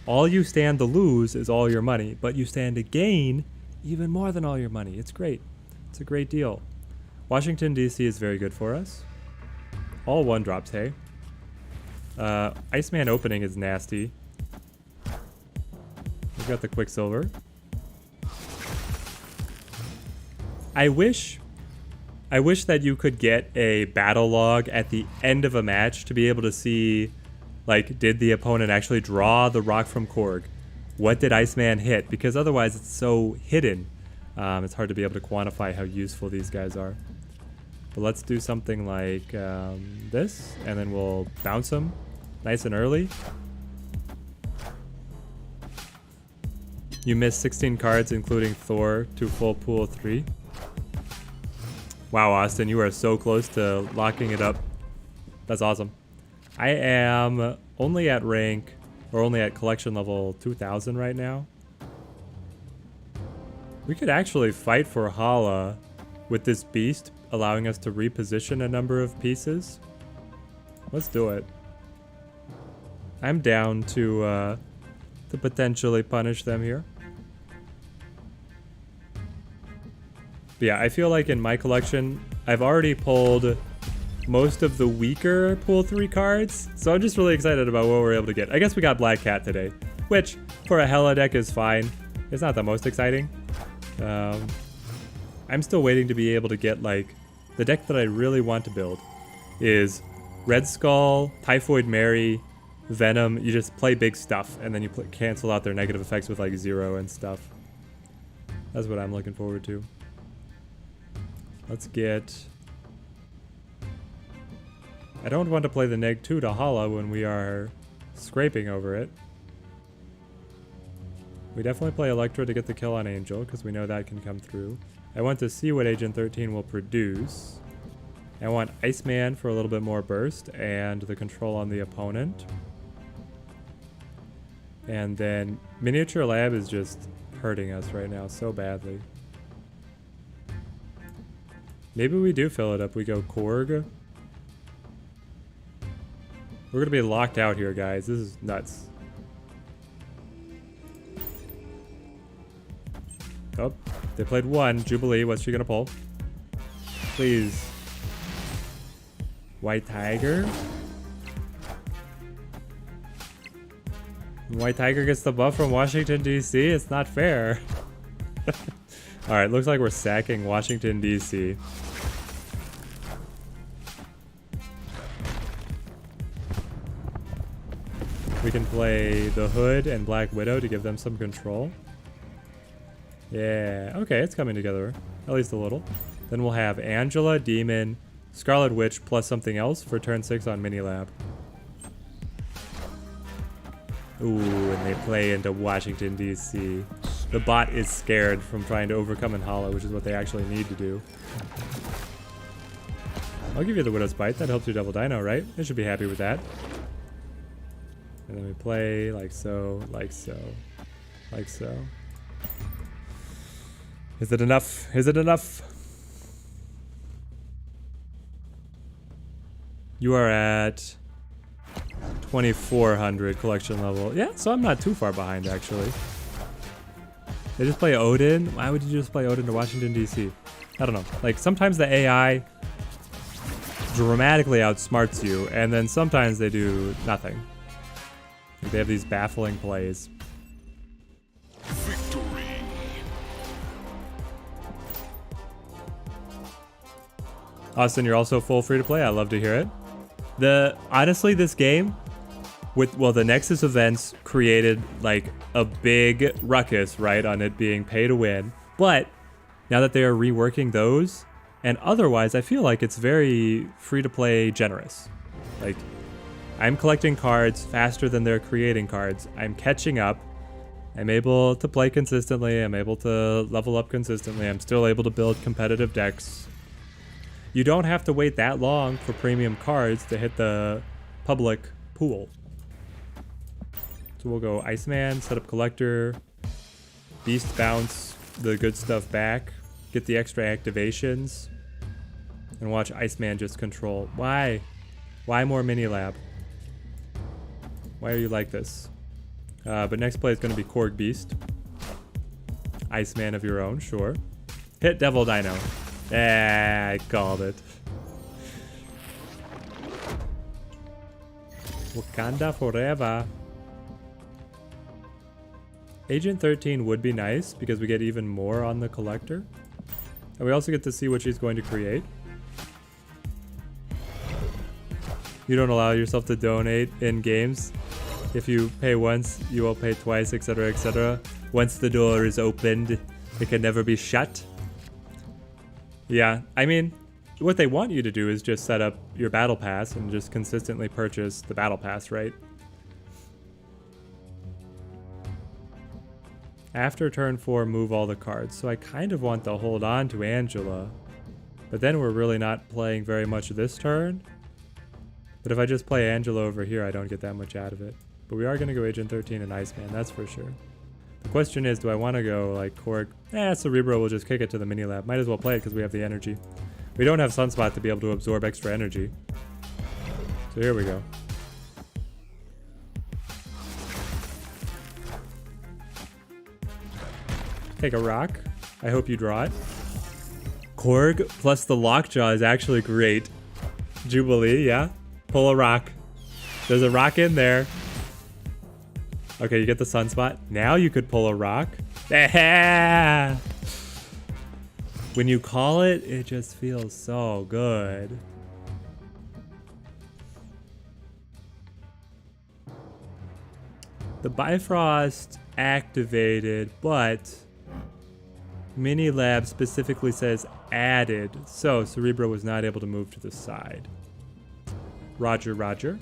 A: All you stand to lose is all your money, but you stand to gain even more than all your money. It's great. It's a great deal. Washington, D.C. is very good for us. All 1-drops, hey. Iceman opening is nasty. We've got the Quicksilver. I wish that you could get a battle log at the end of a match to be able to see, like, did the opponent actually draw the rock from Korg? what did Iceman hit, because otherwise it's so hidden. It's hard to be able to quantify how useful these guys are. But let's do something like this, and then we'll bounce them nice and early. You missed 16 cards, including Thor, to full pool of 3. Wow, Austin, you are so close to locking it up. That's awesome. I am only at rank, or only at collection level 2000 right now. We could actually fight for Hala with this beast, allowing us to reposition a number of pieces. Let's do it. I'm down to potentially punish them here. But yeah, I feel like in my collection, I've already pulled most of the weaker pool 3 cards, so I'm just really excited about what we're able to get. I guess we got Black Cat today, which for a Hela deck is fine. It's not the most exciting. I'm still waiting to be able to get, like, the deck that I really want to build is Red Skull, Typhoid Mary, Venom. You just play big stuff, and then you cancel out their negative effects with, like, 0 and stuff. That's what I'm looking forward to. Let's get... I don't want to play the neg 2 to Hala when we are scraping over it. We definitely play Electro to get the kill on Angel, because we know that can come through. I want to see what Agent 13 will produce. I want Iceman for a little bit more burst, and the control on the opponent. And then Miniature Lab is just hurting us right now so badly. Maybe we do fill it up. We go Korg. We're gonna be locked out here, guys. This is nuts. Oh, they played 1. Jubilee, what's she gonna pull? Please. White Tiger? White Tiger gets the buff from Washington, D.C.? It's not fair. Alright, looks like we're sacking Washington, D.C. We can play the Hood and Black Widow to give them some control. Yeah, okay, it's coming together. At least a little. Then we'll have Angela, Demon, Scarlet Witch, plus something else for turn 6 on Minilab. Ooh, and they play into Washington, D.C. The bot is scared from trying to overcome in Hala, which is what they actually need to do. I'll give you the Widow's Bite. That helps your Devil Dino, right? They should be happy with that. And then we play like so, like so, like so. Is it enough? Is it enough? You are at 2400 collection level. Yeah, so I'm not too far behind, actually. They just play Odin? Why would you just play Odin to Washington, D.C.? I don't know. Like, sometimes the AI dramatically outsmarts you, and then sometimes they do nothing. Like, they have these baffling plays.
C: Victory.
A: Austin, you're also full free to play. I love to hear it. Honestly, this game, the Nexus events created like a big ruckus, right, on it being pay to win. But now that they are reworking those, and otherwise, I feel like it's very free to play generous. Like, I'm collecting cards faster than they're creating cards. I'm catching up. I'm able to play consistently. I'm able to level up consistently. I'm still able to build competitive decks. You don't have to wait that long for premium cards to hit the public pool. So we'll go Iceman, set up Collector, Beast bounce the good stuff back, get the extra activations, and watch Iceman just control. Why? Why more Minilab? Why are you like this? But next play is going to be Korg Beast. Iceman of your own, sure. Hit Devil Dino. I called it. Wakanda forever. Agent 13 would be nice because we get even more on the Collector. And we also get to see what she's going to create. You don't allow yourself to donate in games. If you pay once, you will pay twice, etc., etc. Once the door is opened, it can never be shut. Yeah, I mean, what they want you to do is just set up your battle pass and just consistently purchase the battle pass, right? After turn 4, move all the cards. So I kind of want to hold on to Angela. But then we're really not playing very much this turn. But if I just play Angela over here, I don't get that much out of it. But we are going to go Agent 13 and Iceman, that's for sure. The question is, do I want to go like Korg? Cerebro will just kick it to the mini lab. Might as well play it because we have the energy. We don't have Sunspot to be able to absorb extra energy. So here we go. Take a rock. I hope you draw it. Korg plus the Lockjaw is actually great. Jubilee, yeah. Pull a rock. There's a rock in there. Okay, you get the Sunspot. Now you could pull a rock. When you call it, it just feels so good. The Bifrost activated, but Mini Lab specifically says added, so Cerebro was not able to move to the side. Roger, roger.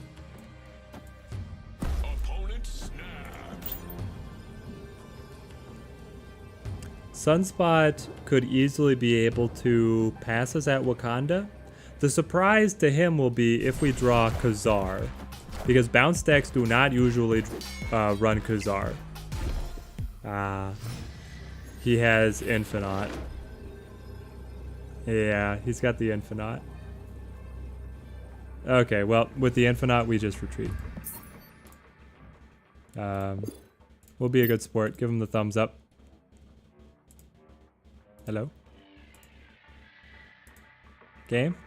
C: Opponent snapped.
A: Sunspot could easily be able to pass us at Wakanda. The surprise to him will be if we draw Khazar, because bounce decks do not usually run Khazar. He has Infinite. Yeah, he's got the Infinite. Okay, well, with the Infinite, we just retreat. We'll be a good sport. Give him the thumbs up. Hello? Game?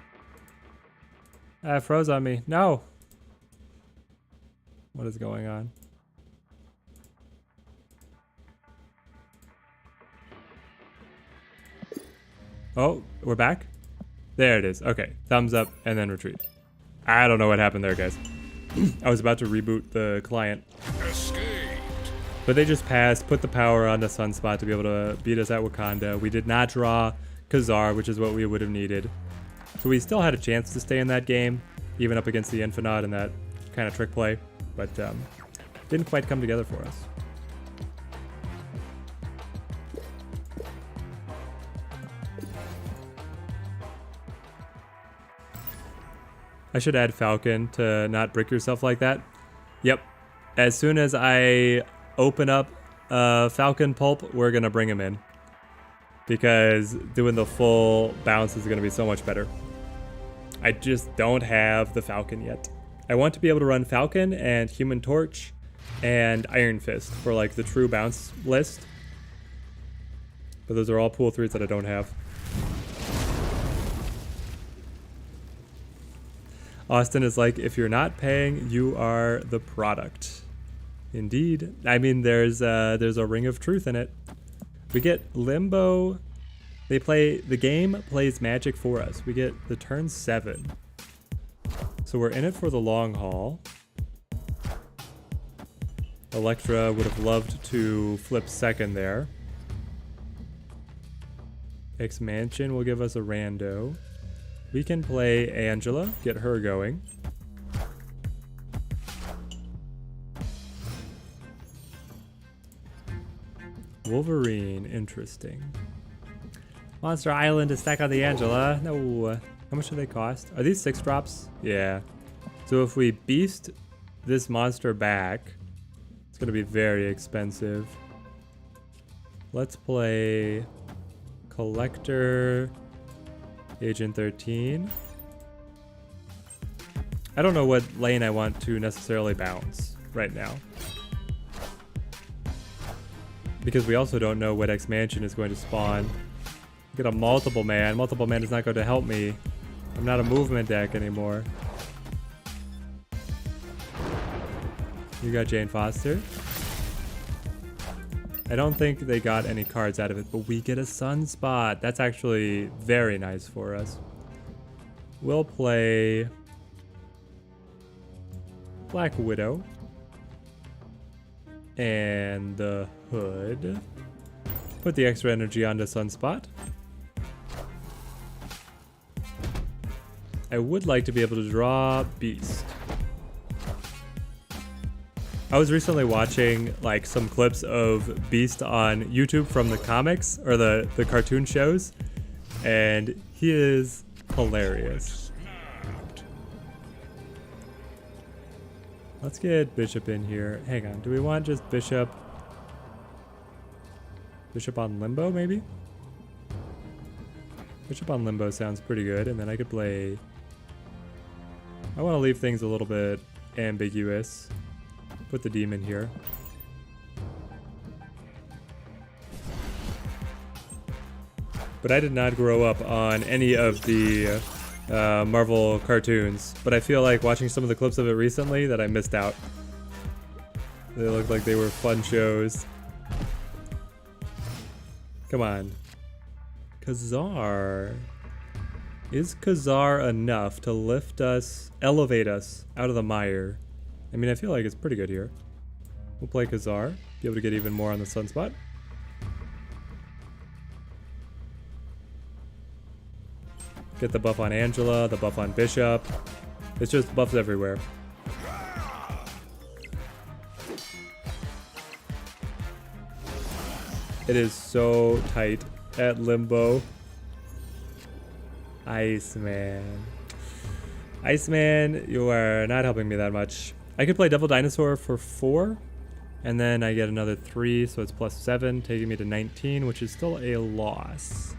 A: Froze on me. No! What is going on? Oh, we're back? There it is. Okay, thumbs up and then retreat. I don't know what happened there, guys. I was about to reboot the client.
C: Escaped.
A: But they just passed, put the power on the Sunspot to be able to beat us at Wakanda. We did not draw Khazar, which is what we would have needed. So we still had a chance to stay in that game, even up against the Infinite and that kind of trick play. But didn't quite come together for us. I should add Falcon to not brick yourself like that. Yep. As soon as I open up Falcon Pulp, we're going to bring him in. Because doing the full bounce is going to be so much better. I just don't have the Falcon yet. I want to be able to run Falcon and Human Torch and Iron Fist for like the true bounce list. But those are all pool 3s that I don't have. Austin is like, if you're not paying, you are the product. Indeed. I mean, there's a ring of truth in it. We get Limbo. The game plays Magic for us. We get the turn 7. So we're in it for the long haul. Electra would have loved to flip second there. X-Mansion will give us a rando. We can play Angela, get her going. Wolverine, interesting. Monster Island is stack on the Angela. No. How much do they cost? Are these 6 drops? Yeah. So if we beast this monster back, it's going to be very expensive. Let's play Collector, Agent 13. I don't know what lane I want to necessarily bounce right now. Because we also don't know what X-Mansion is going to spawn. Get a multiple man. Multiple man is not going to help me. I'm not a movement deck anymore. You got Jane Foster. I don't think they got any cards out of it, but we get a Sunspot. That's actually very nice for us. We'll play Black Widow. And the hood. Put the extra energy onto Sunspot. I would like to be able to draw Beast. I was recently watching like some clips of Beast on YouTube from the comics or the cartoon shows, and he is hilarious. Let's get Bishop in here. Hang on, do we want just Bishop? Bishop on Limbo, maybe? Bishop on Limbo sounds pretty good, and then I could play... I want to leave things a little bit ambiguous. Put the demon here. But I did not grow up on any of the Marvel cartoons, but I feel like watching some of the clips of it recently that I missed out. They looked like they were fun shows. Come on. Khazar. Is Khazar enough to lift us, elevate us out of the mire? I mean, I feel like it's pretty good here. We'll play Khazar, be able to get even more on the Sunspot. Get the buff on Angela, the buff on Bishop. It's just buffs everywhere. It is so tight at Limbo. Iceman. Iceman, you are not helping me that much. I could play Devil Dinosaur for 4, and then I get another 3, so it's plus 7, taking me to 19, which is still a loss.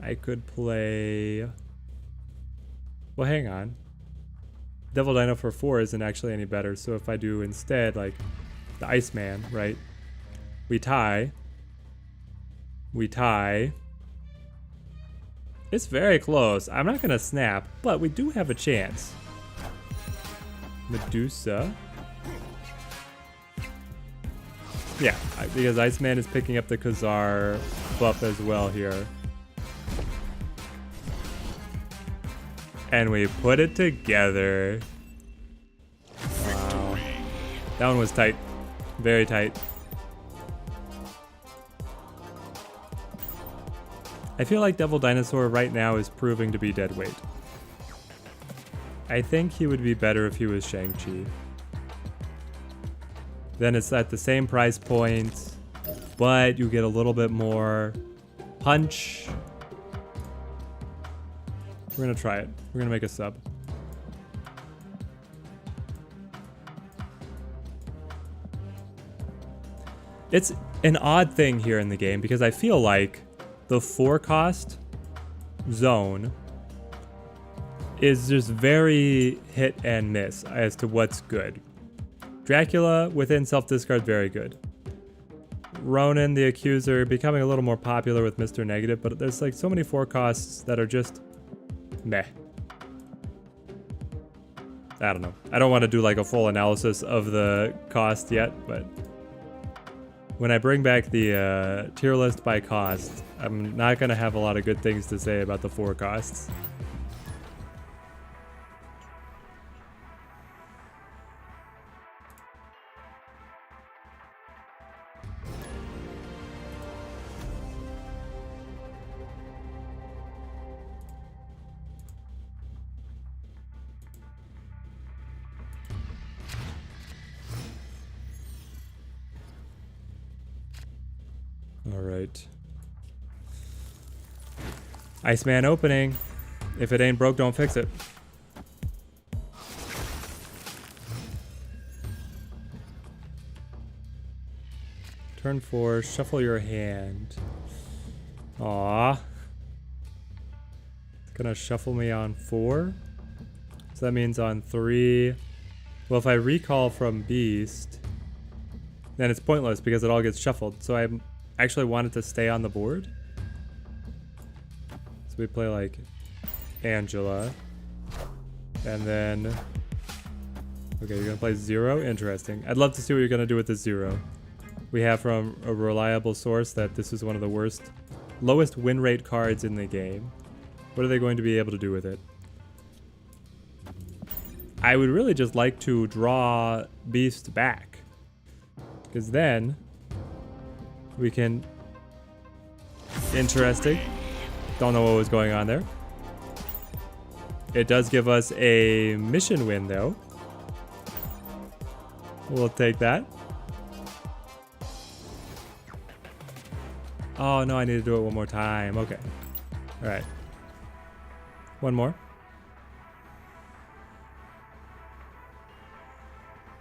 A: I could play... Well, hang on. Devil Dino for 4 isn't actually any better, so if I do instead, like, the Iceman, right? We tie. We tie. It's very close. I'm not gonna snap, but we do have a chance. Medusa. Yeah, because Iceman is picking up the Khazar buff as well here. And we put it together. Wow. That one was tight. Very tight. I feel like Devil Dinosaur right now is proving to be dead weight. I think he would be better if he was Shang-Chi. Then it's at the same price point, but you get a little bit more punch. We're gonna try it. We're gonna make a sub. It's an odd thing here in the game because I feel like the 4 cost zone is just very hit and miss as to what's good. Dracula within self-discard, very good. Ronan the Accuser becoming a little more popular with Mr. Negative, but there's like so many 4 costs that are just meh. I don't know. I don't want to do like a full analysis of the cost yet, but when I bring back the tier list by cost, I'm not going to have a lot of good things to say about the 4 costs. All right. Iceman opening. If it ain't broke, don't fix it. Turn 4, shuffle your hand. Aw. It's gonna shuffle me on 4. So that means on 3. Well, if I recall from Beast, then it's pointless because it all gets shuffled. So I actually want it to stay on the board. So we play like Angela. And then... Okay, you're gonna play 0? Interesting. I'd love to see what you're gonna do with the 0. We have from a reliable source that this is one of the lowest win rate cards in the game. What are they going to be able to do with it? I would really just like to draw Beast back. Because then we can... Interesting. Don't know what was going on there. It does give us a mission win, though. We'll take that. Oh, no, I need to do it one more time. Okay. All right. One more.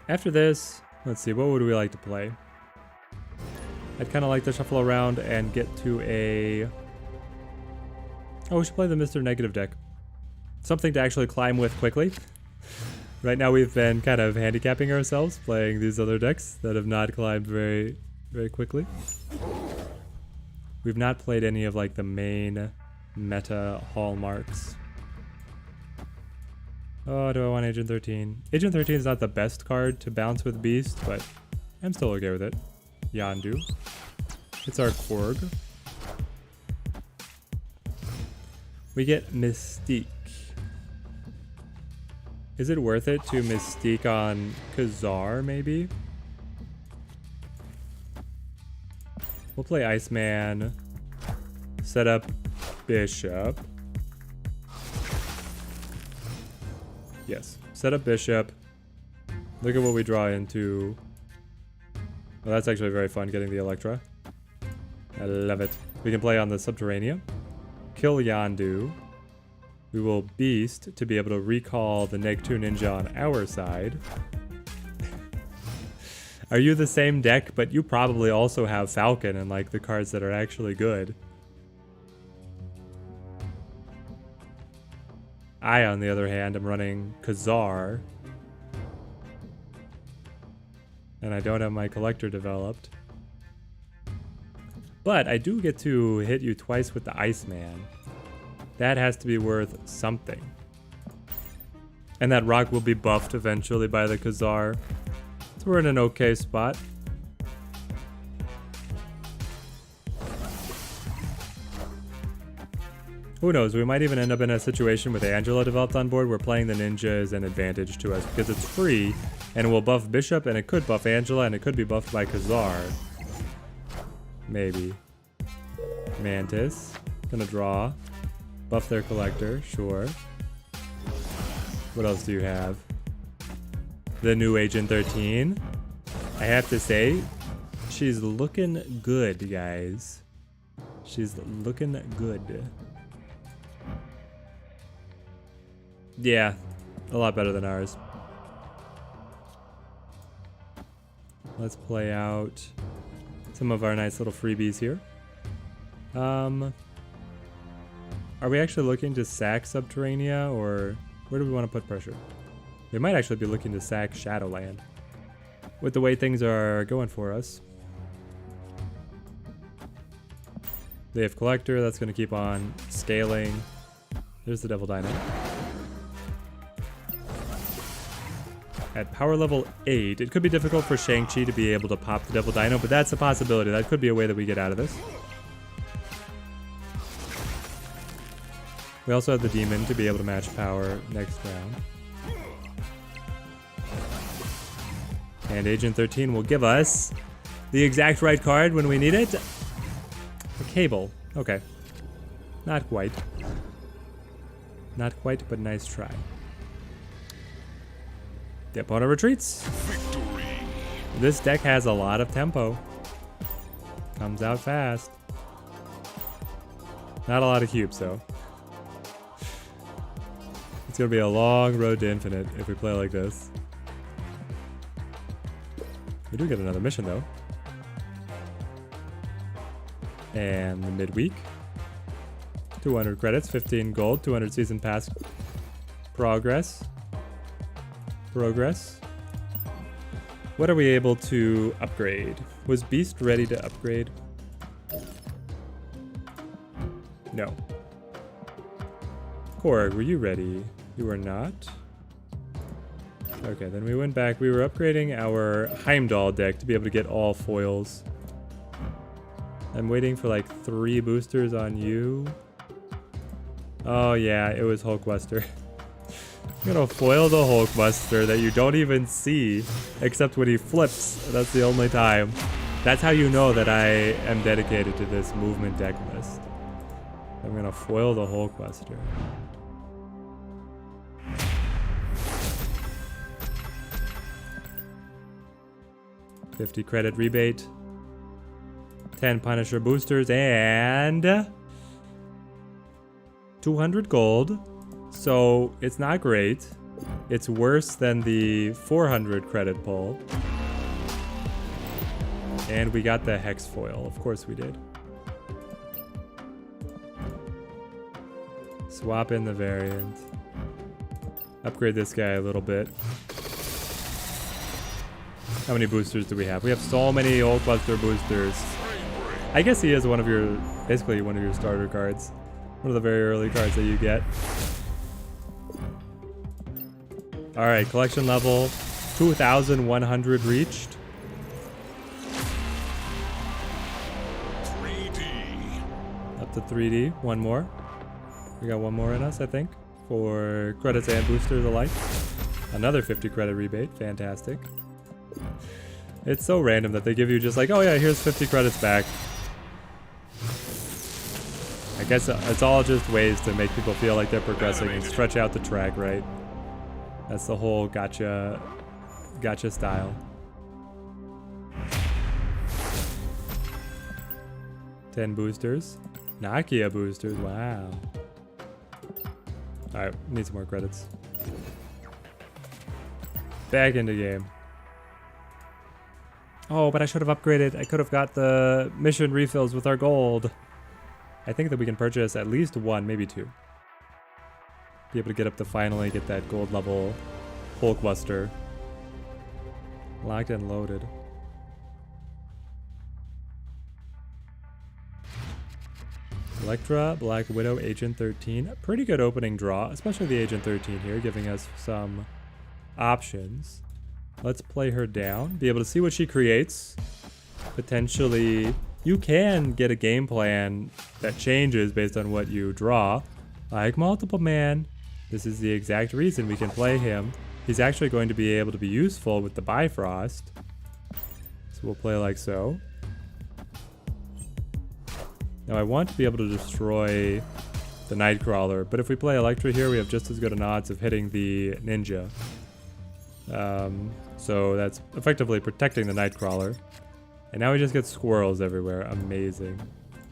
A: After this, let's see, what would we like to play? I'd kind of like to shuffle around and get to a... Oh, we should play the Mr. Negative deck. Something to actually climb with quickly. Right now we've been kind of handicapping ourselves playing these other decks that have not climbed very, very quickly. We've not played any of like the main meta hallmarks. Oh, do I want Agent 13? Agent 13 is not the best card to bounce with Beast, but I'm still okay with it. Yondu. It's our Korg. We get Mystique. Is it worth it to Mystique on Khazar, maybe? We'll play Iceman. Set up Bishop. Yes, set up Bishop. Look at what we draw into. Well, that's actually very fun, getting the Electra. I love it. We can play on the Subterranea. Kill Yondu. We will Beast to be able to recall the Neg-2 Ninja on our side. Are you the same deck, but you probably also have Falcon and like the cards that are actually good? I, on the other hand, am running Khazar. And I don't have my collector developed. But I do get to hit you twice with the Iceman. That has to be worth something. And that rock will be buffed eventually by the Khazar. So we're in an okay spot. Who knows, we might even end up in a situation with Angela developed on board where playing the ninja is an advantage to us because it's free and it will buff Bishop and it could buff Angela and it could be buffed by Khazar. Maybe. Mantis. Gonna draw. Buff their collector, sure. What else do you have? The new Agent 13. I have to say, she's looking good, guys. She's looking good. Yeah, a lot better than ours. Let's play out some of our nice little freebies here. Are we actually looking to sack Subterranea, or where do we want to put pressure? We might actually be looking to sack Shadowland with the way things are going for us. They have Collector, that's going to keep on scaling. There's the Devil Dino. At power level 8, it could be difficult for Shang-Chi to be able to pop the Devil Dino, but that's a possibility. That could be a way that we get out of this. We also have the Demon to be able to match power next round. And Agent 13 will give us the exact right card when we need it. A Cable. Okay. Not quite. Not quite, but nice try. The opponent retreats.
C: Victory.
A: This deck has a lot of tempo. Comes out fast. Not a lot of cubes, though. It's gonna be a long road to infinite if we play like this. We do get another mission, though. And the midweek. 200 credits, 15 gold, 200 season pass progress. What are we able to upgrade? Was Beast ready to upgrade? No. Korg, were you ready? You were not? Okay, then we went back. We were upgrading our Heimdall deck to be able to get all foils. I'm waiting for like 3 boosters on you. Oh yeah, it was Hulkbuster. I'm gonna foil the Hulkbuster that you don't even see, except when he flips. That's the only time. That's how you know that I am dedicated to this movement deck list. I'm gonna foil the Hulkbuster. $50 credit rebate. 10 Punisher boosters and 200 gold. So it's not great. It's worse than the 400 credit pull. And we got the Hex foil. Of course we did. Swap in the variant. Upgrade this guy a little bit. How many boosters do we have? We have so many Hulkbuster boosters. I guess he is one of your, basically one of your starter cards. One of the very early cards that you get. Alright, collection level 2,100 reached.
C: 3D.
A: Up to 3D. One more. We got one more in us, I think. For credits and boosters alike. Another 50 credit rebate. Fantastic. It's so random that they give you just like, oh yeah, here's 50 credits back. I guess it's all just ways to make people feel like they're progressing and stretch out the track, right? That's the whole gotcha style. 10 boosters. Nokia boosters, wow. Alright, need some more credits. Back into game. Oh, but I should have upgraded. I could have got the mission refills with our gold. I think that we can purchase at least one, maybe two. Be able to get up to finally get that gold level Hulkbuster. Locked and loaded. Electra, Black Widow, Agent 13. A pretty good opening draw, especially the Agent 13 here, giving us some options. Let's play her down, be able to see what she creates. Potentially, you can get a game plan that changes based on what you draw. Like Multiple Man, this is the exact reason we can play him. He's actually going to be able to be useful with the Bifrost. So we'll play like so. Now I want to be able to destroy the Nightcrawler, but if we play Electra here, we have just as good an odds of hitting the Ninja. So that's effectively protecting the Nightcrawler. And now we just get squirrels everywhere. Amazing.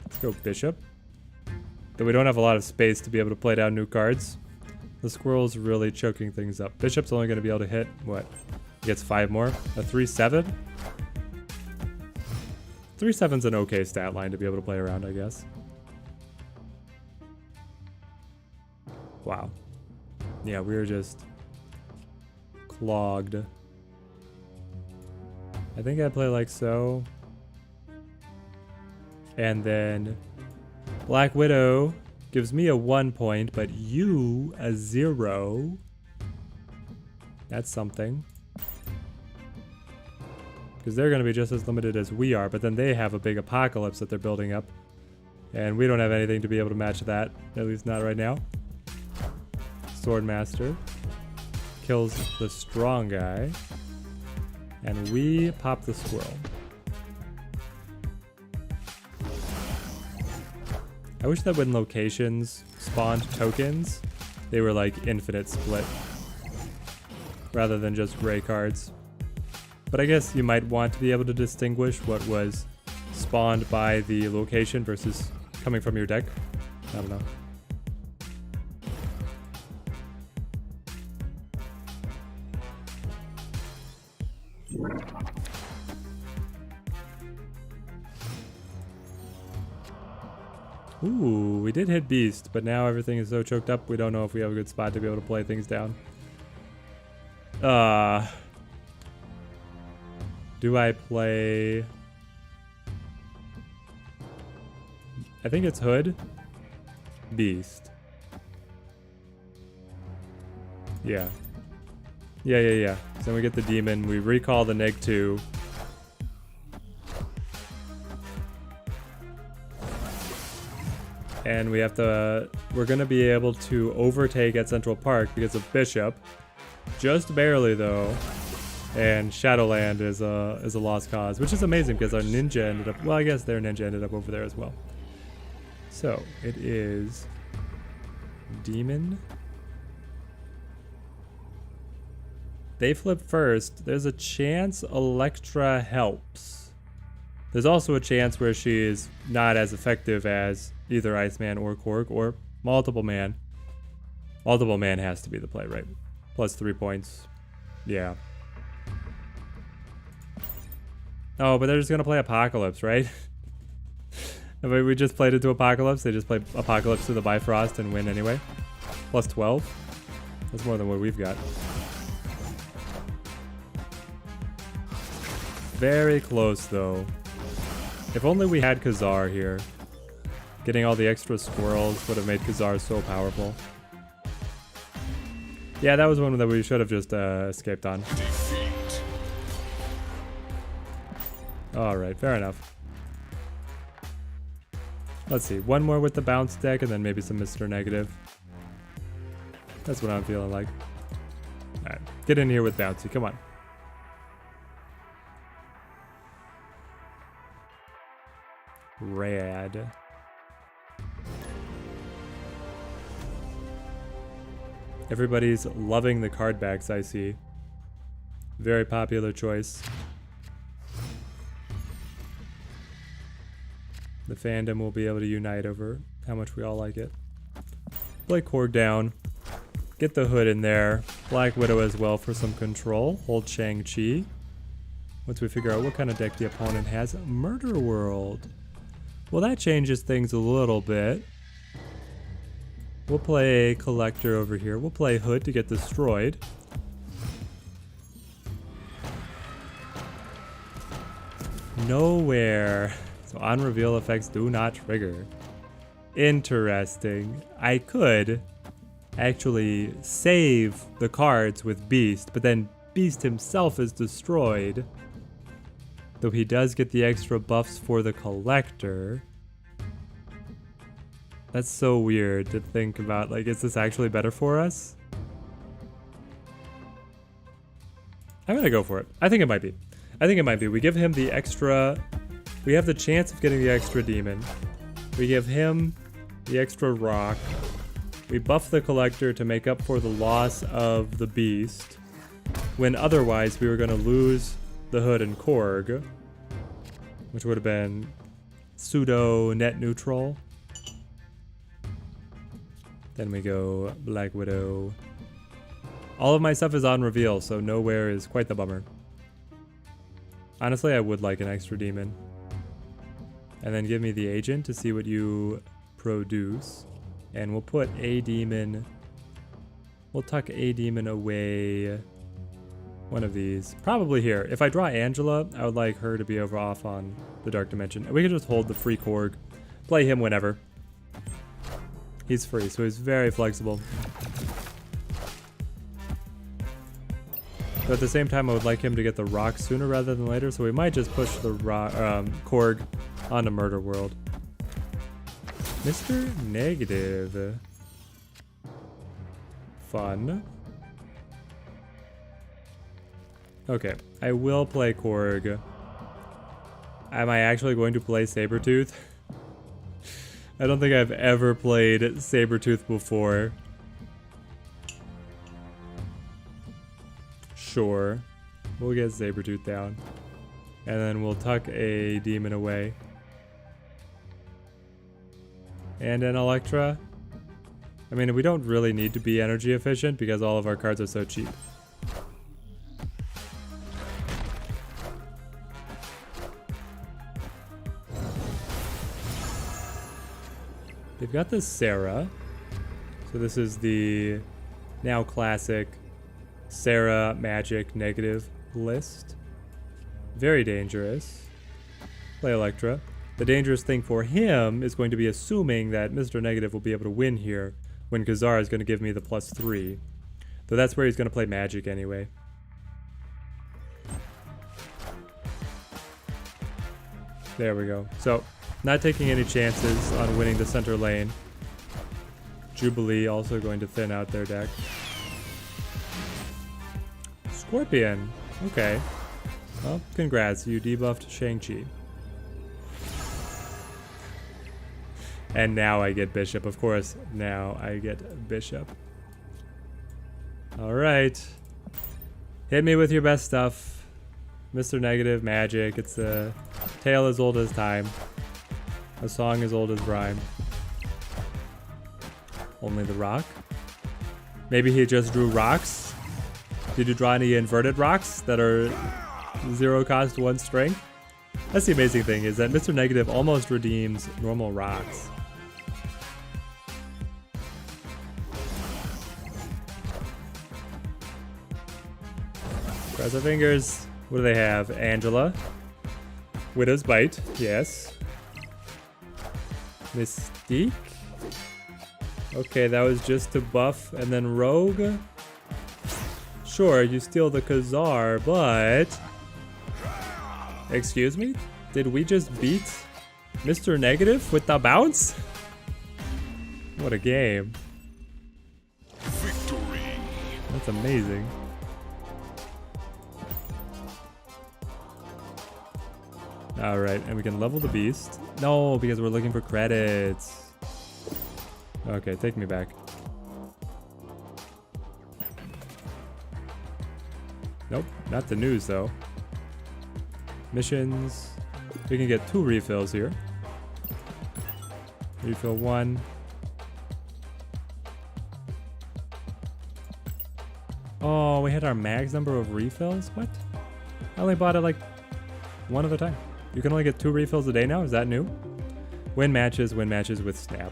A: Let's go Bishop. Though we don't have a lot of space to be able to play down new cards. The squirrel's really choking things up. Bishop's only going to be able to hit, what? He gets 5 more? A 3-7? 3-7's an okay stat line to be able to play around, I guess. Wow. Yeah, we were just clogged. I think I play like so. And then Black Widow gives me a 1 point, but you a 0. That's something. Because they're going to be just as limited as we are, but then they have a big apocalypse that they're building up. And we don't have anything to be able to match that, at least not right now. Swordmaster kills the strong guy. And we pop the squirrel. I wish that when locations spawned tokens, they were like infinite split. Rather than just gray cards. But I guess you might want to be able to distinguish what was spawned by the location versus coming from your deck. I don't know. Ooh, we did hit Beast, but now everything is so choked up, we don't know if we have a good spot to be able to play things down. Do I play... I think it's Hood. Beast. Yeah. Yeah. So then we get the Demon, we recall the Neg 2. And we have to, we're gonna be able to overtake at Central Park because of Bishop. Just barely though. And Shadowland is a lost cause, which is amazing because our ninja ended up, well, I guess their ninja ended up over there as well. So it is Demon. They flip first. There's a chance Electra helps. There's also a chance where she is not as effective as either Iceman or Korg or Multiple Man. Multiple Man has to be the play, right? Plus 3 points. Yeah. Oh, but they're just gonna play Apocalypse, right? I mean, we just played into Apocalypse. They just play Apocalypse to the Bifrost and win anyway. Plus 12. That's more than what we've got. Very close, though. If only we had Khazar here. Getting all the extra squirrels would have made Khazar so powerful. Yeah, that was one that we should have just escaped on.
C: Defeat.
A: Alright, fair enough. Let's see, one more with the bounce deck and then maybe some Mr. Negative. That's what I'm feeling like. Alright, get in here with Bouncy, come on. Rad. Everybody's loving the card backs, I see. Very popular choice. The fandom will be able to unite over how much we all like it. Play Korg down. Get the Hood in there. Black Widow as well for some control. Hold Shang-Chi. Once we figure out what kind of deck the opponent has. Murder World. Well, that changes things a little bit. We'll play Collector over here. We'll play Hood to get destroyed. Nowhere. So on reveal effects do not trigger. Interesting. I could actually save the cards with Beast, but then Beast himself is destroyed. Though he does get the extra buffs for the Collector. That's so weird to think about. Like, is this actually better for us? I'm gonna go for it. I think it might be. I think it might be. We give him the extra... We have the chance of getting the extra demon. We give him the extra rock. We buff the Collector to make up for the loss of the Beast. When otherwise we were gonna lose the Hood and Korg. Which would have been pseudo net neutral. Then we go Black Widow. All of my stuff is on reveal, so nowhere is quite the bummer. Honestly, I would like an extra demon. And then give me the agent to see what you produce. And we'll put a demon. We'll tuck a demon away. One of these. Probably here. If I draw Angela, I would like her to be over off on the Dark Dimension. We can just hold the free Korg. Play him whenever. He's free, so he's very flexible. But at the same time, I would like him to get the rock sooner rather than later, so we might just push the Korg onto Murder World. Mr. Negative. Fun. Okay, I will play Korg. Am I actually going to play Sabretooth? I don't think I've ever played Sabretooth before. Sure. We'll get Sabretooth down. And then we'll tuck a demon away. And an Electra. I mean, we don't really need to be energy efficient because all of our cards are so cheap. They've got this Sarah. So this is the now classic Sarah Magic negative list. Very dangerous. Play Electra. The dangerous thing for him is going to be assuming that Mr. Negative will be able to win here when Khazar is going to give me the +3. Though that's where he's going to play Magic anyway. There we go. So Not taking any chances on winning the center lane. Jubilee also going to thin out their deck. Scorpion. Okay. Well, congrats. You debuffed Shang-Chi. And now I get Bishop. Of course, now I get Bishop. Alright. Hit me with your best stuff. Mr. Negative, magic. It's a tale as old as time. A song as old as rhyme. Only the rock? Maybe he just drew rocks? Did you draw any inverted rocks that are 0 cost, 1 strength? That's the amazing thing, is that Mr. Negative almost redeems normal rocks. Cross our fingers. What do they have? Angela. Widow's Bite, yes. Mystique? Okay, that was just to buff, and then Rogue? Sure, you steal the Khazar, but... Excuse me? Did we just beat Mr. Negative with the bounce? What a game.
C: Victory.
A: That's amazing. Alright, and we can level the beast. No, because we're looking for credits. Okay, take me back. Nope, not the news though. Missions. We can get 2 refills here. Refill 1. Oh, we had our max number of refills? What? I only bought it like 1 at a time. You can only get 2 refills a day now? Is that new? Win matches with Snap.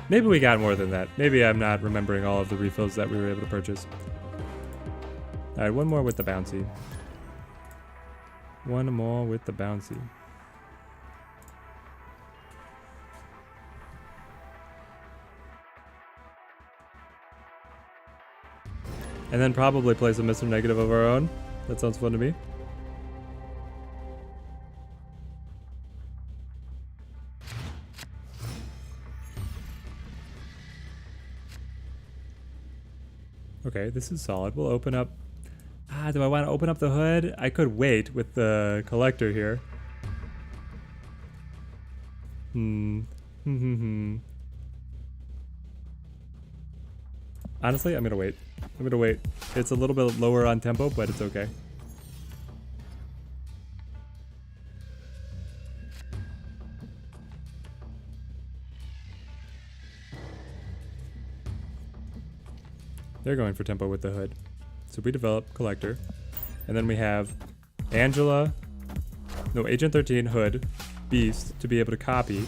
A: Maybe we got more than that. Maybe I'm not remembering all of the refills that we were able to purchase. Alright, 1 more with the bouncy. 1 more with the bouncy. And then probably play some Mr. Negative of our own. That sounds fun to me. Okay, this is solid. We'll open up... do I want to open up the hood? I could wait with the collector here. Honestly, I'm gonna wait. It's a little bit lower on tempo, but it's okay. They're going for tempo with the hood. So we develop collector. And then we have Angela, no, Agent 13, hood, beast to be able to copy.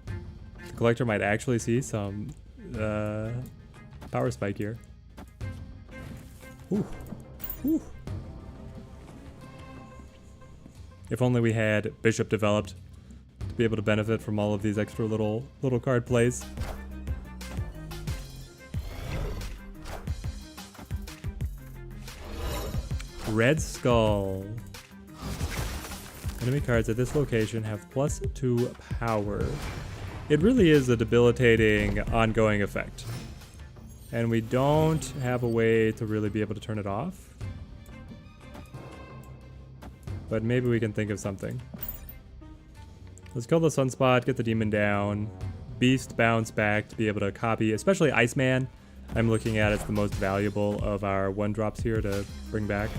A: The collector might actually see some power spike here. Ooh. Ooh. If only we had Bishop developed to be able to benefit from all of these extra little card plays. Red Skull. Enemy cards at this location have +2 power. It really is a debilitating ongoing effect. And we don't have a way to really be able to turn it off. But maybe we can think of something. Let's kill the Sunspot, get the demon down. Beast bounce back to be able to copy, especially Iceman. I'm looking at it's the most valuable of our 1-drops here to bring back.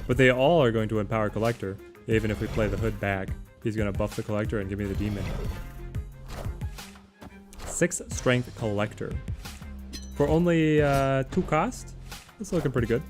A: But they all are going to empower Collector. Even if we play the hood back, he's going to buff the Collector and give me the demon. 6 strength Collector. For only 2 cost, it's looking pretty good.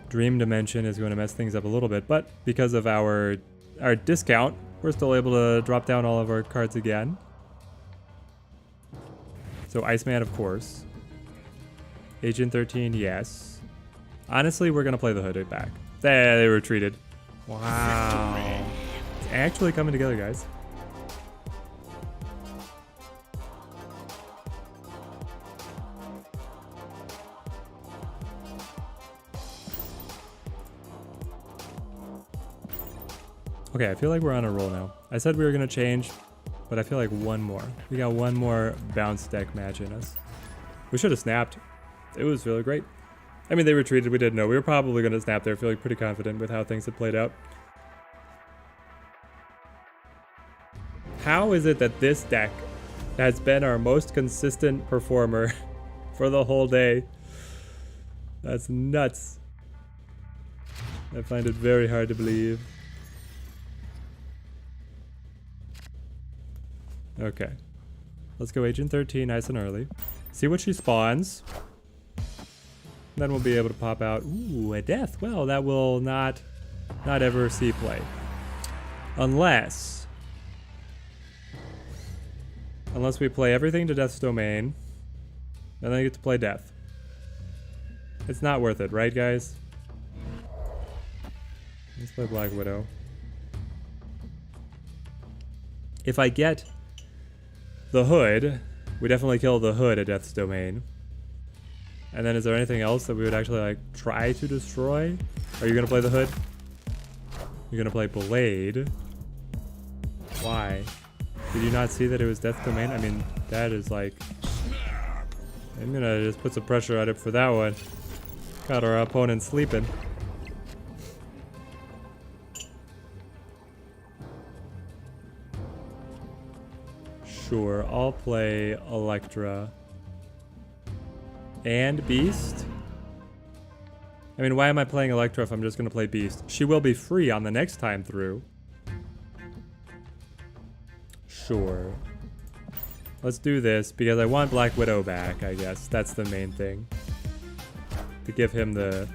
A: Dream Dimension is going to mess things up a little bit, but because of our discount, we're still able to drop down all of our cards again. So Iceman, of course. Agent 13, yes. Honestly, we're going to play the hooded back. They retreated. Wow. actually coming together, guys. Okay, I feel like we're on a roll now. I said we were gonna change, but I feel like one more. We got one more bounce deck match in us. We should have snapped. It was really great. I mean, they retreated. We didn't know. We were probably gonna snap there. Feeling pretty confident with how things had played out. How is it that this deck has been our most consistent performer for the whole day? That's nuts. I find it very hard to believe. Okay. Let's go Agent 13 nice and early. See what she spawns. Then we'll be able to pop out. Ooh, a death. Well, that will not ever see play. Unless we play everything to Death's Domain. And then I get to play Death. It's not worth it, right guys? Let's play Black Widow. If I get the Hood, we definitely kill the Hood at Death's Domain. And then is there anything else that we would actually like try to destroy? Are you gonna play the Hood? You're gonna play Blade. Why? Did you not see that it was Death's Domain? I mean, that is like... I'm gonna just put some pressure on it for that one. Got our opponent sleeping. Sure, I'll play Electra. And Beast? I mean, why am I playing Electra if I'm just gonna play Beast? She will be free on the next time through. Sure. Let's do this because I want Black Widow back, I guess. That's the main thing. To give him the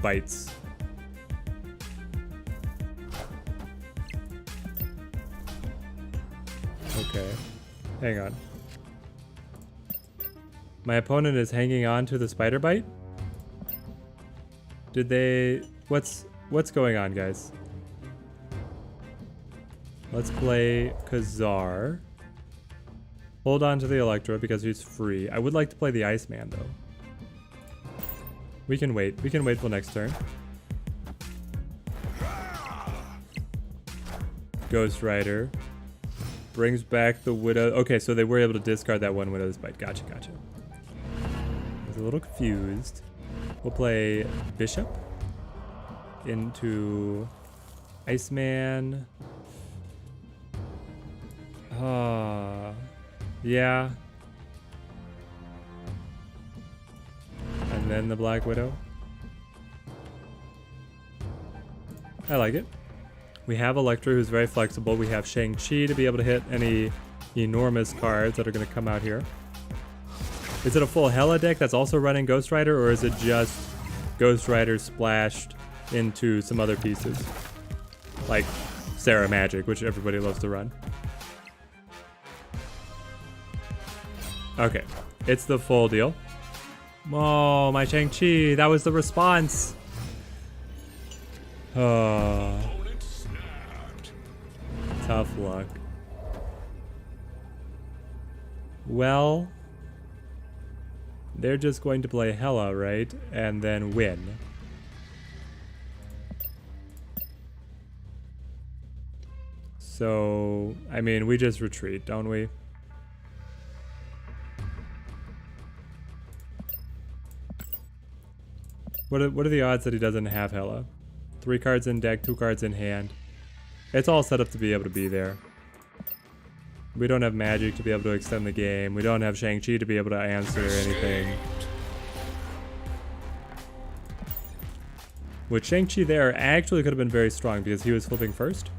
A: bites. Okay. Hang on. My opponent is hanging on to the spider bite? Did they... What's going on, guys? Let's play Khazar. Hold on to the Electra because he's free. I would like to play the Iceman, though. We can wait. We can wait till next turn. Ghost Rider. Brings back the Widow. Okay, so they were able to discard that one Widow's Bite. Gotcha, gotcha. I was a little confused. We'll play Bishop into Iceman. Yeah. And then the Black Widow. I like it. We have Electra, who's very flexible. We have Shang-Chi to be able to hit any enormous cards that are going to come out here. Is it a full Hela deck that's also running Ghost Rider, or is it just Ghost Rider splashed into some other pieces? Like Sarah Magic, which everybody loves to run. Okay, it's the full deal. Oh, my Shang-Chi, that was the response. Oh. Tough luck. Well, they're just going to play Hela, right? And then win. So, I mean, we just retreat, don't we? What are the odds that he doesn't have Hela? 3 cards in deck, 2 cards in hand. It's all set up to be able to be there. We don't have magic to be able to extend the game. We don't have Shang-Chi to be able to answer anything. With Shang-Chi there, actually could have been very strong because he was flipping first.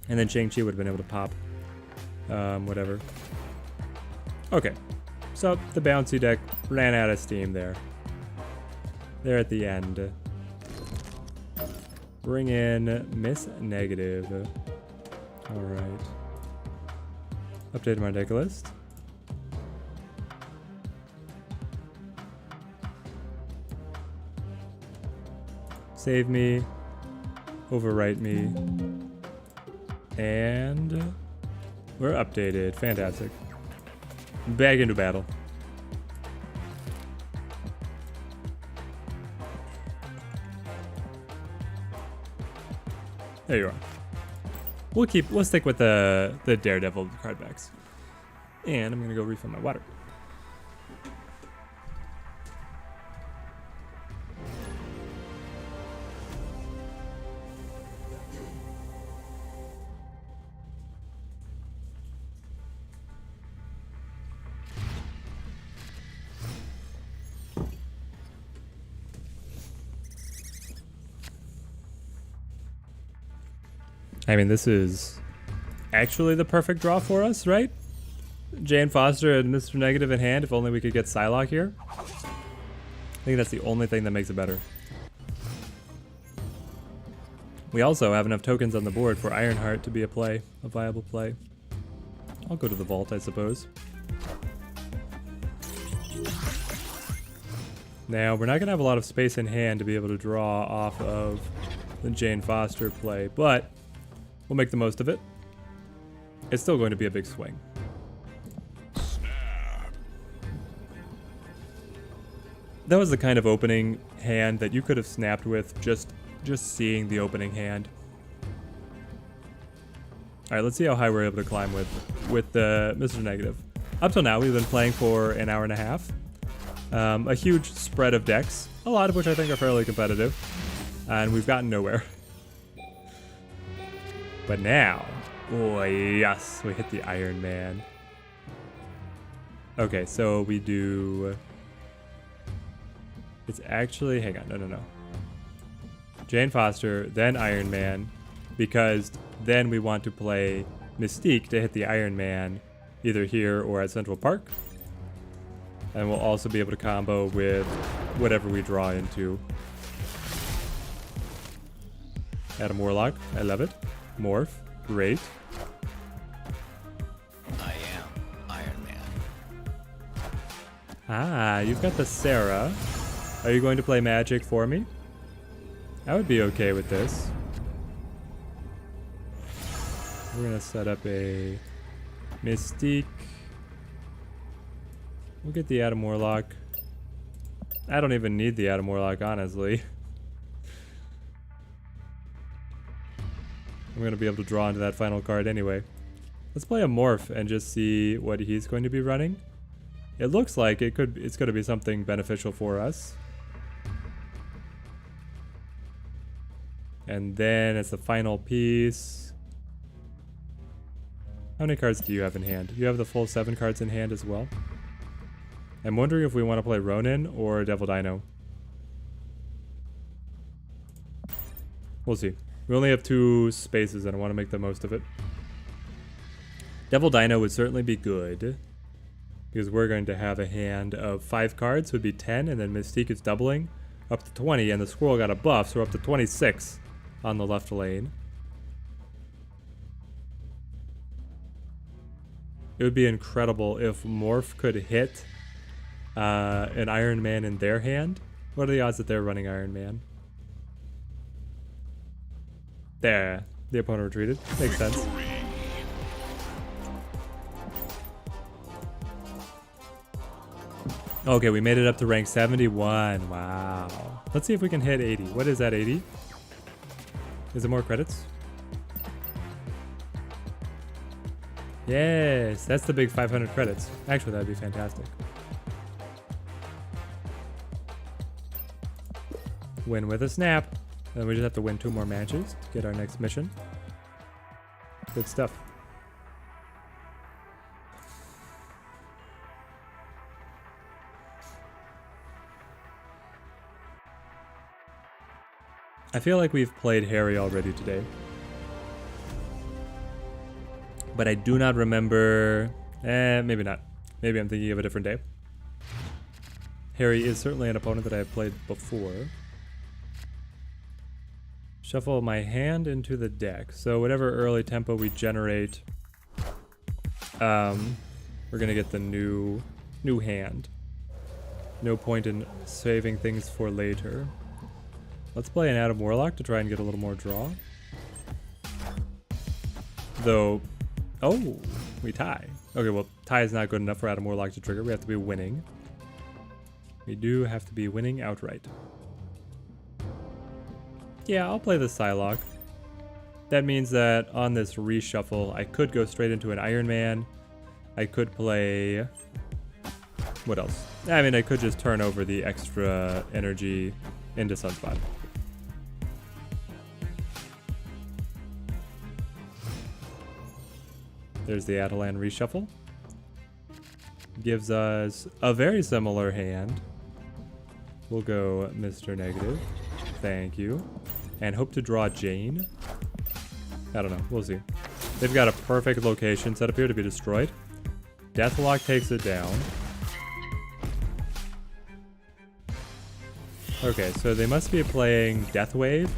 A: And then Shang-Chi would have been able to pop. Whatever. Okay. So, the bouncy deck ran out of steam there. There at the end. Bring in Miss Negative. Alright. Update my deck list. Save me. Overwrite me. And we're updated. Fantastic. Back into battle. There you are. We'll stick with the Daredevil card backs. And I'm gonna go refill my water. I mean, this is actually the perfect draw for us, right? Jane Foster and Mr. Negative in hand. If only we could get Psylocke here. I think that's the only thing that makes it better. We also have enough tokens on the board for Ironheart to be a viable play. I'll go to the vault, I suppose. Now, we're not going to have a lot of space in hand to be able to draw off of the Jane Foster play, but we'll make the most of it. It's still going to be a big swing.
C: Snap.
A: That was the kind of opening hand that you could have snapped with just seeing the opening hand. All right, let's see how high we're able to climb with Mr. Negative. Up till now, we've been playing for an hour and a half. A huge spread of decks, a lot of which I think are fairly competitive, and we've gotten nowhere. But now, oh yes, we hit the Iron Man. Okay, so we do... It's actually, hang on, no. Jane Foster, then Iron Man, because then we want to play Mystique to hit the Iron Man, either here or at Central Park. And we'll also be able to combo with whatever we draw into. Adam Warlock, I love it. Morph, great.
D: I am Iron Man.
A: Ah, you've got the Sarah. Are you going to play Magic for me? I would be okay with this. We're gonna set up a Mystique. We'll get the Adam Warlock. I don't even need the Adam Warlock, honestly. I'm gonna be able to draw into that final card anyway. Let's play a Morph and just see what he's going to be running. It looks like it's gonna be something beneficial for us. And then it's the final piece. How many cards do you have in hand? You have the full 7 cards in hand as well. I'm wondering if we want to play Ronin or Devil Dino. We'll see. We only have 2 spaces and I want to make the most of it. Devil Dino would certainly be good, because we're going to have a hand of 5 cards, would be 10, and then Mystique is doubling up to 20, and the squirrel got a buff, so we're up to 26 on the left lane. It would be incredible if Morph could hit an Iron Man in their hand. What are the odds that they're running Iron Man? There. The opponent retreated. Makes sense. Okay, we made it up to rank 71. Wow. Let's see if we can hit 80. What is that, 80? Is it more credits? Yes, that's the big 500 credits. Actually, that'd be fantastic. Win with a snap. Then we just have to win 2 more matches to get our next mission. Good stuff. I feel like we've played Harry already today. But I do not remember... maybe not. Maybe I'm thinking of a different day. Harry is certainly an opponent that I have played before. Shuffle my hand into the deck. So whatever early tempo we generate, we're gonna get the new hand. No point in saving things for later. Let's play an Adam Warlock to try and get a little more draw. Though, oh, we tie. Okay, well, tie is not good enough for Adam Warlock to trigger. We have to be winning. We do have to be winning outright. Yeah, I'll play the Psylocke. That means that on this reshuffle, I could go straight into an Iron Man. I could play... What else? I mean, I could just turn over the extra energy into Sunspot. There's the Atalan reshuffle. Gives us a very similar hand. We'll go Mr. Negative. Thank you. And hope to draw Jane. I don't know. We'll see. They've got a perfect location set up here to be destroyed. Deathlock takes it down. Okay, so they must be playing Deathwave.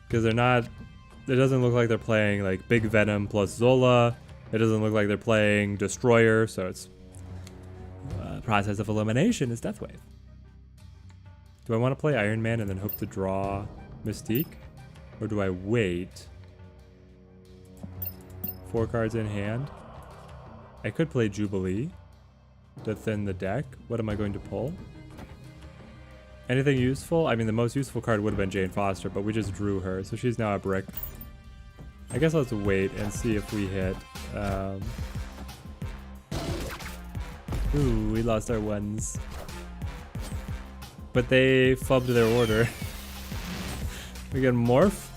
A: Because they're not... It doesn't look like they're playing like Big Venom plus Zola. It doesn't look like they're playing Destroyer, so it's... process of elimination is Deathwave. Do I want to play Iron Man and then hope to draw Mystique? Or do I wait? 4 cards in hand. I could play Jubilee to thin the deck. What am I going to pull? Anything useful? I mean, the most useful card would have been Jane Foster, but we just drew her, so she's now a brick. I guess let's wait and see if we hit. Ooh, we lost our ones. But they fubbed their order. We get Morph?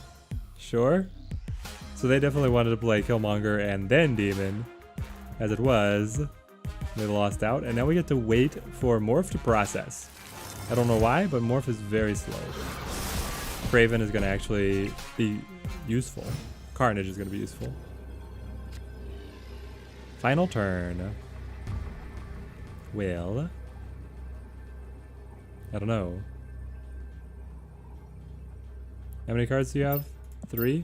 A: Sure. So they definitely wanted to play Killmonger and then Demon. As it was, they lost out, and now we get to wait for Morph to process. I don't know why, but Morph is very slow. Craven is going to actually be useful. Carnage is going to be useful. Final turn. Well, I don't know. How many cards do you have? 3?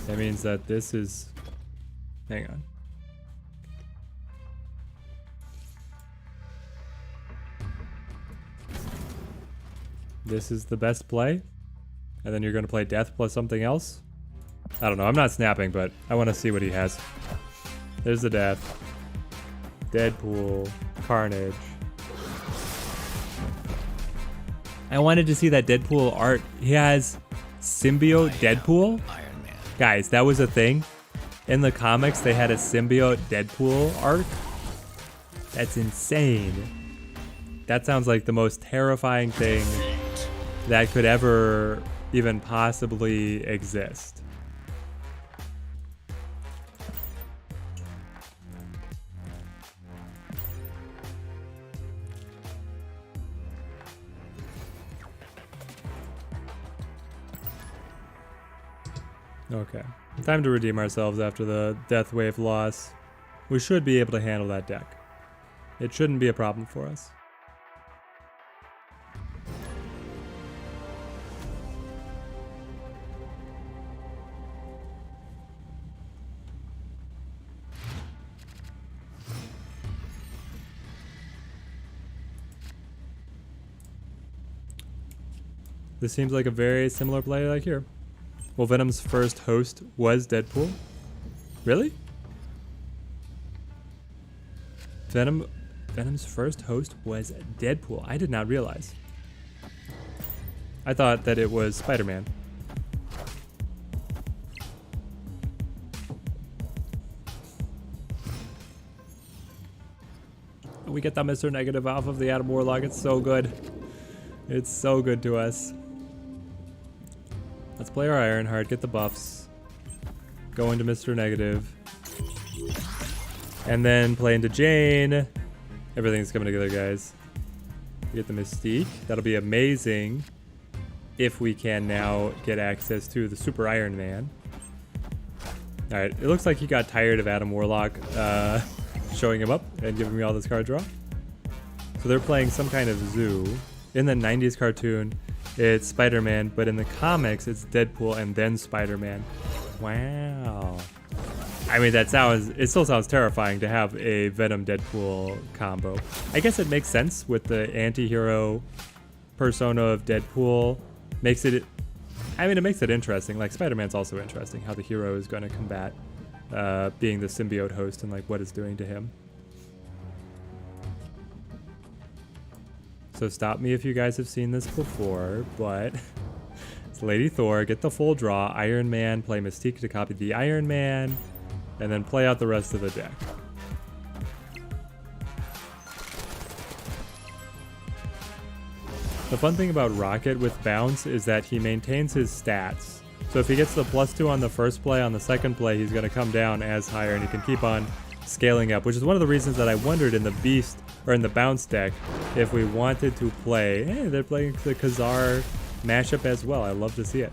A: That means that this is... Hang on. This is the best play? And then you're going to play Death plus something else? I don't know. I'm not snapping, but I want to see what he has. There's the Death. Deadpool. Carnage. I wanted to see that Deadpool art. He has symbiote Deadpool?
D: Iron Man.
A: Guys, that was a thing. In the comics, they had a symbiote Deadpool arc. That's insane. That sounds like the most terrifying thing that could ever even possibly exist. Okay, time to redeem ourselves after the Death Wave loss. We should be able to handle that deck. It shouldn't be a problem for us. This seems like a very similar play like here. Well, Venom's first host was Deadpool. Really? Venom's first host was Deadpool. I did not realize. I thought that it was Spider-Man. We get that Mr. Negative off of the Adam Warlock. It's so good. It's so good to us. Let's play our Ironheart, get the buffs, go into Mr. Negative, and then play into Jane. Everything's coming together, guys. We get the Mystique. That'll be amazing if we can now get access to the Super Iron Man. Alright, it looks like he got tired of Adam Warlock showing him up and giving me all this card draw. So they're playing some kind of zoo. In the 90s cartoon, it's Spider-Man, but in the comics, it's Deadpool and then Spider-Man. Wow. I mean, it still sounds terrifying to have a Venom-Deadpool combo. I guess it makes sense with the anti-hero persona of Deadpool makes it, I mean, it makes it interesting. Like, Spider-Man's also interesting, how the hero is going to combat being the symbiote host and like what it's doing to him. So stop me if you guys have seen this before, but it's Lady Thor, get the full draw, Iron Man, play Mystique to copy the Iron Man, and then play out the rest of the deck. The fun thing about Rocket with Bounce is that he maintains his stats. So if he gets the +2 on the first play, on the second play, he's going to come down as higher, and he can keep on scaling up, which is one of the reasons that I wondered in the Beast, or in the Bounce deck, if we wanted to play, hey, they're playing the Khazar mashup as well. I love to see it.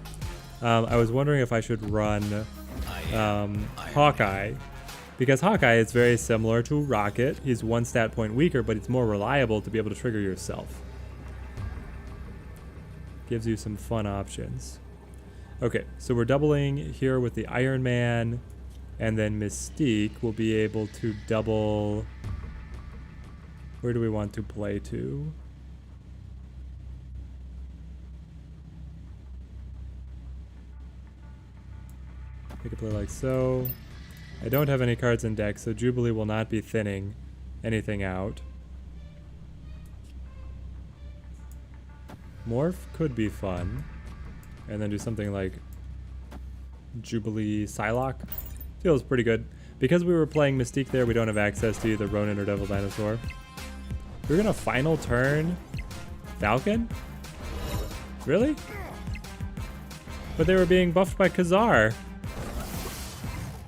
A: I was wondering if I should run Hawkeye, because Hawkeye is very similar to Rocket. He's 1 stat point weaker, but it's more reliable to be able to trigger yourself. Gives you some fun options. Okay, so we're doubling here with the Iron Man, and then Mystique will be able to double. Where do we want to play to? We could play like so. I don't have any cards in deck, so Jubilee will not be thinning anything out. Morph could be fun. And then do something like Jubilee Psylocke. Feels pretty good. Because we were playing Mystique there, we don't have access to either Ronin or Devil Dinosaur. We're gonna final turn Falcon? Really? But they were being buffed by Khazar.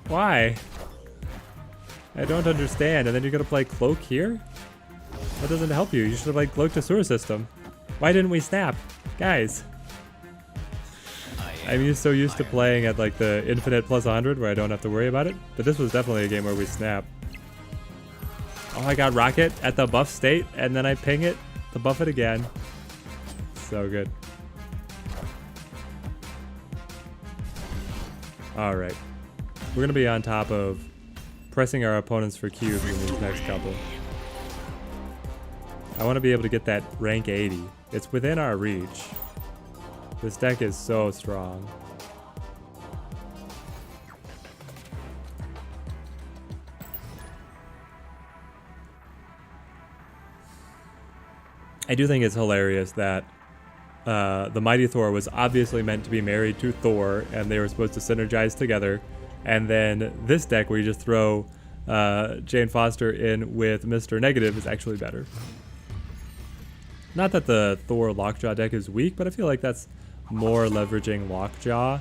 A: Why? I don't understand. And then you're gonna play Cloak here? That doesn't help you. You should have played Cloak to Sewer System. Why didn't we snap? Guys. I'm so used to playing at like the infinite +100 where I don't have to worry about it. But this was definitely a game where we snap. Oh, I got Rocket at the buff state, and then I ping it to buff it again. So good. Alright. We're going to be on top of pressing our opponents for cubes in these next couple. I want to be able to get that rank 80. It's within our reach. This deck is so strong. I do think it's hilarious that the Mighty Thor was obviously meant to be married to Thor, and they were supposed to synergize together. And then this deck, where you just throw Jane Foster in with Mr. Negative, is actually better. Not that the Thor Lockjaw deck is weak, but I feel like that's more leveraging Lockjaw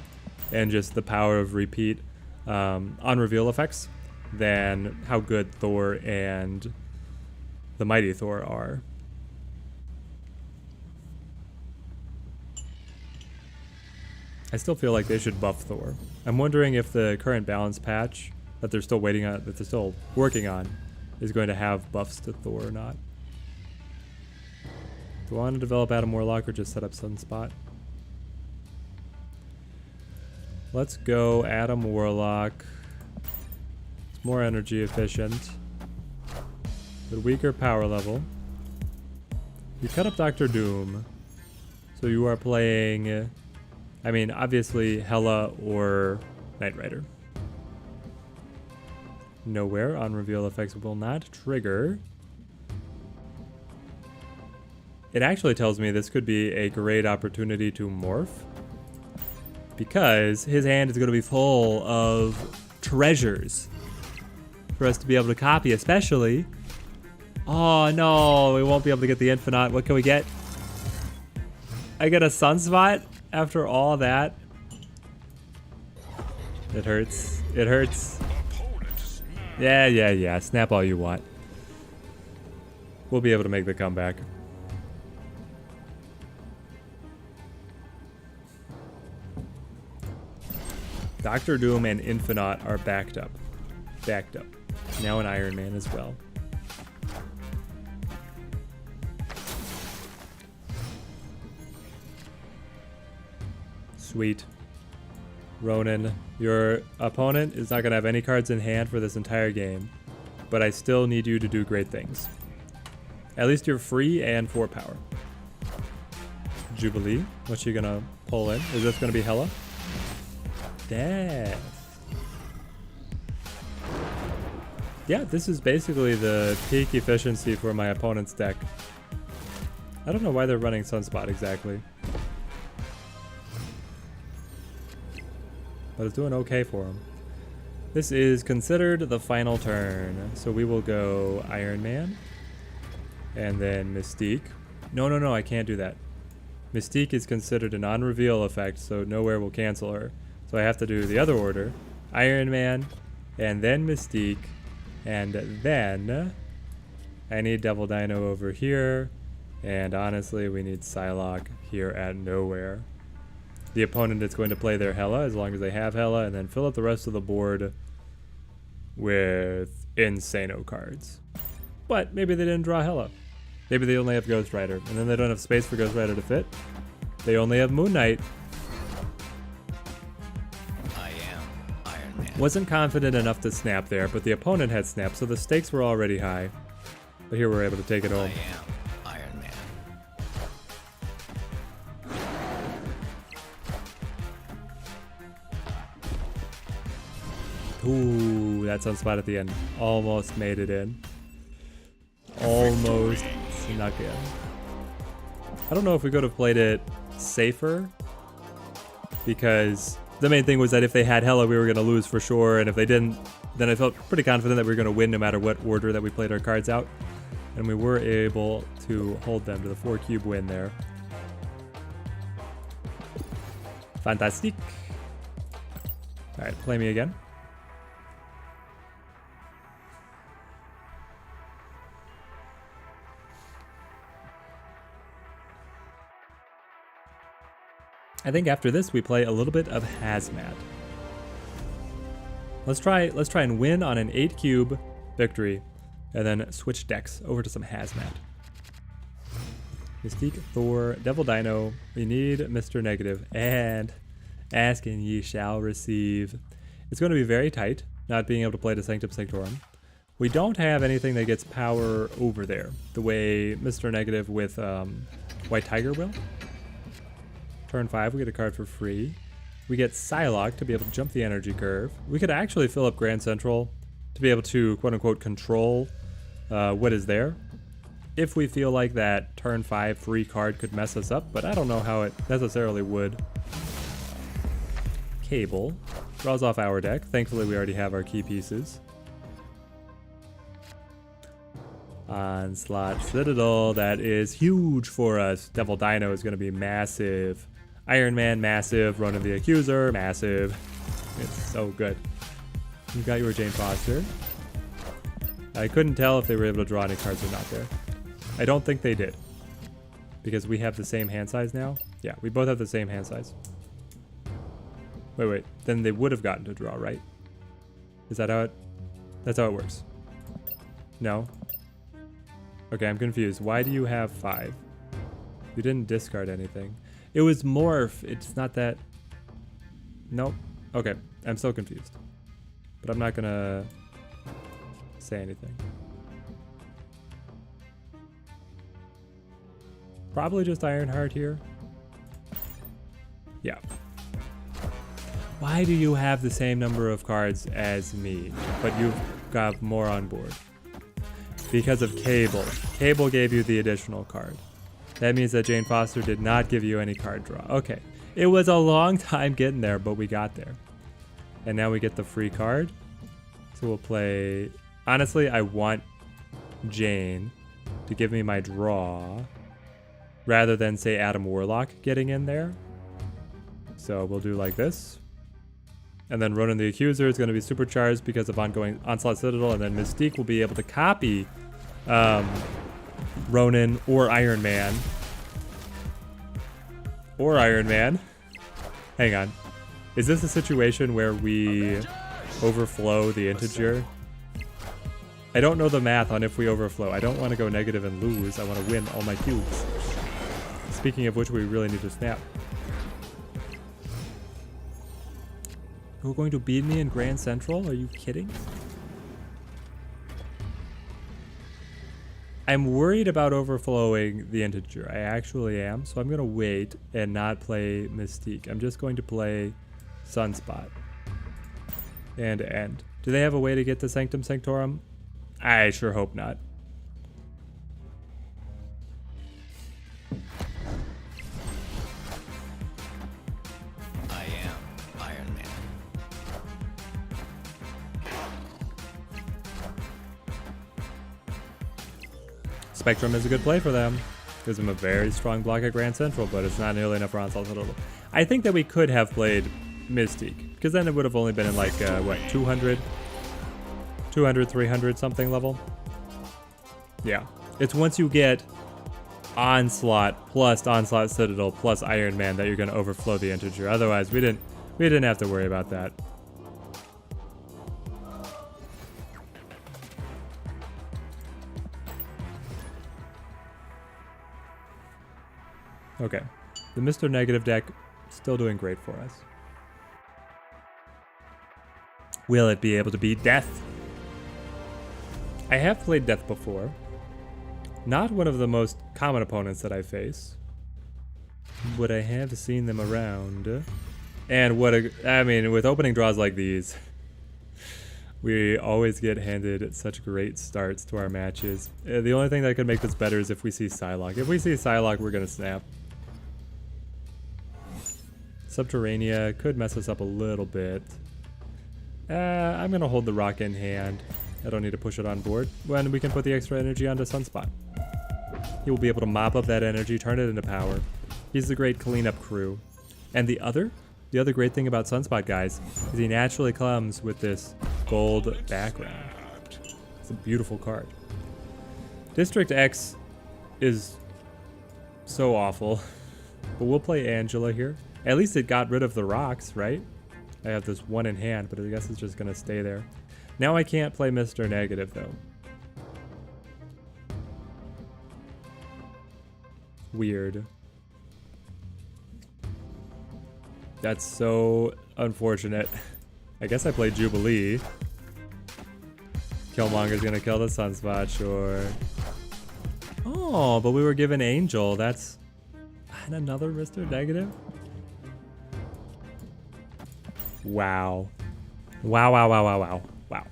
A: and just the power of repeat on reveal effects than how good Thor and the Mighty Thor are. I still feel like they should buff Thor. I'm wondering if the current balance patch that they're still waiting on, that they're still working on, is going to have buffs to Thor or not. Do I want to develop Adam Warlock or just set up Sunspot? Let's go Adam Warlock. It's more energy efficient, but weaker power level. You cut up Dr. Doom, so you are playing, I mean, obviously Hela or Knight Rider. Nowhere on reveal effects will not trigger. It actually tells me this could be a great opportunity to morph, because his hand is going to be full of treasures for us to be able to copy, especially. Oh no, we won't be able to get the Infinite. What can we get? I get a Sunspot after all that. It hurts. It hurts. Yeah. Snap all you want. We'll be able to make the comeback. Dr. Doom and Infinite are backed up. Now an Iron Man as well. Sweet. Ronin, your opponent is not going to have any cards in hand for this entire game, but I still need you to do great things. At least you're free and 4 power. Jubilee. What's she gonna pull in? Is this gonna be Hella? Death. Yeah, this is basically the peak efficiency for my opponent's deck. I don't know why they're running Sunspot exactly. But it's doing okay for them. This is considered the final turn. So we will go Iron Man. And then Mystique. No, I can't do that. Mystique is considered a non-reveal effect, so nowhere will cancel her. So I have to do the other order. Iron Man, and then Mystique, and then I need Devil Dino over here, and honestly we need Psylocke here at nowhere. The opponent is going to play their Hella as long as they have Hella, and then fill up the rest of the board with Insano cards. But maybe they didn't draw Hella. Maybe they only have Ghost Rider, and then they don't have space for Ghost Rider to fit. They only have Moon Knight.
D: I am Iron Man.
A: Wasn't confident enough to snap there, but the opponent had snapped, so the stakes were already high. But here we're able to take it
D: I
A: home.
D: am Iron Man.
A: Ooh, that Sunspot at the end. Almost made it in. Almost snuck in. I don't know if we could have played it safer, because the main thing was that if they had Hella, we were going to lose for sure, and if they didn't, then I felt pretty confident that we were going to win no matter what order that we played our cards out, and we were able to hold them to the 4-cube win there. Fantastic. Alright, play me again. I think after this we play a little bit of Hazmat. Let's try and win on an 8-cube victory, and then switch decks over to some Hazmat. Mystique, Thor, Devil Dino. We need Mr. Negative, and ask and ye shall receive. It's going to be very tight, not being able to play the Sanctum Sanctorum. We don't have anything that gets power over there, the way Mr. Negative with White Tiger will. Turn 5, we get a card for free. We get Psylocke to be able to jump the energy curve. We could actually fill up Grand Central to be able to, quote-unquote, control what is there. If we feel like that turn 5 free card could mess us up, but I don't know how it necessarily would. Cable. Draws off our deck. Thankfully, we already have our key pieces. Onslaught Citadel, that is huge for us. Devil Dino is going to be massive. Iron Man, massive. Ronan the Accuser, massive. It's so good. You got your Jane Foster. I couldn't tell if they were able to draw any cards or not there. I don't think they did, because we have the same hand size now. Yeah, we both have the same hand size. Wait. Then they would have gotten to draw, right? Is that how it... That's how it works. No? Okay, I'm confused. Why do you have 5? You didn't discard anything. It was Morph. It's not that... Nope. Okay, I'm so confused. But I'm not gonna say anything. Probably just Ironheart here. Yeah. Why do you have the same number of cards as me, but you've got more on board? Because of Cable. Cable gave you the additional card. That means that Jane Foster did not give you any card draw. Okay. It was a long time getting there, but we got there. And now we get the free card. So we'll play... Honestly, I want Jane to give me my draw, rather than, say, Adam Warlock getting in there. So we'll do like this. And then Ronan the Accuser is going to be supercharged because of ongoing Onslaught Citadel, and then Mystique will be able to copy Ronan or Iron Man. Or Iron Man. Hang on. Is this a situation where we overflow the integer? I don't know the math on if we overflow. I don't want to go negative and lose. I want to win all my cubes. Speaking of which, we really need to snap. You're going to beat me in Grand Central? Are you kidding? I'm worried about overflowing the integer. I actually am, so I'm gonna wait and not play Mystique. I'm just going to play Sunspot and end. Do they have a way to get to Sanctum Sanctorum? I sure hope not.
D: I am Iron Man.
A: Spectrum is a good play for them. Gives them a very strong block at Grand Central, but it's not nearly enough for Onslaught Citadel. I think that we could have played Mystique, because then it would have only been in like, what, 200, 300 something level? Yeah. It's once you get Onslaught plus Onslaught Citadel plus Iron Man that you're going to overflow the integer. Otherwise, we didn't have to worry about that. Okay, the Mr. Negative deck still doing great for us. Will it be able to beat Death? I have played Death before. Not one of the most common opponents that I face, but I have seen them around. And I mean, with opening draws like these, we always get handed such great starts to our matches. The only thing that could make this better is if we see Psylocke. If we see Psylocke, we're gonna snap. Subterranea could mess us up a little bit. I'm gonna hold the rock in hand. I don't need to push it on board. When we can put the extra energy onto Sunspot. He will be able to mop up that energy, turn it into power. He's the great cleanup crew. And the other great thing about Sunspot, guys, is he naturally comes with this gold background. It's a beautiful card. District X is so awful, but we'll play Angela here. At least it got rid of the rocks, right? I have this one in hand, but I guess it's just gonna stay there. Now I can't play Mr. Negative, though. Weird. That's so unfortunate. I guess I played Jubilee. Killmonger's gonna kill the Sunspot, sure. Oh, but we were given Angel. That's... And another Mr. Negative? Wow. Wow, wow, wow, wow, wow. Wow.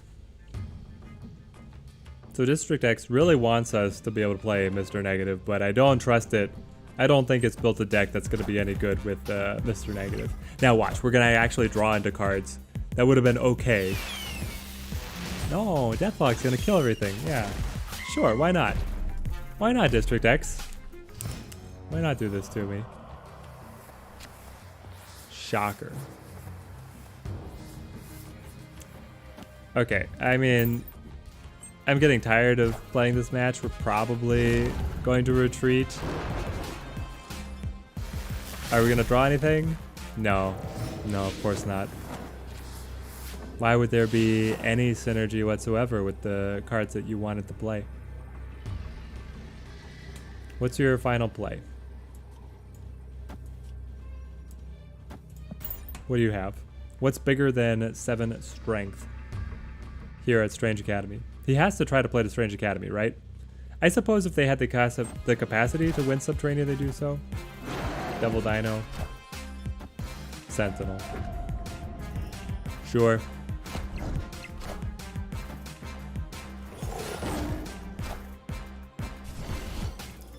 A: So District X really wants us to be able to play Mr. Negative, but I don't trust it. I don't think it's built a deck that's going to be any good with Mr. Negative. Now watch, we're going to actually draw into cards. That would have been okay. No, Deathlock's going to kill everything. Yeah. Sure, why not? Why not, District X? Why not do this to me? Shocker. Okay, I mean, I'm getting tired of playing this match. We're probably going to retreat. Are we gonna draw anything? No. No, of course not. Why would there be any synergy whatsoever with the cards that you wanted to play? What's your final play? What do you have? What's bigger than 7 strength here at Strange Academy? He has to try to play the Strange Academy, right? I suppose if they had the capacity to win Subterranea, they do so. Devil Dino. Sentinel. Sure.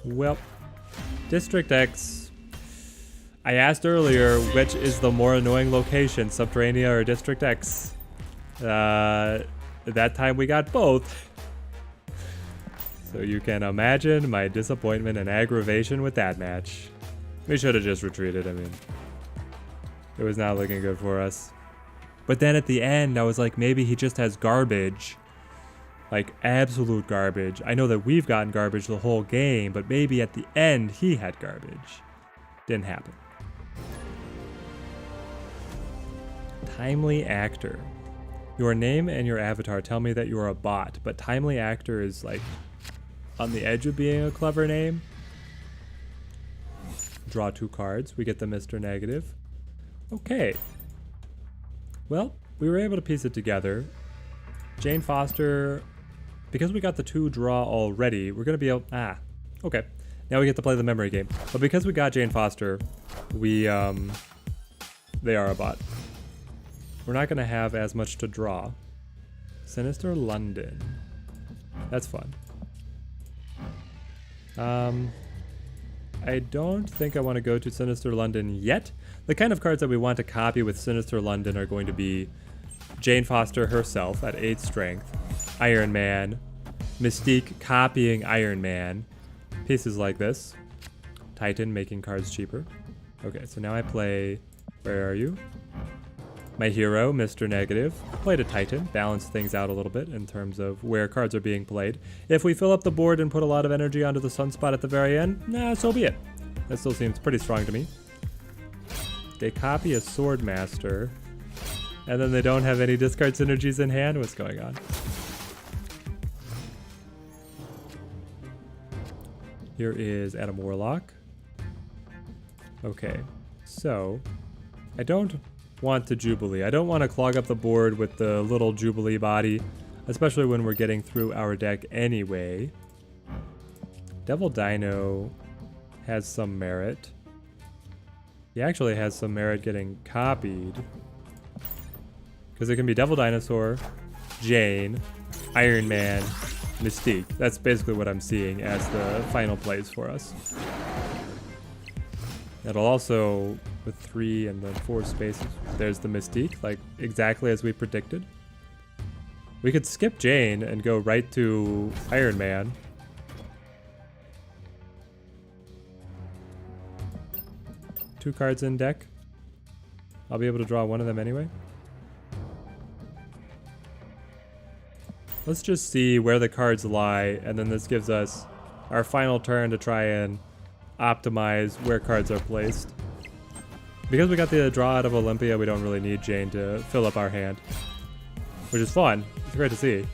A: Well, District X. I asked earlier which is the more annoying location, Subterranea or District X. That time we got both. So you can imagine my disappointment and aggravation with that match. We should have just retreated, I mean. It was not looking good for us. But then at the end, I was like, maybe he just has garbage. Like, absolute garbage. I know that we've gotten garbage the whole game, but maybe at the end, he had garbage. Didn't happen. Timely Actor. Your name and your avatar tell me that you are a bot, but Timely Actor is like on the edge of being a clever name. Draw 2 cards. We get the Mr. Negative. Okay. Well, we were able to piece it together. Jane Foster because we got the 2 draw already, we're gonna be able, okay. Now we get to play the memory game. But because we got Jane Foster, they are a bot. We're not gonna have as much to draw. Sinister London. That's fun. I don't think I want to go to Sinister London yet. The kind of cards that we want to copy with Sinister London are going to be Jane Foster herself at 8 strength, Iron Man, Mystique copying Iron Man, pieces like this, Titan making cards cheaper. Okay, so now I play, where are you? My hero, Mr. Negative, played a Titan, balanced things out a little bit in terms of where cards are being played. If we fill up the board and put a lot of energy onto the sunspot at the very end, so be it. That still seems pretty strong to me. They copy a Swordmaster, and then they don't have any discard synergies in hand? What's going on? Here is Adam Warlock. Okay, so I don't want to Jubilee. I don't want to clog up the board with the little Jubilee body, especially when we're getting through our deck anyway. Devil Dino has some merit. He actually has some merit getting copied, because it can be Devil Dinosaur, Jane, Iron Man, Mystique. That's basically what I'm seeing as the final plays for us. It'll also, with 3 and then 4 spaces, there's the Mystique, like exactly as we predicted. We could skip Jane and go right to Iron Man. Two cards in deck. I'll be able to draw one of them anyway. Let's just see where the cards lie, and then this gives us our final turn to try and optimize where cards are placed. Because we got the draw out of Olympia, we don't really need Jane to fill up our hand, which is fun. It's great to see.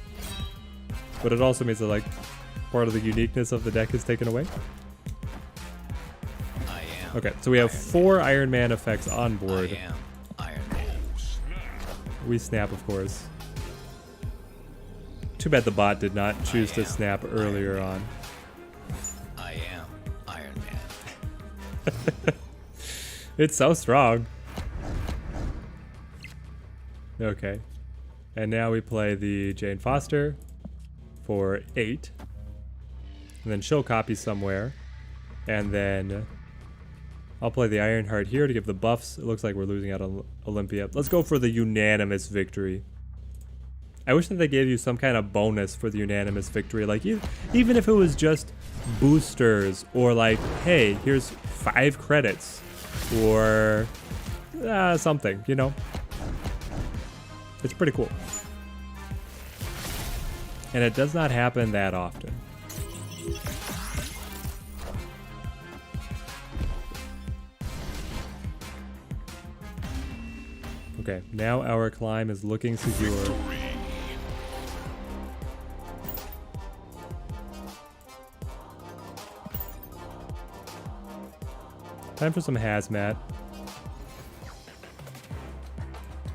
A: But it also means that, like, part of the uniqueness of the deck is taken away. Okay, so we have 4 Iron Man effects on board.
D: I am Iron Man.
A: We snap, of course. Too bad the bot did not choose to snap earlier on.
D: I am Iron Man.
A: It's so strong. Okay. And now we play the Jane Foster for 8. And then she'll copy somewhere. And then I'll play the Ironheart here to give the buffs. It looks like we're losing out on Olympia. Let's go for the unanimous victory. I wish that they gave you some kind of bonus for the unanimous victory. Like, even if it was just boosters, or like, hey, here's 5 credits, or something, you know? It's pretty cool. And it does not happen that often. Okay, now our climb is looking secure. Time for some Hazmat.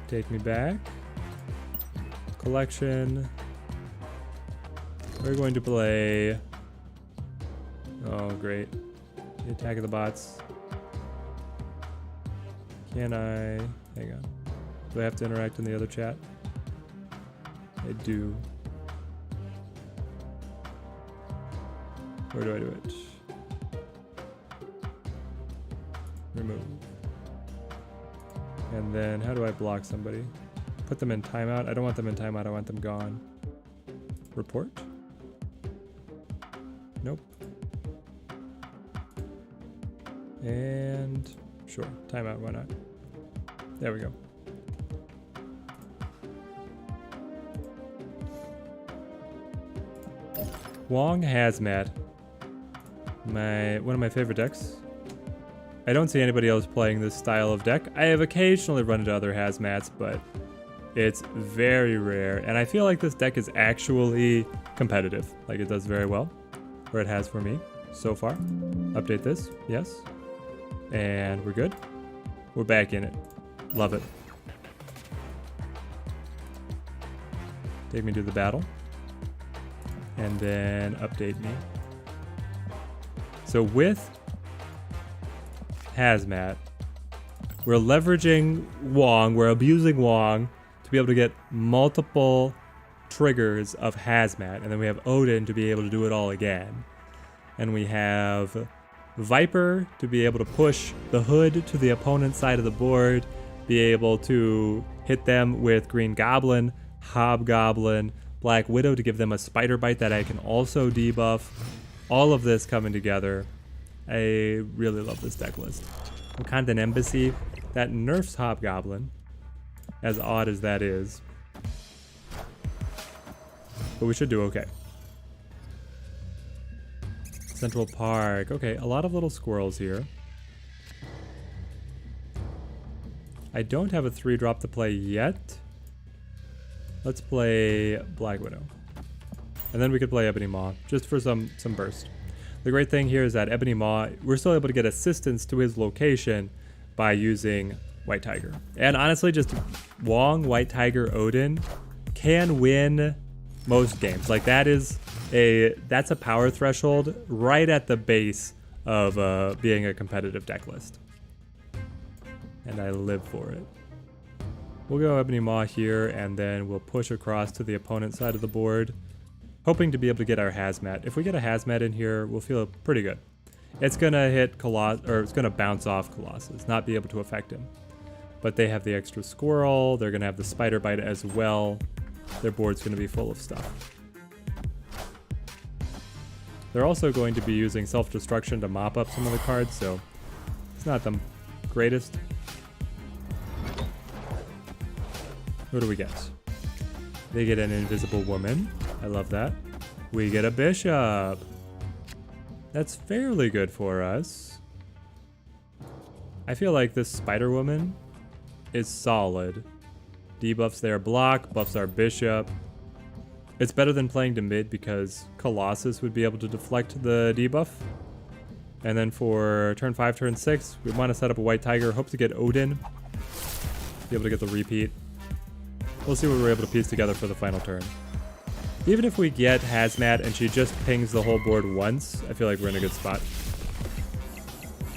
A: Take me back. Collection. We're going to play... Oh, great. The attack of the bots. Can I... Hang on. Do I have to interact in the other chat? I do. Where do I do it? Remove. And then how do I block somebody? Put them in timeout. I don't want them in timeout. I want them gone. Report? Nope. And sure, timeout, why not? There we go. Wong Hazmat. One of my favorite decks. I don't see anybody else playing this style of deck. I have occasionally run into other Hazmats, but it's very rare. And I feel like this deck is actually competitive. Like, it does very well, or it has for me so far. Update this, yes. And we're good. We're back in it. Love it. Take me to the battle. and then update me. So with Hazmat, we're leveraging Wong, we're abusing Wong to be able to get multiple triggers of Hazmat, and then we have Odin to be able to do it all again. And we have Viper to be able to push the hood to the opponent's side of the board, be able to hit them with Green Goblin, Hobgoblin, Black Widow to give them a Spider Bite that I can also debuff. All of this coming together. I really love this deck list. Wakandan Embassy, that nerfs Hobgoblin, as odd as that is. But we should do okay. Central Park. Okay, a lot of little squirrels here. I don't have a 3-drop to play yet. Let's play Black Widow. And then we could play Ebony Maw, just for some burst. The great thing here is that Ebony Maw, we're still able to get assistance to his location by using White Tiger. And honestly, just Wong, White Tiger, Odin can win most games. Like that's a power threshold right at the base of being a competitive deck list. And I live for it. We'll go Ebony Maw here, and then we'll push across to the opponent's side of the board, hoping to be able to get our Hazmat. If we get a Hazmat in here, we'll feel pretty good. It's gonna hit it's gonna bounce off Colossus, not be able to affect him. But they have the extra squirrel, they're gonna have the Spider Bite as well. Their board's gonna be full of stuff. They're also going to be using Self-Destruction to mop up some of the cards, so it's not the greatest. Who do we get? They get an Invisible Woman. I love that. We get a Bishop. That's fairly good for us. I feel like this Spider Woman is solid. Debuffs their block, buffs our Bishop. It's better than playing to mid because Colossus would be able to deflect the debuff. And then for turn 5, turn 6, we want to set up a White Tiger, hope to get Odin. Be able to get the repeat. We'll see what we're able to piece together for the final turn. Even if we get Hazmat and she just pings the whole board once, I feel like we're in a good spot.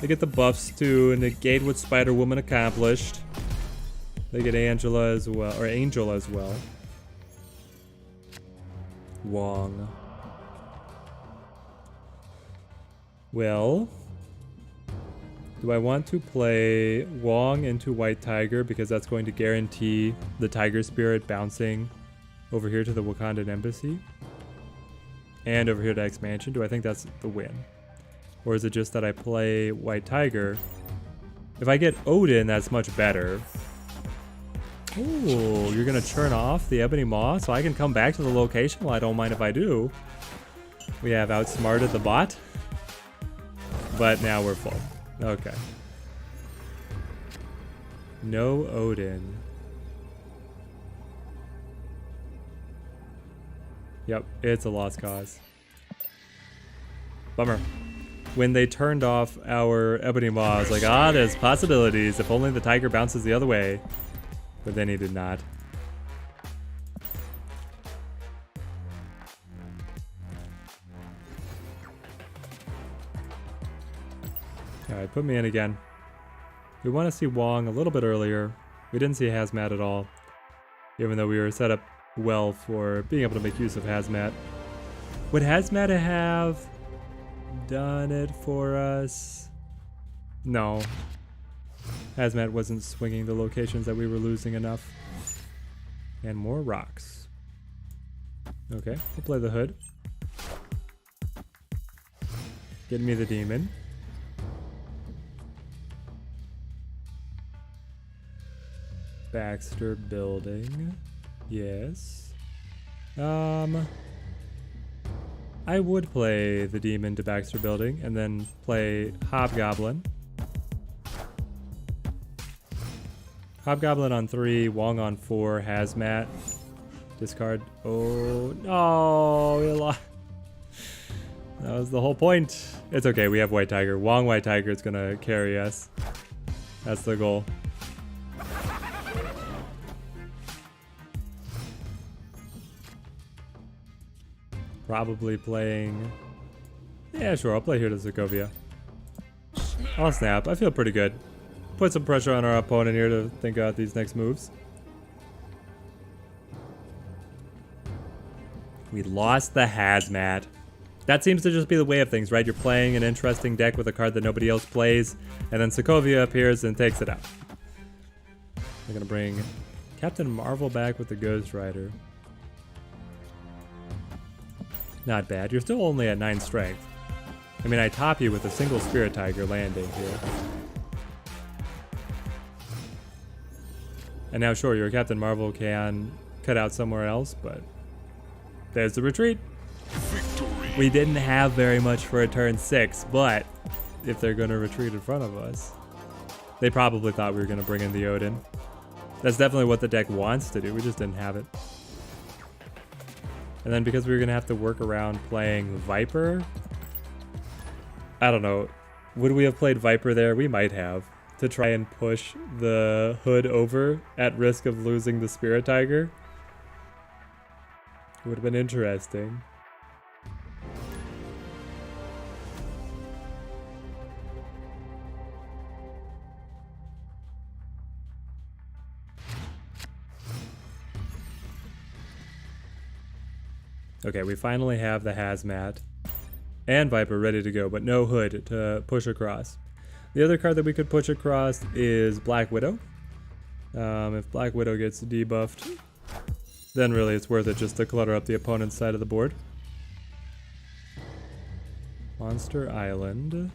A: They get the buffs to negate what Spider-Woman accomplished. They get Angela as well, or Angel as well. Wong. Well, do I want to play Wong into White Tiger because that's going to guarantee the Tiger Spirit bouncing over here to the Wakandan Embassy and over here to X Mansion? Do I think that's the win? Or is it just that I play White Tiger? If I get Odin, that's much better. Ooh, you're gonna turn off the Ebony Maw so I can come back to the location? Well, I don't mind if I do. We have outsmarted the bot. But now we're full. Okay. No Odin. Yep, it's a lost cause. Bummer. When they turned off our Ebony Maw, I was like, there's possibilities. If only the Tiger bounces the other way. But then he did not. Alright, put me in again. We want to see Wong a little bit earlier. We didn't see Hazmat at all, even though we were set up well for being able to make use of Hazmat. Would Hazmat have done it for us? No. Hazmat wasn't swinging the locations that we were losing enough. And more rocks. Okay, we'll play the hood. Get me the demon. Baxter Building. Yes. I would play the demon to Baxter Building and then play Hobgoblin. Hobgoblin on 3, Wong on 4, Hazmat. Discard. Oh, no. We lost. That was the whole point. It's okay. We have White Tiger. Wong White Tiger is going to carry us. That's the goal. probably playing... Yeah, sure, I'll play here to Sokovia. I'll snap. I feel pretty good. Put some pressure on our opponent here to think out these next moves. We lost the Hazmat. That seems to just be the way of things, right? You're playing an interesting deck with a card that nobody else plays, and then Sokovia appears and takes it out. We're gonna bring Captain Marvel back with the Ghost Rider. Not bad. You're still only at 9 strength. I mean, I top you with a single Spirit Tiger landing here. And now, sure, your Captain Marvel can cut out somewhere else, but there's the retreat.
C: Victory.
A: We didn't have very much for a turn 6, but if they're going to retreat in front of us, they probably thought we were going to bring in the Odin. That's definitely what the deck wants to do. We just didn't have it. And then because we were going to have to work around playing Viper, I don't know. Would we have played Viper there? We might have. To try and push the Hood over at risk of losing the Spirit Tiger. It would have been interesting. Okay, we finally have the Hazmat and Viper ready to go, but no Hood to push across. The other card that we could push across is Black Widow. If Black Widow gets debuffed, then really it's worth it just to clutter up the opponent's side of the board. Monster Island.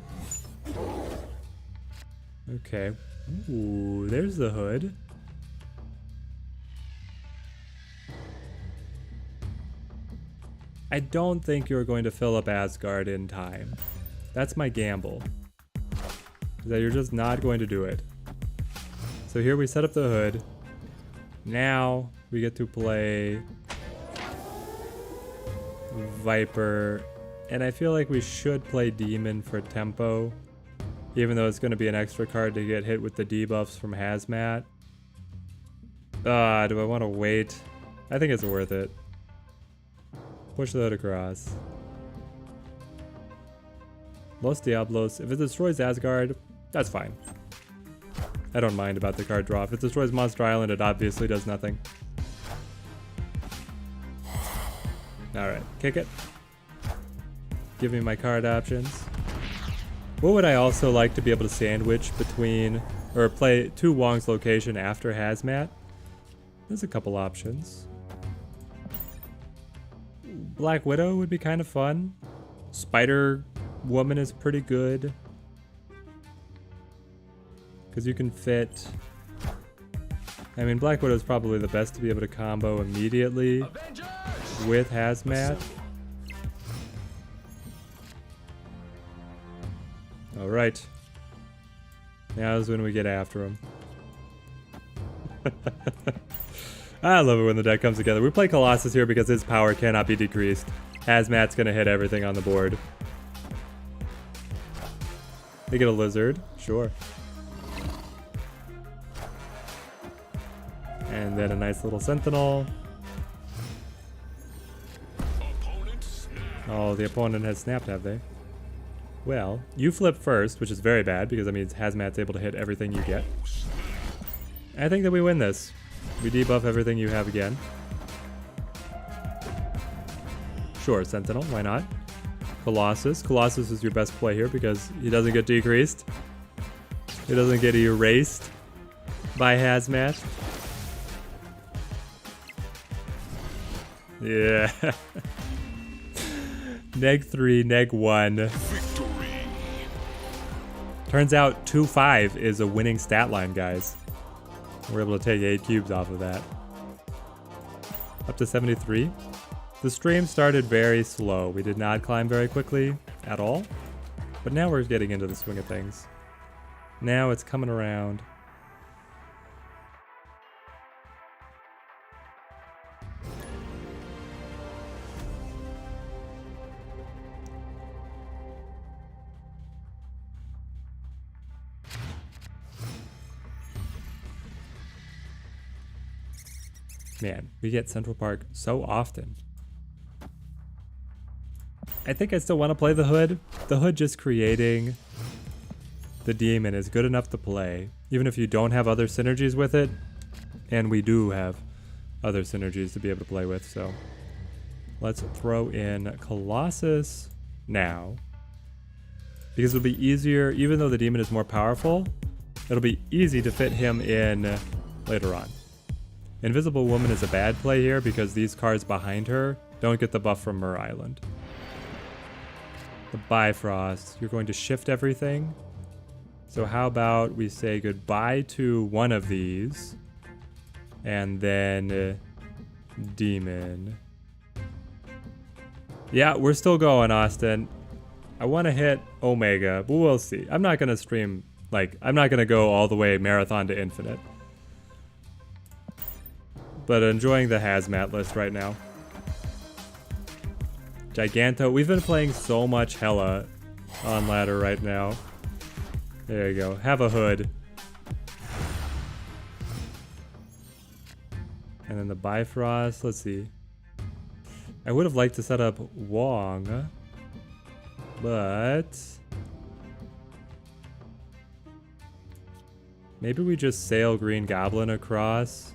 A: Okay. Ooh, there's the Hood. I don't think you're going to fill up Asgard in time. That's my gamble. That you're just not going to do it. So here we set up the Hood. Now we get to play Viper. And I feel like we should play Demon for tempo. Even though it's going to be an extra card to get hit with the debuffs from Hazmat. Do I want to wait? I think it's worth it. Push the Hood across. Los Diablos. If it destroys Asgard, that's fine. I don't mind about the card draw. If it destroys Monster Island, it obviously does nothing. Alright, kick it. Give me my card options. What would I also like to be able to sandwich between, or play to Wong's location after Hazmat? There's a couple options. Black Widow would be kind of fun. Spider Woman is pretty good. Because you can fit... I mean, Black Widow is probably the best to be able to combo immediately with Hazmat. Alright. Now is when we get after him. I love it when the deck comes together. We play Colossus here because his power cannot be decreased. Hazmat's gonna hit everything on the board. They get a lizard, sure. And then a nice little sentinel. Oh, the opponent has snapped, have they? Well, you flip first, which is very bad because that means Hazmat's able to hit everything you get. I think that we win this. We debuff everything you have again. Sure, Sentinel, why not? Colossus. Colossus is your best play here because he doesn't get decreased. He doesn't get erased by Hazmat. Yeah. Neg 3, neg 1.
C: Victory.
A: Turns out 2-5 is a winning stat line, guys. We're able to take 8 cubes off of that. Up to 73. The stream started very slow. We did not climb very quickly at all. But now we're getting into the swing of things. Now it's coming around. Man, we get Central Park so often. I think I still want to play the Hood. The Hood just creating the demon is good enough to play, even if you don't have other synergies with it. And we do have other synergies to be able to play with, so let's throw in Colossus now. Because it'll be easier, even though the demon is more powerful, it'll be easy to fit him in later on. Invisible Woman is a bad play here because these cards behind her don't get the buff from Myrrh Island. The Bifrost, you're going to shift everything. So how about we say goodbye to one of these, and then Demon. Yeah, we're still going, Austin. I want to hit Omega, but we'll see. I'm not going to stream, like, I'm not going to go all the way marathon to infinite. But enjoying the Hazmat list right now. Giganto. We've been playing so much Hela on ladder right now. There you go. Have a Hood. And then the Bifrost. Let's see. I would have liked to set up Wong. But maybe we just sail Green Goblin across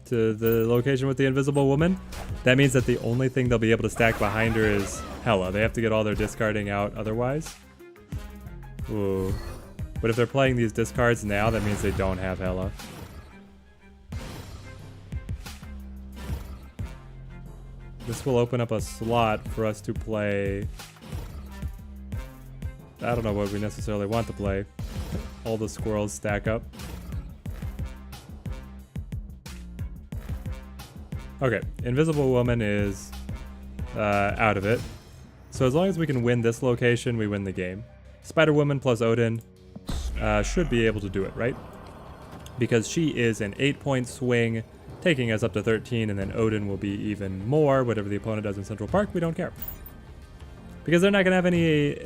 A: to the location with the Invisible Woman. That means that the only thing they'll be able to stack behind her is Hela. They have to get all their discarding out otherwise. Ooh. But if they're playing these discards now, that means they don't have Hela. This will open up a slot for us to play. I don't know what we necessarily want to play. All the squirrels stack up. Okay, Invisible Woman is out of it. So as long as we can win this location, we win the game. Spider-Woman plus Odin should be able to do it, right? Because she is an 8-point swing, taking us up to 13, and then Odin will be even more. Whatever the opponent does in Central Park, we don't care. Because they're not going to have any...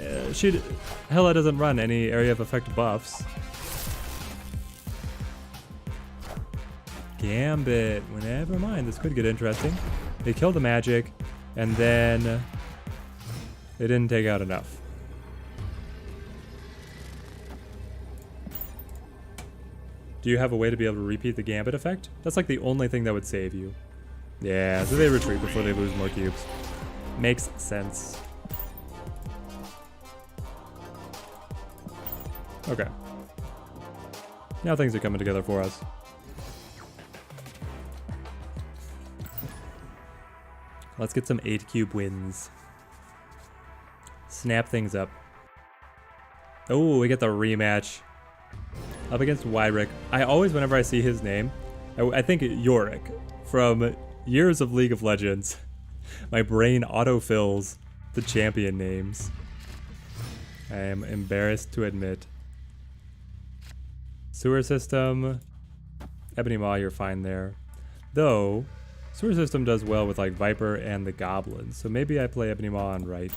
A: Hela doesn't run any area of effect buffs. Gambit. Well, never mind. This could get interesting. They kill the magic, and then they didn't take out enough. Do you have a way to be able to repeat the Gambit effect? That's like the only thing that would save you. Yeah, so they retreat before they lose more cubes. Makes sense. Okay. Now things are coming together for us. Let's get some 8-cube wins. Snap things up. Oh, we get the rematch. Up against Wyrick. I always, whenever I see his name, I think Yorick from years of League of Legends. My brain autofills the champion names. I am embarrassed to admit. Sewer System. Ebony Maw, you're fine there. Though, Sewer System does well with like Viper and the Goblins, so maybe I play Ebony Maw on right.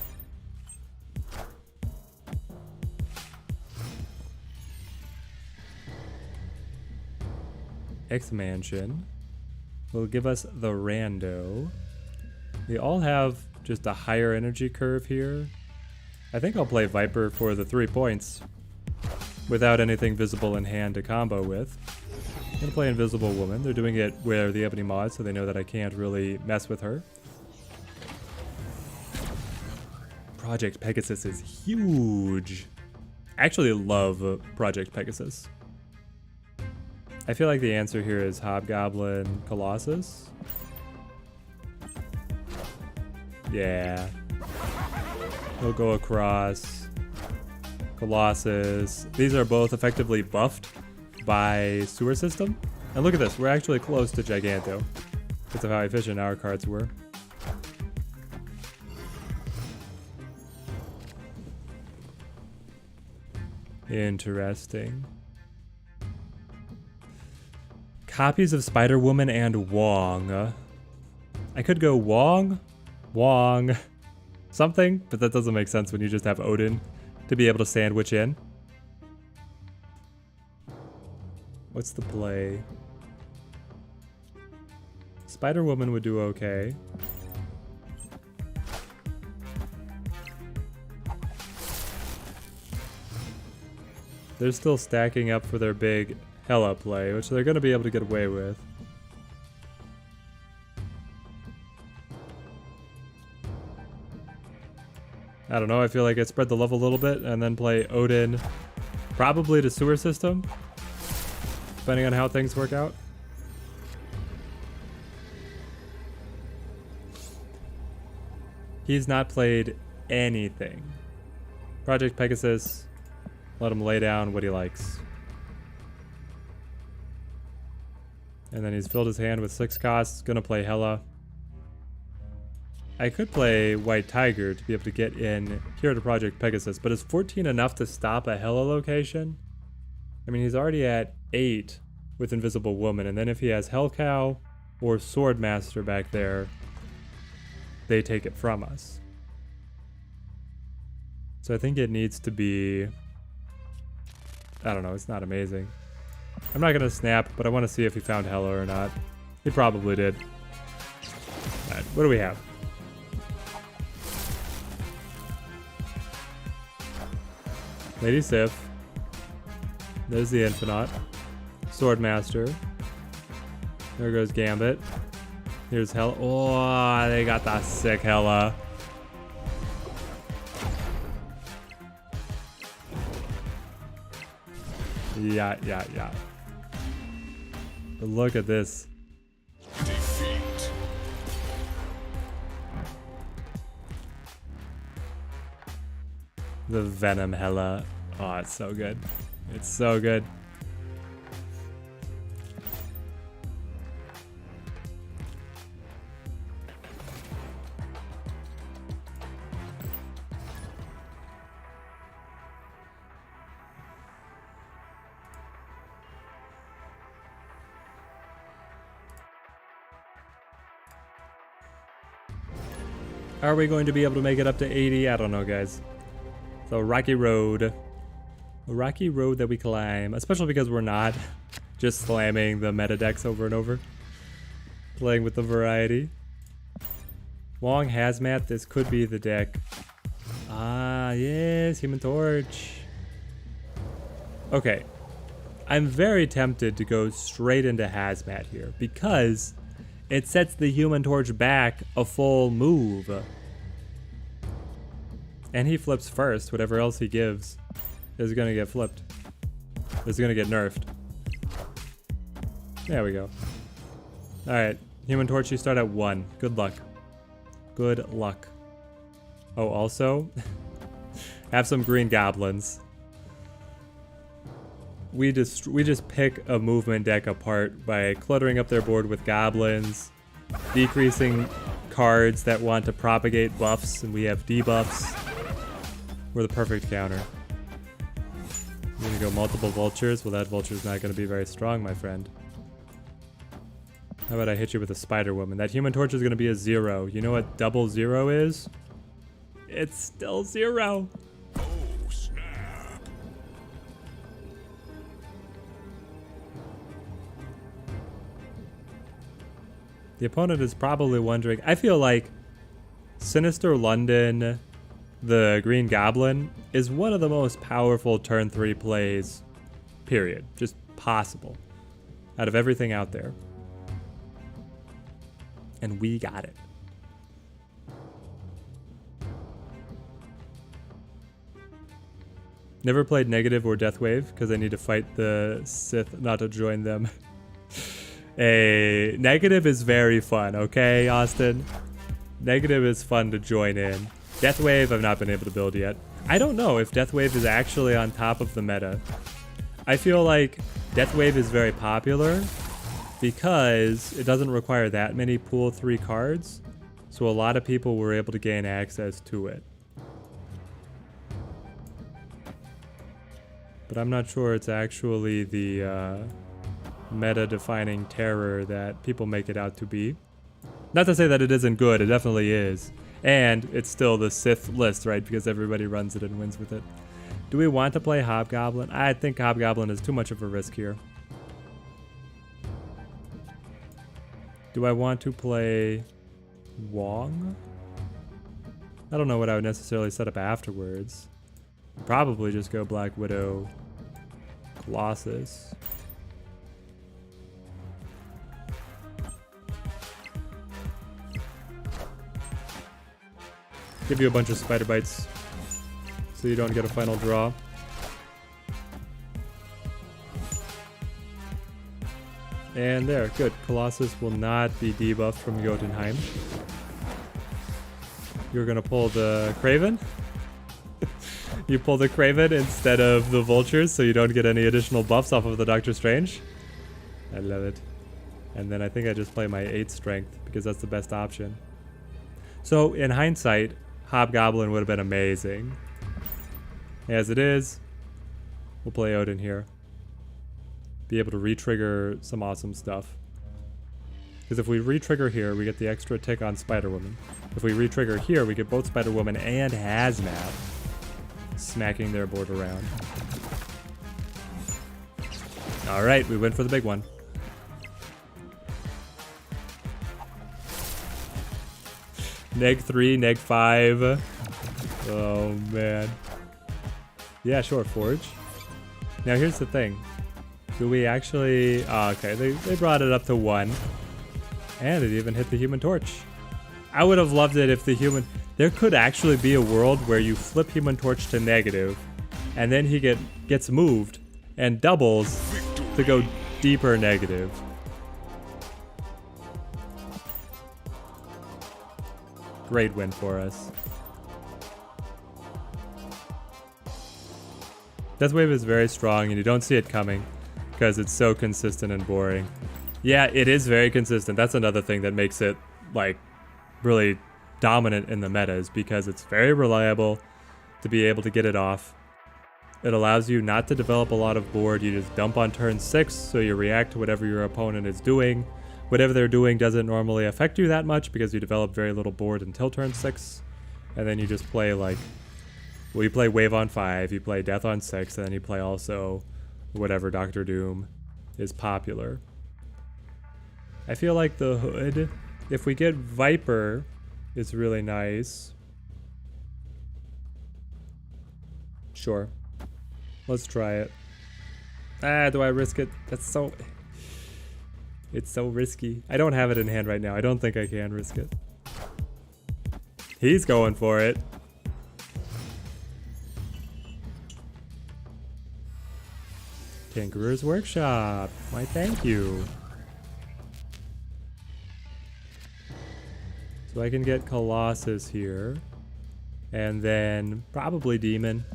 A: X-Mansion will give us the Rando. They all have just a higher energy curve here. I think I'll play Viper for the 3 points without anything visible in hand to combo with. I'm gonna play Invisible Woman. They're doing it where the Ebony Maw is, so they know that I can't really mess with her. Project Pegasus is huge. I actually love Project Pegasus. I feel like the answer here is Hobgoblin Colossus. Yeah. We'll go across Colossus. These are both effectively buffed by Sewer System. And look at this, we're actually close to Giganto because of how efficient our cards were. Interesting. Copies of Spider-Woman and Wong. I could go Wong, something, but that doesn't make sense when you just have Odin to be able to sandwich in. What's the play? Spider-Woman would do okay. They're still stacking up for their big Hela play, which they're going to be able to get away with. I don't know, I feel like I spread the love a little bit and then play Odin probably to sewer system, depending on how things work out. He's not played anything. Project Pegasus, let him lay down what he likes. And then he's filled his hand with 6 costs, gonna play Hela. I could play White Tiger to be able to get in here to Project Pegasus, but is 14 enough to stop a Hela location? I mean, he's already at 8 with Invisible Woman, and then if he has Hell Cow or Swordmaster back there, they take it from us. So I think it needs to be... I don't know, it's not amazing. I'm not gonna snap, but I want to see if he found Hela or not. He probably did. Alright, what do we have? Lady Sif. There's the Infinite. Swordmaster. There goes Gambit. Here's Hela. Oh, they got that sick Hela. Yeah. But look at this.
C: Defeat.
A: The Venom Hela. Oh, it's so good. It's so good. Are we going to be able to make it up to 80? I don't know, guys. It's a rocky road. A rocky road that we climb, especially because we're not just slamming the meta decks over and over. Playing with the variety. Wong Hazmat, this could be the deck. Ah, yes, Human Torch. Okay. I'm very tempted to go straight into Hazmat here because it sets the Human Torch back a full move. And he flips first. Whatever else he gives is gonna get flipped. Is gonna get nerfed. There we go. Alright, Human Torch, you start at 1. Good luck. Good luck. Oh, also, have some green goblins. We just pick a movement deck apart by cluttering up their board with goblins, decreasing cards that want to propagate buffs, and we have debuffs. We're the perfect counter. I'm gonna go multiple vultures. Well, that vulture's not gonna be very strong, my friend. How about I hit you with a Spider Woman? That Human Torch is gonna be a 0. You know what double 0 is? It's still 0.
C: Oh, snap.
A: The opponent is probably wondering. I feel like Sinister London, the Green Goblin, is one of the most powerful turn 3 plays, period. Just possible. Out of everything out there. And we got it. Never played Negative or Deathwave because I need to fight the Sith not to join them. Negative is very fun, okay, Austin? Negative is fun to join in. Deathwave I've not been able to build yet. I don't know if Deathwave is actually on top of the meta. I feel like Deathwave is very popular because it doesn't require that many pool 3 cards, so a lot of people were able to gain access to it. But I'm not sure it's actually the meta-defining terror that people make it out to be. Not to say that it isn't good, it definitely is. And it's still the Sith list, right? Because everybody runs it and wins with it. Do we want to play Hobgoblin? I think Hobgoblin is too much of a risk here. Do I want to play Wong? I don't know what I would necessarily set up afterwards. Probably just go Black Widow Colossus. Give you a bunch of spider bites so you don't get a final draw. And there, good. Colossus will not be debuffed from Jotunheim. You're gonna pull the Craven? You pull the Craven instead of the Vultures so you don't get any additional buffs off of the Doctor Strange. I love it. And then I think I just play my 8 strength because that's the best option. So in hindsight, Hobgoblin would have been amazing. As it is, we'll play Odin here. Be able to re-trigger some awesome stuff. Because if we re-trigger here, we get the extra tick on Spider-Woman. If we re-trigger here, we get both Spider-Woman and Hazmat smacking their board around. Alright, we went for the big one. Neg 3, neg 5. Oh man. Yeah, sure, Forge. Now here's the thing. Do we actually... Oh, okay, they brought it up to 1. And it even hit the Human Torch. I would have loved it if the Human... There could actually be a world where you flip Human Torch to negative, and then he gets moved and doubles to go deeper negative. Great win for us. Deathwave is very strong and you don't see it coming because it's so consistent and boring. Yeah, it is very consistent. That's another thing that makes it like really dominant in the metas because it's very reliable to be able to get it off. It allows you not to develop a lot of board. You just dump on turn 6 so you react to whatever your opponent is doing. Whatever they're doing doesn't normally affect you that much because you develop very little board until turn 6. And then you just play like, well, you play Wave on 5, you play Death on 6, and then you play also whatever Doctor Doom is popular. I feel like the Hood, if we get Viper, is really nice. Sure. Let's try it. Ah, do I risk it? That's so... It's so risky. I don't have it in hand right now. I don't think I can risk it. He's going for it. Tinkerer's Workshop. Why, thank you. So I can get Colossus here. And then probably Demon.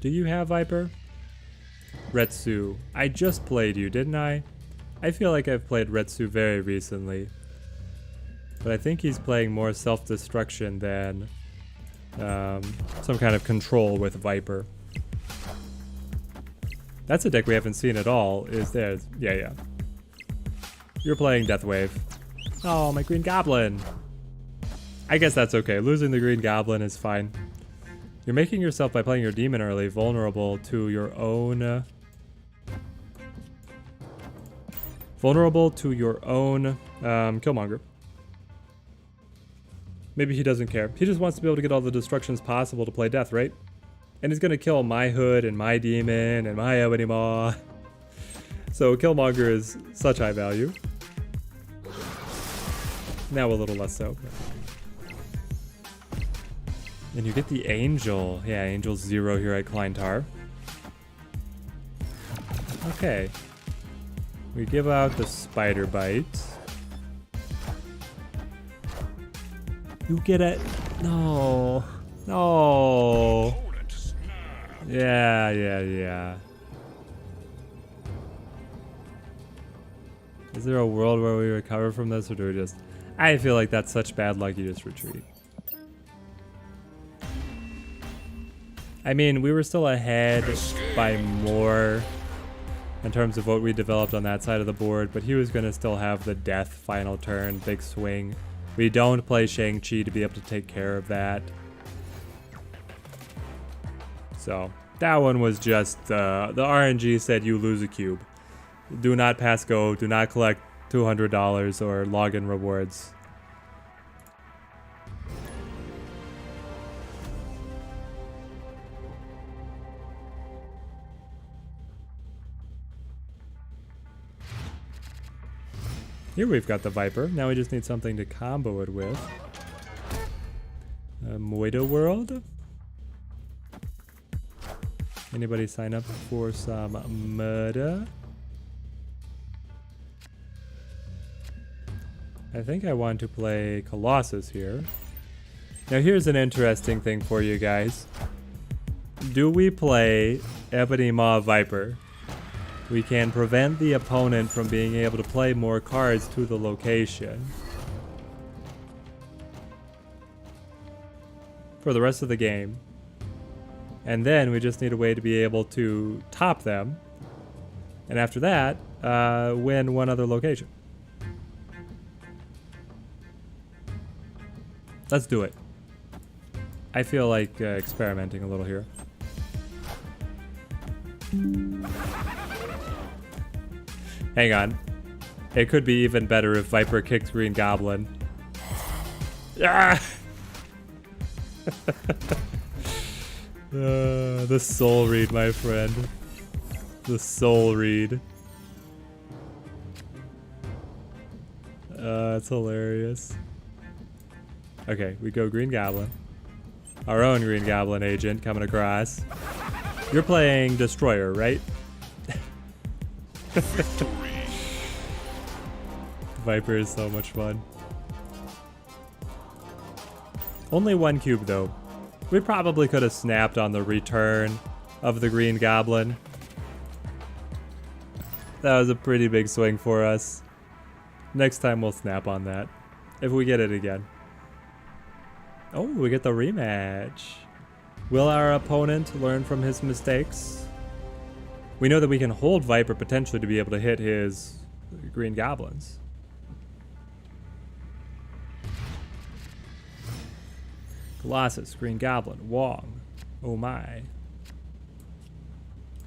A: Do you have Viper? Retsu. I just played you, didn't I? I feel like I've played Retsu very recently. But I think he's playing more self-destruction than some kind of control with Viper. That's a deck we haven't seen at all, is there? Yeah. You're playing Deathwave. Oh, my Green Goblin. I guess that's okay. Losing the Green Goblin is fine. You're making yourself, by playing your Demon early, vulnerable to your own... Killmonger. Maybe he doesn't care. He just wants to be able to get all the destructions possible to play Death, right? And he's gonna kill my Hood and my Demon and my Ebony Maw. So Killmonger is such high value. Now a little less so. And you get the Angel. Yeah, Angel 0 here at Kleintar. Okay. We give out the Spider Bite. You get it. No. No. Yeah. Is there a world where we recover from this, or do we just... I feel like that's such bad luck, you just retreat. I mean, we were still ahead by more in terms of what we developed on that side of the board, but he was going to still have the Death final turn, big swing. We don't play Shang-Chi to be able to take care of that. So that one was just, the RNG said you lose a cube. Do not pass go, do not collect $200 or login rewards. Here we've got the Viper. Now we just need something to combo it with. Moido World. Anybody sign up for some murder? I think I want to play Colossus here. Now here's an interesting thing for you guys. Do we play Ebony Maw Viper? We can prevent the opponent from being able to play more cards to the location for the rest of the game. And then we just need a way to be able to top them. And after that, win one other location. Let's do it. I feel like experimenting a little here. Hang on. It could be even better if Viper kicks Green Goblin. Ah! The soul read, my friend. The soul read. It's hilarious. Okay, we go Green Goblin. Our own Green Goblin agent coming across. You're playing Destroyer, right? Viper is so much fun. Only one cube though. We probably could have snapped on the return of the Green Goblin. That was a pretty big swing for us. Next time we'll snap on that. If we get it again. Oh, we get the rematch. Will our opponent learn from his mistakes? We know that we can hold Viper potentially to be able to hit his Green Goblins. Colossus, Green Goblin, Wong. Oh my.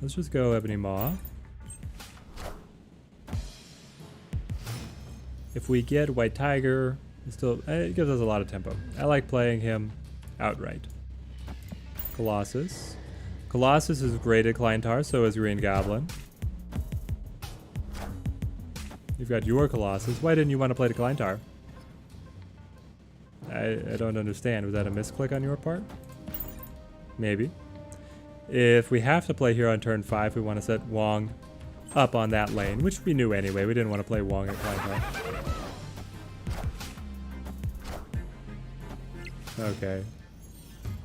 A: Let's just go Ebony Maw. If we get White Tiger, it gives us a lot of tempo. I like playing him outright. Colossus. Colossus is great at Kleintar, so is Green Goblin. You've got your Colossus. Why didn't you want to play the Kleintar? I don't understand. Was that a misclick on your part? Maybe. If we have to play here on turn 5, we want to set Wong up on that lane, which we knew anyway. We didn't want to play Wong at Kleintar. Okay.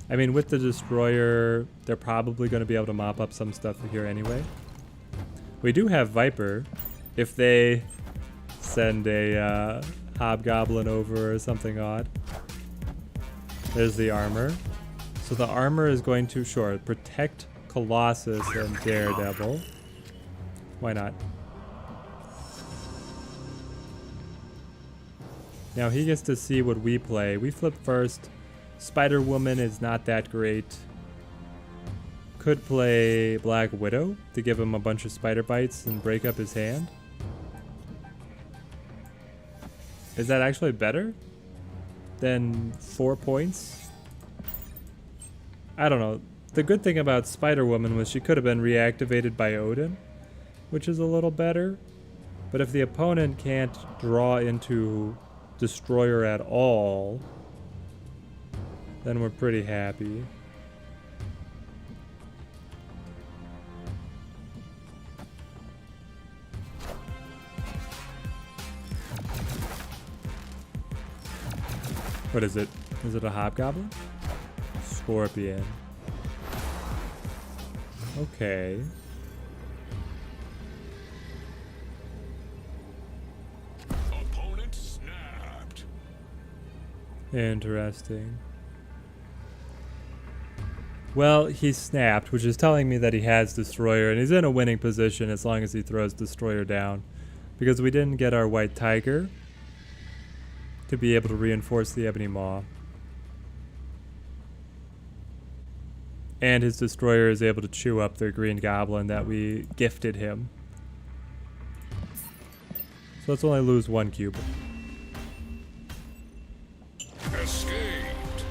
A: I mean, with the Destroyer, they're probably going to be able to mop up some stuff here anyway. We do have Viper. If they send a Hobgoblin over or something odd. There's the armor. So the armor is going to, sure, protect Colossus and Daredevil. Why not? Now he gets to see what we play. We flip first. Spider-Woman is not that great. Could play Black Widow to give him a bunch of spider bites and break up his hand. Is that actually better than 4 points? I don't know. The good thing about Spider-Woman was she could have been reactivated by Odin, which is a little better. But if the opponent can't draw into Destroyer at all, then we're pretty happy. What is it? Is it a Hobgoblin? Scorpion. Okay.
C: Opponent snapped.
A: Interesting. Well, he snapped, which is telling me that he has Destroyer, and he's in a winning position as long as he throws Destroyer down. Because we didn't get our White Tiger to be able to reinforce the Ebony Maw. And his Destroyer is able to chew up the Green Goblin that we gifted him. So let's only lose 1 cube.
C: Escaped.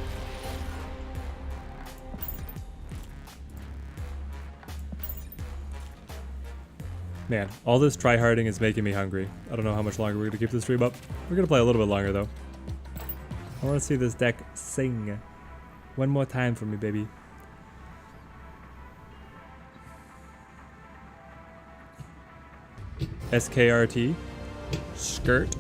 A: Man, all this tryharding is making me hungry. I don't know how much longer we're gonna keep this stream up. We're gonna play a little bit longer though. I wanna see this deck sing. One more time for me, baby. SKRT. Skirt.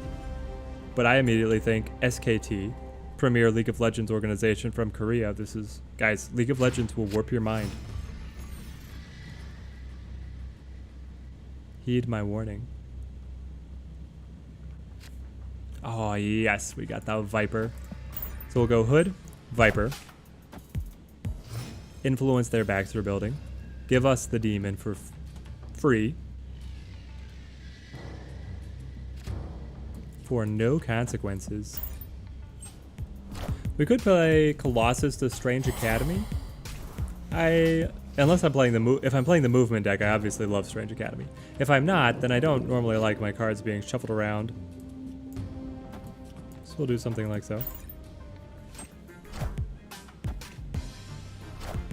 A: But I immediately think SKT. Premier League of Legends organization from Korea. This is... Guys, League of Legends will warp your mind. Heed my warning. Oh, yes. We got that Viper. So we'll go Hood, Viper. Influence their backs we're building. Give us the Demon for free. For no consequences. We could play Colossus to Strange Academy. Unless I'm playing if I'm playing the movement deck, I obviously love Strange Academy. If I'm not, then I don't normally like my cards being shuffled around. So we'll do something like so.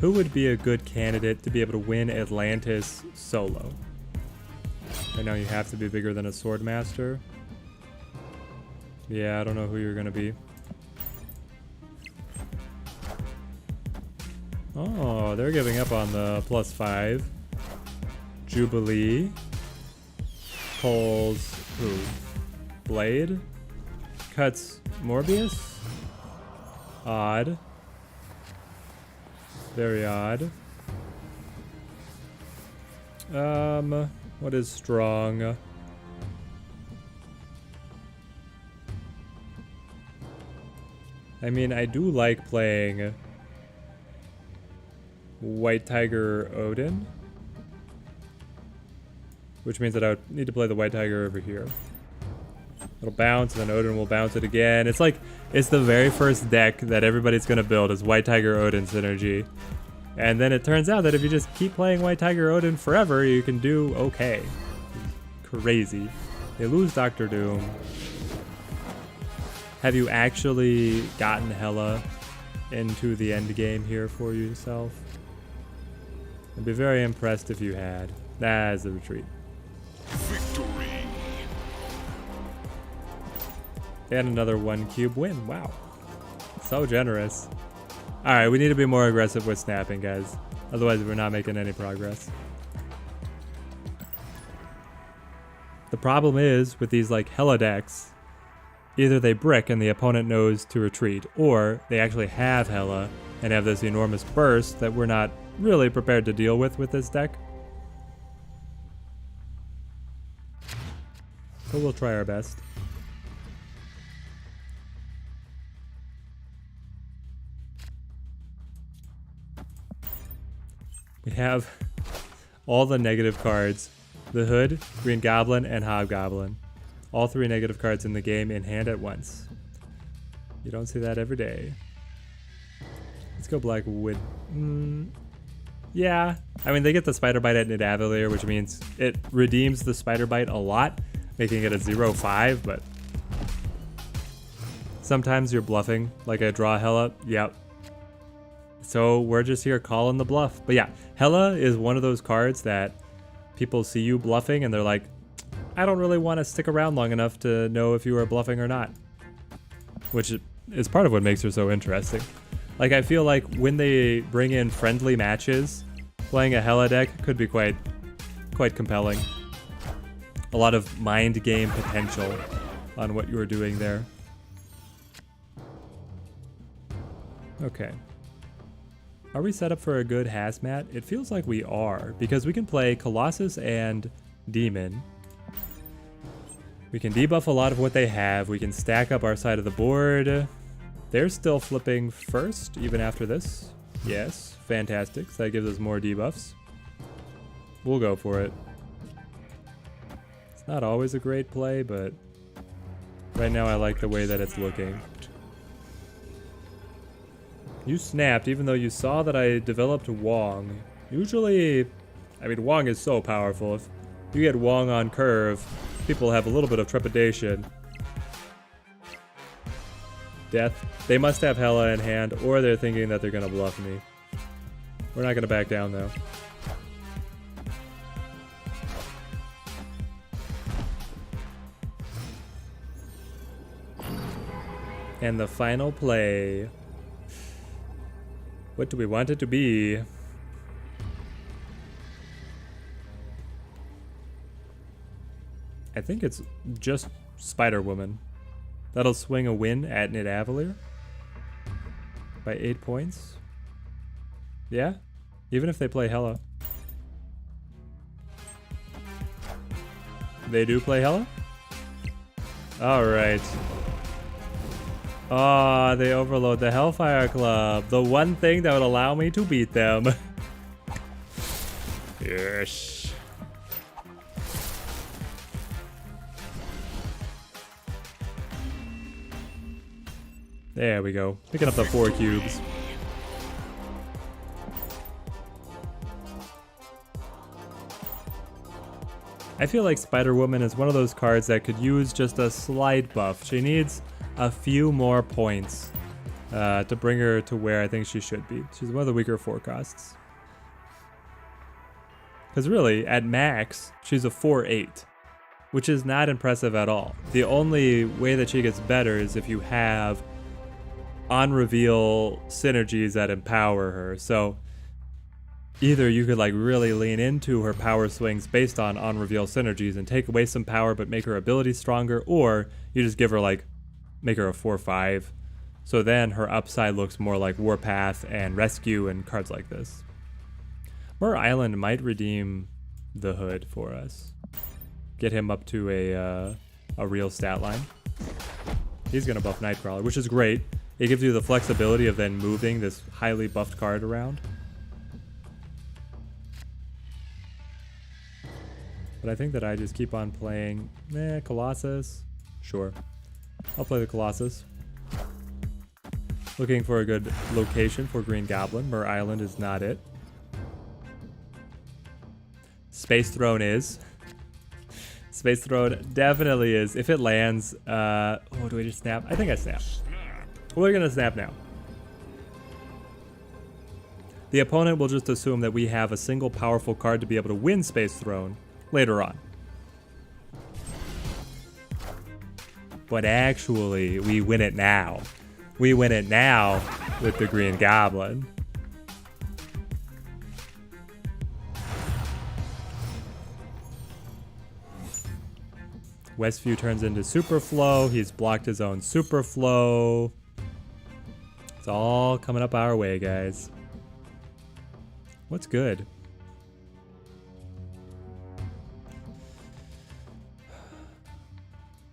A: Who would be a good candidate to be able to win Atlantis solo? I know you have to be bigger than a Swordmaster. Yeah, I don't know who you're gonna be. Oh, they're giving up on the +5. Jubilee. Pulls who? Blade. Cuts Morbius. Odd. Very odd. What is strong? I mean, I do like playing White Tiger Odin, which means that I would need to play the White Tiger over here. It'll bounce, and then Odin will bounce it again. It's like, it's the very first deck that everybody's gonna build is White Tiger Odin synergy. And then it turns out that if you just keep playing White Tiger Odin forever, you can do okay. Crazy. They lose Dr. Doom. Have you actually gotten Hela into the end game here for yourself? I'd be very impressed if you had. That's a retreat.
C: Victory.
A: And another 1 cube win. Wow. So generous. Alright, we need to be more aggressive with snapping, guys. Otherwise, we're not making any progress. The problem is, with these like Hela decks, either they brick and the opponent knows to retreat, or they actually have Hela and have this enormous burst that we're not really prepared to deal with this deck. So we'll try our best. We have all the negative cards. The Hood, Green Goblin, and Hobgoblin. All 3 negative cards in the game in hand at once. You don't see that every day. Let's go Black Wood. Yeah. I mean, they get the Spider Bite at Nidavellir, which means it redeems the Spider Bite a lot, making it a 0-5, but sometimes you're bluffing, like I draw Hela. Yep. So we're just here calling the bluff. But yeah, Hela is one of those cards that people see you bluffing and they're like, I don't really want to stick around long enough to know if you are bluffing or not. Which is part of what makes her so interesting. Like, I feel like when they bring in friendly matches, playing a Hela deck could be quite compelling. A lot of mind game potential on what you were doing there. Okay. Are we set up for a good Hazmat? It feels like we are, because we can play Colossus and Demon. We can debuff a lot of what they have. We can stack up our side of the board. They're still flipping first, even after this. Yes, fantastic. So that gives us more debuffs. We'll go for it. It's not always a great play, but right now I like the way that it's looking. You snapped, even though you saw that I developed Wong. Usually, I mean, Wong is so powerful. If you get Wong on curve, people have a little bit of trepidation. Death. They must have Hela in hand, or they're thinking that they're gonna bluff me. We're not gonna back down, though. And the final play. What do we want it to be? I think it's just Spider-Woman. That'll swing a win at Nidavellir by 8 points. Yeah, even if they play Hela. They do play Hela? Alright. Oh, they overload the Hellfire Club. The one thing that would allow me to beat them. Yes. There we go. Picking up the 4 cubes. I feel like Spider-Woman is one of those cards that could use just a slight buff. She needs a few more points to bring her to where I think she should be. She's one of the weaker forecasts. Because really, at max, she's a 4/8, which is not impressive at all. The only way that she gets better is if you have on-reveal synergies that empower her. So either you could like really lean into her power swings based on reveal synergies and take away some power but make her ability stronger, or you just give her like, make her a 4/5. So then her upside looks more like Warpath and Rescue and cards like this. Mur Island might redeem the Hood for us. Get him up to a real stat line. He's gonna buff Nightcrawler, which is great. It gives you the flexibility of then moving this highly buffed card around. But I think that I just keep on playing, Colossus. Sure. I'll play the Colossus. Looking for a good location for Green Goblin. Mur Island is not it. Space Throne is. Space Throne definitely is. If it lands, oh, do I just snap? I think I snap. We're gonna snap now. The opponent will just assume that we have a single powerful card to be able to win Space Throne later on. But actually, we win it now. We win it now with the Green Goblin. Westview turns into Superflow. He's blocked his own Superflow. It's all coming up our way, guys. What's good?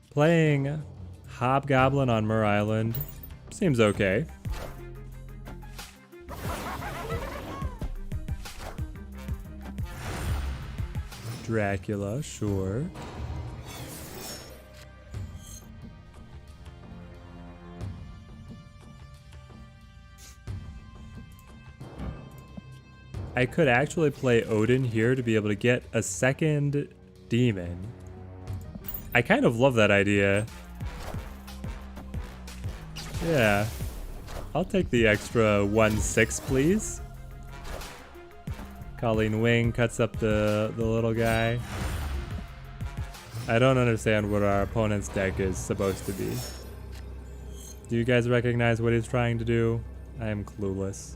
A: Playing Hobgoblin on Mur Island seems okay. Dracula, sure. I could actually play Odin here to be able to get a second demon. I kind of love that idea. Yeah. I'll take the extra 1/6, please. Colleen Wing cuts up the little guy. I don't understand what our opponent's deck is supposed to be. Do you guys recognize what he's trying to do? I am clueless.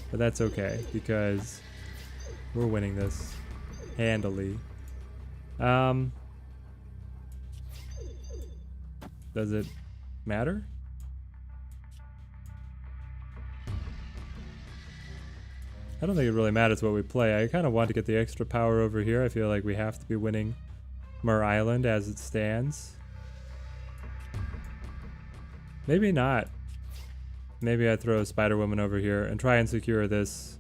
A: But that's okay, because we're winning this handily. Does it matter? I don't think it really matters what we play. I kind of want to get the extra power over here. I feel like we have to be winning Mur Island as it stands. Maybe not. Maybe I throw Spider-Woman over here and try and secure this.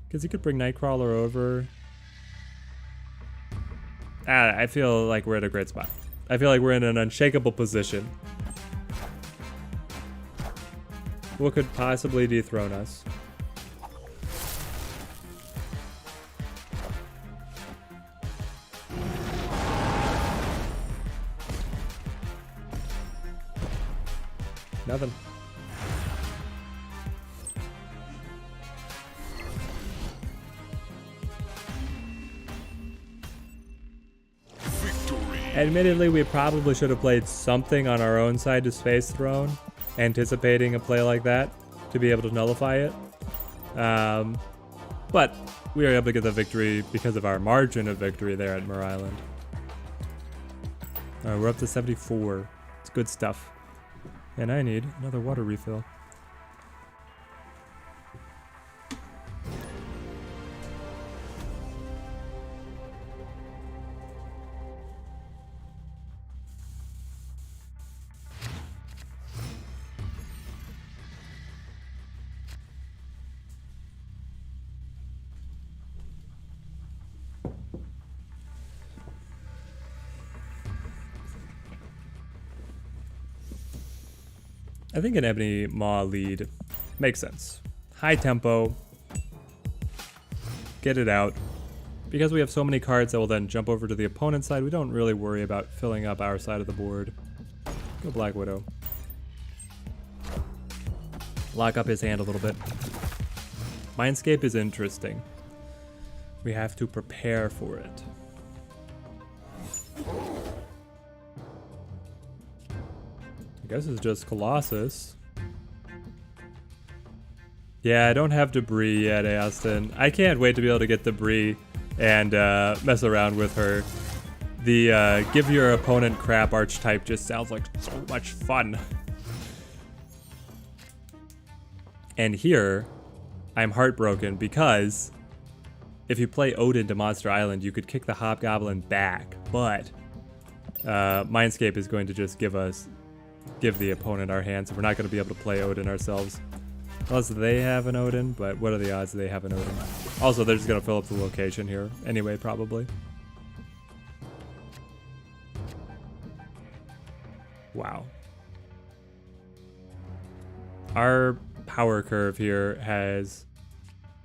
A: Because he could bring Nightcrawler over. I feel like we're at a great spot. I feel like we're in an unshakable position. What could possibly dethrone us? Nothing.
C: Victory.
A: Admittedly, we probably should have played something on our own side to Space Throne, anticipating a play like that to be able to nullify it. But we were able to get the victory because of our margin of victory there at Mir Island. Alright, we're up to 74. It's good stuff. And I need another water refill. I think an Ebony Maw lead makes sense. High tempo. Get it out. Because we have so many cards that will then jump over to the opponent's side, we don't really worry about filling up our side of the board. Go Black Widow. Lock up his hand a little bit. Mindscape is interesting. We have to prepare for it. I guess it's just Colossus. Yeah, I don't have Debris yet, Aston. I can't wait to be able to get Debris and mess around with her. The give your opponent crap archetype just sounds like so much fun. And here, I'm heartbroken because if you play Odin to Monster Island, you could kick the Hobgoblin back, but Mindscape is going to just give the opponent our hand, so we're not going to be able to play Odin ourselves. Unless they have an Odin, but what are the odds they have an Odin? Also, they're just going to fill up the location here anyway, probably. Wow. Our power curve here has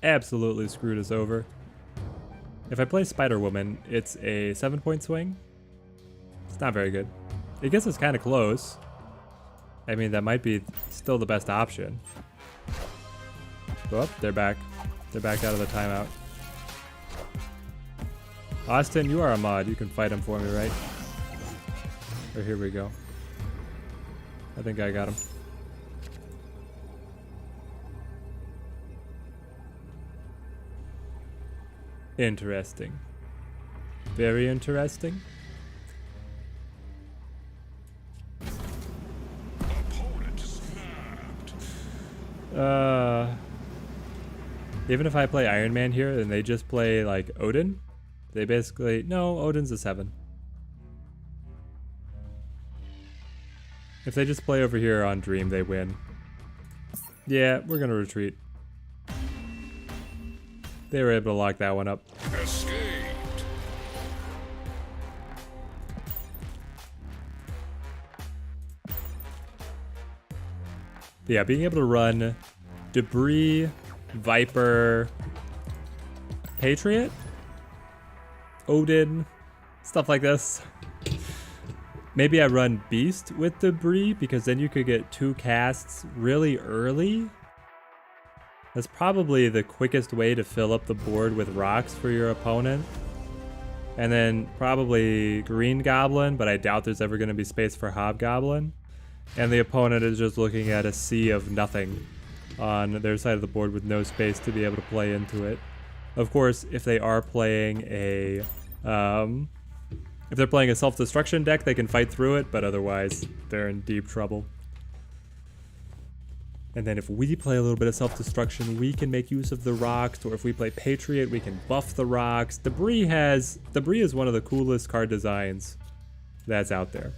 A: absolutely screwed us over. If I play Spider-Woman, it's a 7-point swing. It's not very good. It gets us kind of close. I mean, that might be still the best option. Oh, they're back. They're back out of the timeout. Austin, you are a mod. You can fight him for me, right? Or here we go. I think I got him. Interesting. Very interesting.
C: Opponent snapped.
A: Even if I play Iron Man here and they just play like Odin, they basically, no, Odin's a 7. If they just play over here on Dream, they win. Yeah, we're gonna retreat. They were able to lock that one up.
C: Escaped.
A: Yeah, being able to run Debris, Viper, Patriot, Odin, stuff like this. Maybe I run Beast with Debris because then you could get 2 casts really early. That's probably the quickest way to fill up the board with rocks for your opponent. And then probably Green Goblin, but I doubt there's ever going to be space for Hobgoblin. And the opponent is just looking at a sea of nothing on their side of the board with no space to be able to play into it. Of course, if they are playing a self-destruction deck, they can fight through it, but otherwise they're in deep trouble. And then if we play a little bit of self-destruction, we can make use of the rocks, or if we play Patriot, we can buff the rocks. Debris is one of the coolest card designs that's out there.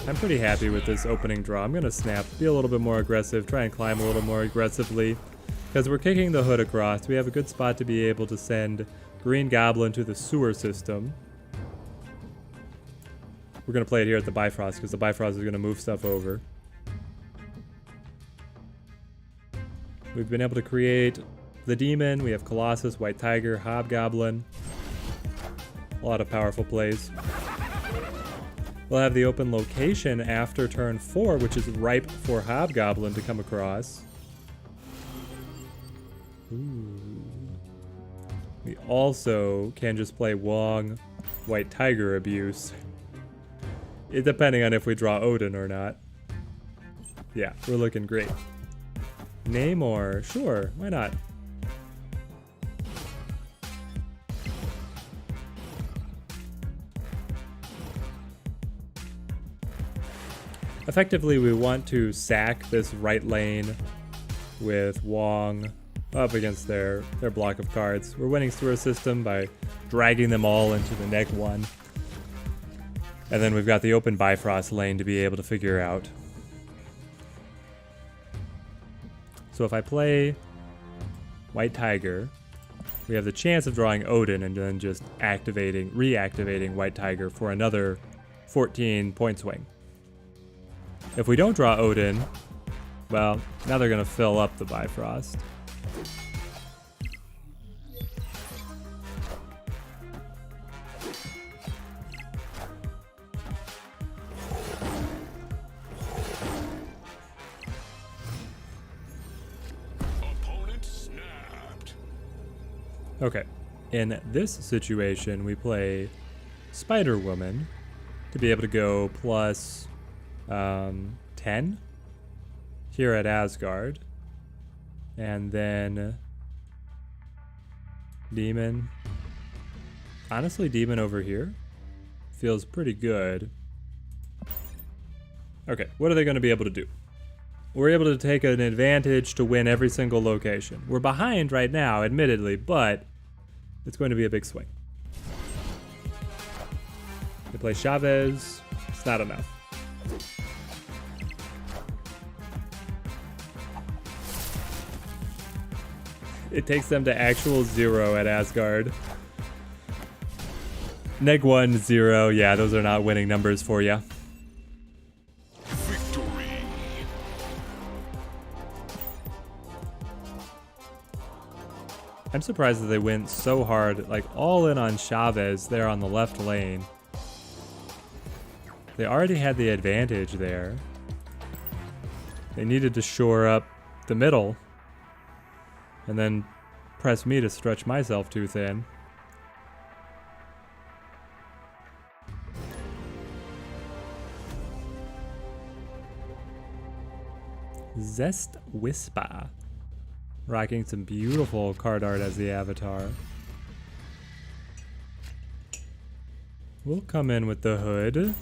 A: I'm pretty happy with this opening draw. I'm gonna snap, be a little bit more aggressive, try and climb a little more aggressively, because we're kicking the hood across. We have a good spot to be able to send Green Goblin to the sewer system. We're gonna play it here at the Bifrost, because the Bifrost is gonna move stuff over. We've been able to create the Demon. We have Colossus, White Tiger, Hobgoblin. A lot of powerful plays. We'll have the open location after turn 4, which is ripe for Hobgoblin to come across. Ooh. We also can just play Wong, White Tiger Abuse. Depending on if we draw Odin or not. Yeah, we're looking great. Namor, sure, why not? Effectively, we want to sack this right lane with Wong up against their block of cards. We're winning through a system by dragging them all into the neg 1. And then we've got the open Bifrost lane to be able to figure out. So if I play White Tiger, we have the chance of drawing Odin and then just reactivating White Tiger for another 14 point swing. If we don't draw Odin, well, now they're gonna fill up the Bifrost.
C: Opponent snapped.
A: Okay, in this situation, we play Spider-Woman to be able to go plus 10 here at Asgard. And then Demon. Honestly, Demon over here feels pretty good. Okay, what are they going to be able to do? We're able to take an advantage to win every single location. We're behind right now, admittedly, but it's going to be a big swing. They play Chavez. It's not enough. It takes them to actual 0 at Asgard. Neg 1, 0. Yeah, those are not winning numbers for you.
C: Victory.
A: I'm surprised that they went so hard, like all in on Chavez there on the left lane. They already had the advantage there. They needed to shore up the middle and then press me to stretch myself too thin. Zest Whisper. Rocking some beautiful card art as the avatar. We'll come in with the hood.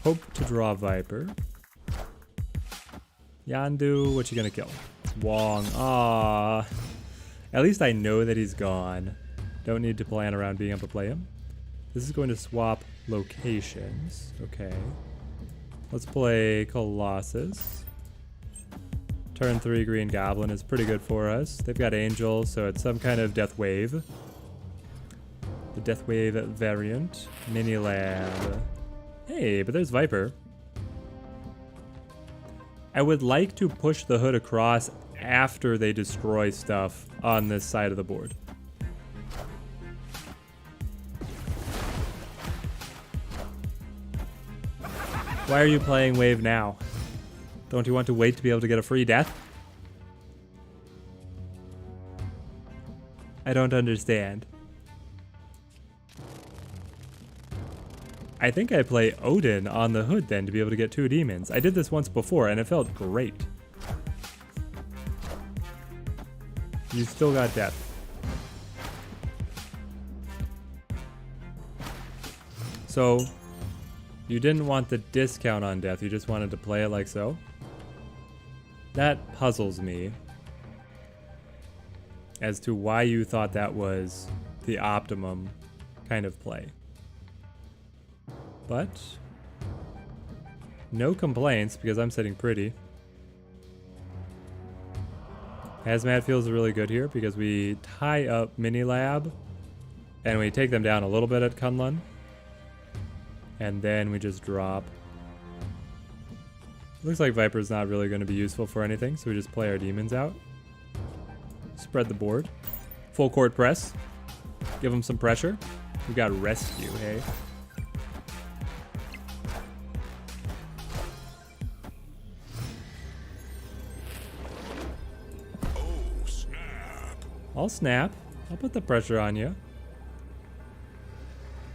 A: Hope to draw Viper. Yandu, what you gonna kill? Wong. Ah. At least I know that he's gone. Don't need to plan around being able to play him. This is going to swap locations. Okay. Let's play Colossus. Turn 3 Green Goblin is pretty good for us. They've got Angel, so it's some kind of Death Wave. The Death Wave variant. Mini Lab. Hey, but there's Viper. I would like to push the hood across after they destroy stuff on this side of the board. Why are you playing Wave now? Don't you want to wait to be able to get a free death? I don't understand. I think I play Odin on the hood then to be able to get 2 demons. I did this once before and it felt great. You still got death. So, you didn't want the discount on death, you just wanted to play it like so? That puzzles me as to why you thought that was the optimum kind of play. But no complaints because I'm sitting pretty. Hazmat feels really good here because we tie up Mini Lab and we take them down a little bit at Kunlun. And then we just drop. Looks like Viper's not really going to be useful for anything, so we just play our demons out. Spread the board. Full court press. Give them some pressure. We got rescue, hey?
C: Oh, snap.
A: I'll snap. I'll put the pressure on you.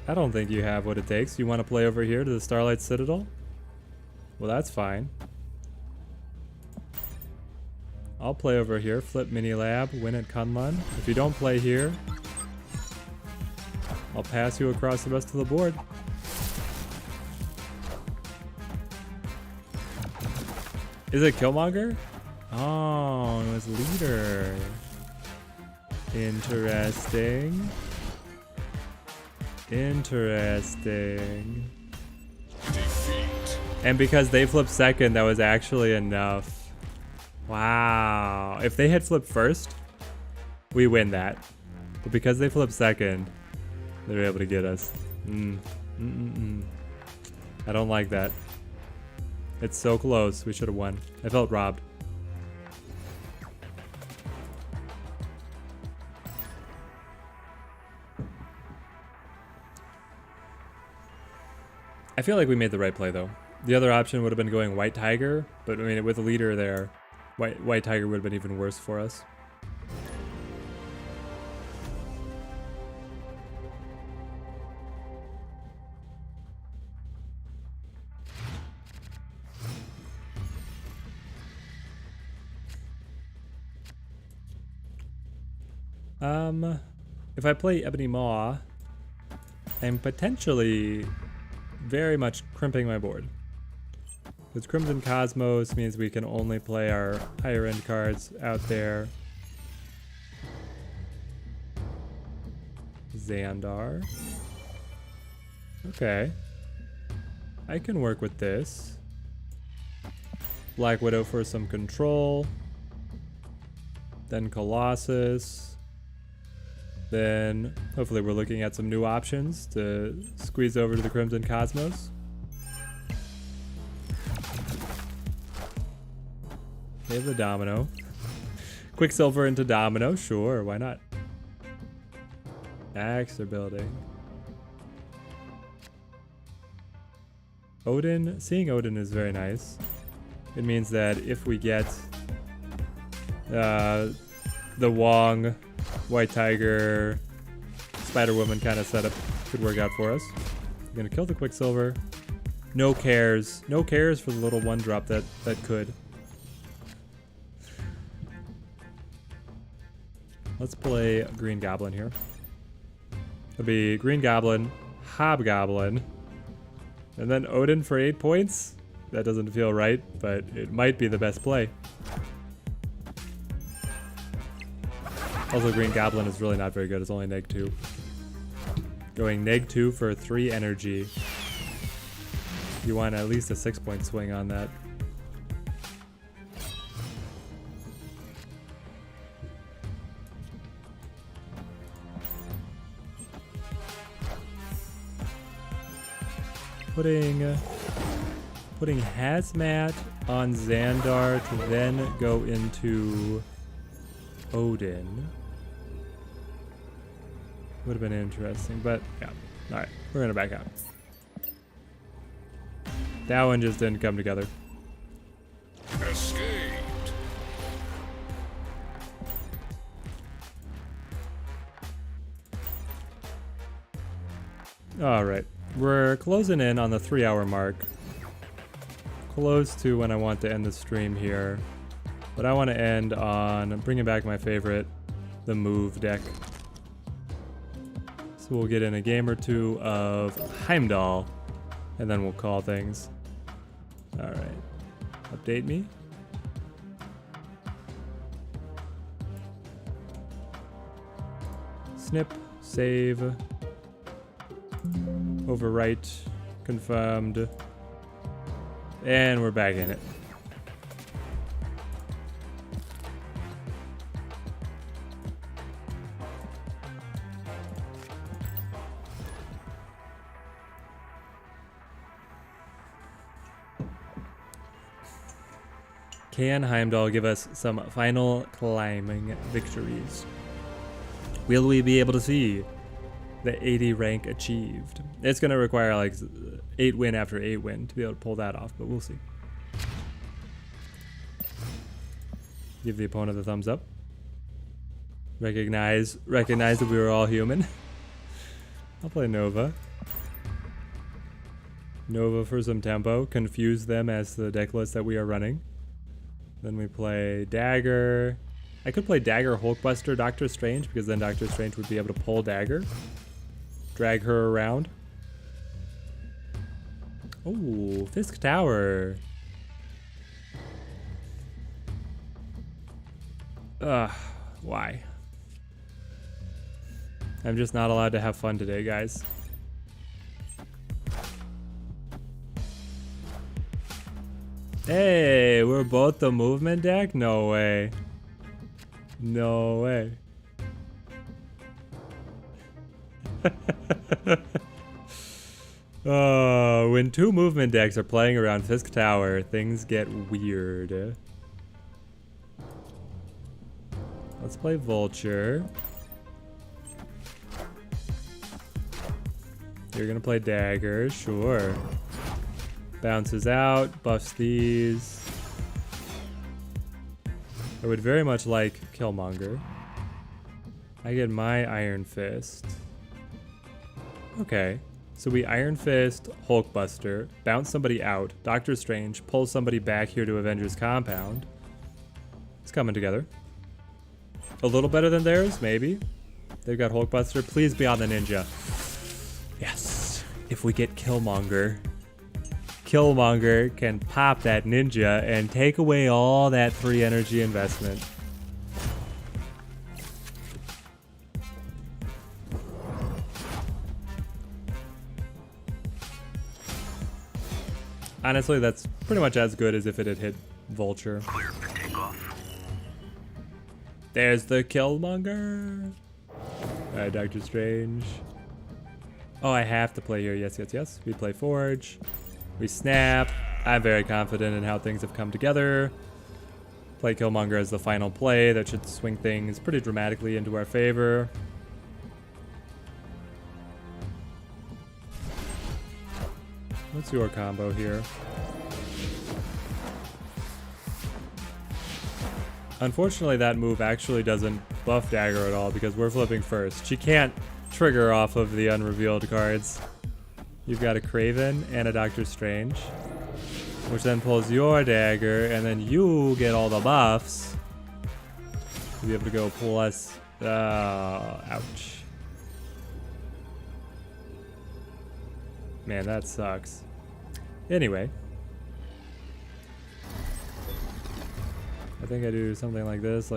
A: I don't think you have what it takes. You want to play over here to the Starlight Citadel? Well, that's fine. I'll play over here, flip Mini Lab, win at Kunlun. If you don't play here, I'll pass you across the rest of the board. Is it Killmonger? Oh, it was leader. Interesting. Interesting.
C: Defeat.
A: And because they flipped second, that was actually enough. Wow. If they had flipped first, we win that. But because they flipped second, they were able to get us. I don't like that. It's so close. We should have won. I felt robbed. I feel like we made the right play though. The other option would have been going White Tiger, but I mean with a leader there, White Tiger would have been even worse for us. If I play Ebony Maw, I'm potentially very much crimping my board. Because Crimson Cosmos means we can only play our higher end cards out there. Xandar. Okay. I can work with this. Black Widow for some control. Then Colossus. Then hopefully we're looking at some new options to squeeze over to the Crimson Cosmos. They have the Domino. Quicksilver into Domino, sure, why not? Axe they're building. Odin, seeing Odin is very nice. It means that if we get the Wong, White Tiger, Spider-Woman kind of setup could work out for us. We're gonna kill the Quicksilver. No cares. No cares for the little one drop that could. Let's play Green Goblin here. It'll be Green Goblin, Hobgoblin, and then Odin for 8 points. That doesn't feel right, but it might be the best play. Also, Green Goblin is really not very good. It's only -2. Going -2 for 3 energy. You want at least a 6-point swing on that. Putting Hazmat on Xandar to then go into Odin. Would have been interesting, but yeah. Alright, we're gonna back out. That one just didn't come together.
C: Escaped.
A: Alright, we're closing in on the 3-hour mark. Close to when I want to end the stream here. But I want to end on bringing back my favorite, the Move deck. So we'll get in a game or two of Heimdall, and then we'll call things. Alright, update me. Snip, save, overwrite, confirmed, and we're back in it. Can Heimdall give us some final climbing victories? Will we be able to see the 80 rank achieved? It's going to require like 8 win after 8 win to be able to pull that off, but we'll see. Give the opponent the thumbs up. Recognize that we were all human. I'll play Nova. Nova for some tempo. Confuse them as the deck list that we are running. Then we play Dagger. I could play Dagger, Hulkbuster, Doctor Strange, because then Doctor Strange would be able to pull Dagger. Drag her around. Oh, Fisk Tower. Why? I'm just not allowed to have fun today, guys. Hey, we're both the movement deck? No way. No way. Oh, when two movement decks are playing around Fisk Tower, things get weird. Let's play Vulture. You're gonna play Dagger, sure. Bounces out, buffs these. I would very much like Killmonger. I get my Iron Fist. Okay, so we Iron Fist, Hulkbuster, bounce somebody out, Doctor Strange, pull somebody back here to Avengers Compound. It's coming together. A little better than theirs, maybe. They've got Hulkbuster. Please be on the ninja. Yes. If we get Killmonger, Killmonger can pop that ninja and take away all that free energy investment. Honestly, that's pretty much as good as if it had hit Vulture.
E: Clear for takeoff.
A: There's the Killmonger. Alright, Doctor Strange. Oh, I have to play here. Yes, yes, yes. We play Forge. We snap. I'm very confident in how things have come together. Play Killmonger as the final play. That should swing things pretty dramatically into our favor. What's your combo here? Unfortunately, that move actually doesn't buff Dagger at all because we're flipping first. She can't trigger off of the unrevealed cards. You've got a Kraven and a Doctor Strange, which then pulls your Dagger, and then you get all the buffs to be able to go plus. Ouch. Man, that sucks. Anyway. I think I do something like this,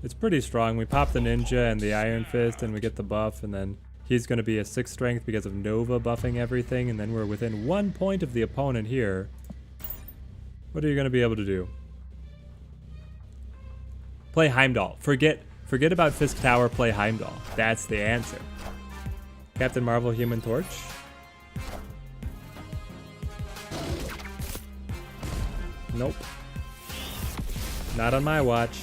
A: It's pretty strong. We pop the ninja and the Iron Fist and we get the buff, and then he's going to be a 6 strength because of Nova buffing everything, and then we're within 1 point of the opponent here. What are you going to be able to do? Play Heimdall. Forget about Fisk Tower, play Heimdall. That's the answer. Captain Marvel, Human Torch. Nope. Not on my watch.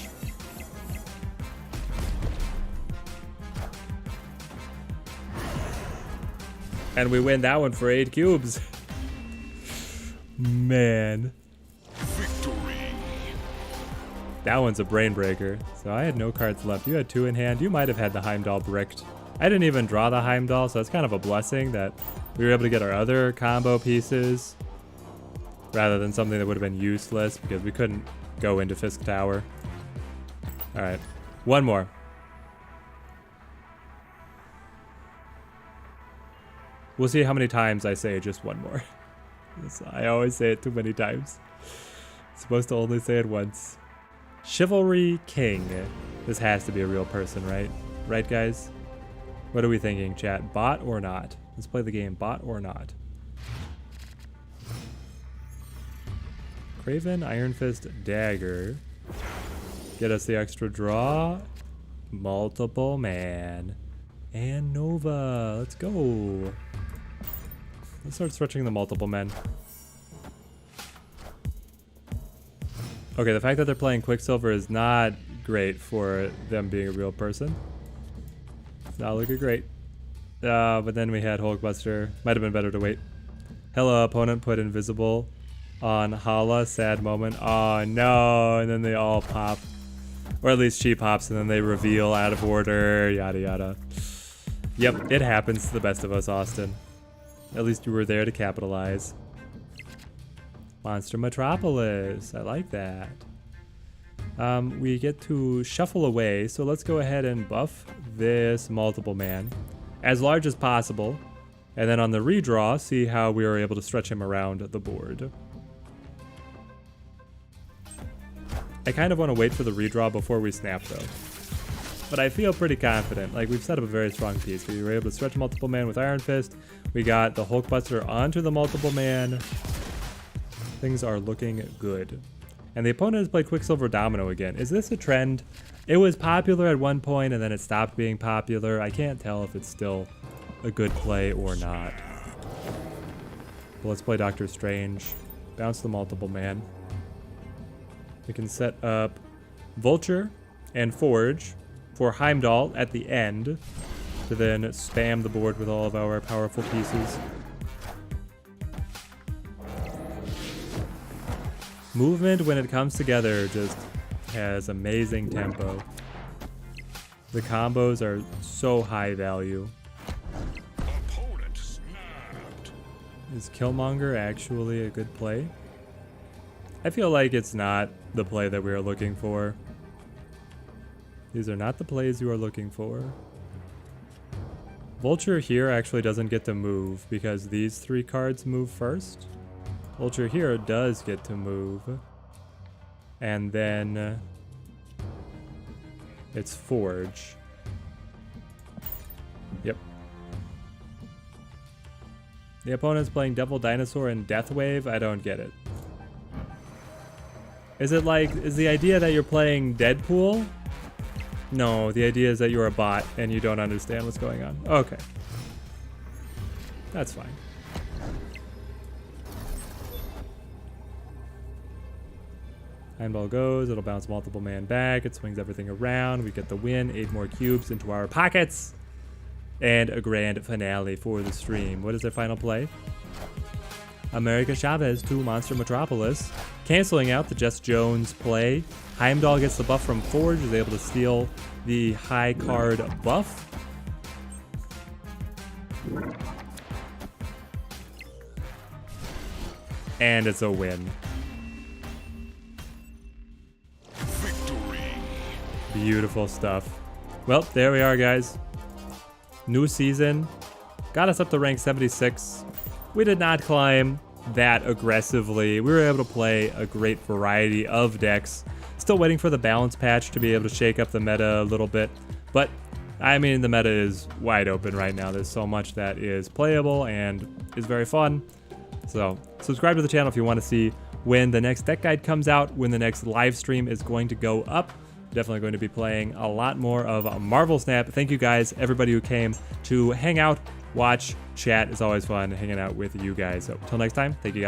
A: And we win that one for 8 cubes. Man.
C: Victory.
A: That one's a brain breaker. So I had no cards left. You had 2 in hand. You might have had the Heimdall bricked. I didn't even draw the Heimdall, so it's kind of a blessing that we were able to get our other combo pieces rather than something that would have been useless because we couldn't go into Fisk Tower. All right, one more. We'll see how many times I say just one more. I always say it too many times. I'm supposed to only say it once. Chivalry King. This has to be a real person, right? Right, guys? What are we thinking, chat? Bot or not? Let's play the game. Bot or not? Kraven, Iron Fist, Dagger. Get us the extra draw. Multiple man. And Nova. Let's go. Let's start stretching the multiple men. Okay, the fact that they're playing Quicksilver is not great for them being a real person. It's not looking great. But then we had Hulkbuster. Might have been better to wait. Hello, opponent put invisible on Hala. Sad moment. Oh no, and then they all pop. Or at least cheap hops and then they reveal out of order, yada yada. Yep, it happens to the best of us, Austin. At least you were there to capitalize. Monster Metropolis, I like that. We get to shuffle away, so let's go ahead and buff this multiple man as large as possible. And then on the redraw, see how we were able to stretch him around the board. I kind of want to wait for the redraw before we snap though. But I feel pretty confident. Like, we've set up a very strong piece. We were able to stretch multiple man with Iron Fist. We got the Hulkbuster onto the multiple man. Things are looking good. And the opponent has played Quicksilver Domino again. Is this a trend? It was popular at one point and then it stopped being popular. I can't tell if it's still a good play or not. Well, let's play Doctor Strange. Bounce the multiple man. We can set up Vulture and Forge for Heimdall at the end to then spam the board with all of our powerful pieces. Movement, when it comes together, just has amazing tempo. The combos are so high value.
C: Opponent snapped.
A: Is Killmonger actually a good play? I feel like it's not the play that we are looking for. These are not the plays you are looking for. Vulture here actually doesn't get to move because these 3 cards move first. Vulture here does get to move. And then it's Forge. Yep. The opponent's playing Devil Dinosaur and Death Wave. I don't get it. Is it like, is the idea that you're playing Deadpool? No, the idea is that you're a bot and you don't understand what's going on. Okay. That's fine. Handball goes, it'll bounce multiple man back, it swings everything around, we get the win, 8 more cubes into our pockets, and a grand finale for the stream. What is their final play? America Chavez to Monster Metropolis, canceling out the Jess Jones play. Heimdall gets the buff from Forge, is able to steal the high card buff. And it's a win.
C: Victory.
A: Beautiful stuff. Well, there we are, guys. New season. Got us up to rank 76. We did not climb that aggressively. We were able to play a great variety of decks. Still waiting for the balance patch to be able to shake up the meta a little bit. But, I mean, the meta is wide open right now. There's so much that is playable and is very fun. So, subscribe to the channel if you want to see when the next deck guide comes out, when the next live stream is going to go up. Definitely going to be playing a lot more of Marvel Snap. Thank you guys, everybody who came to hang out, watch, chat. It's always fun hanging out with you guys. So, until next time, thank you guys.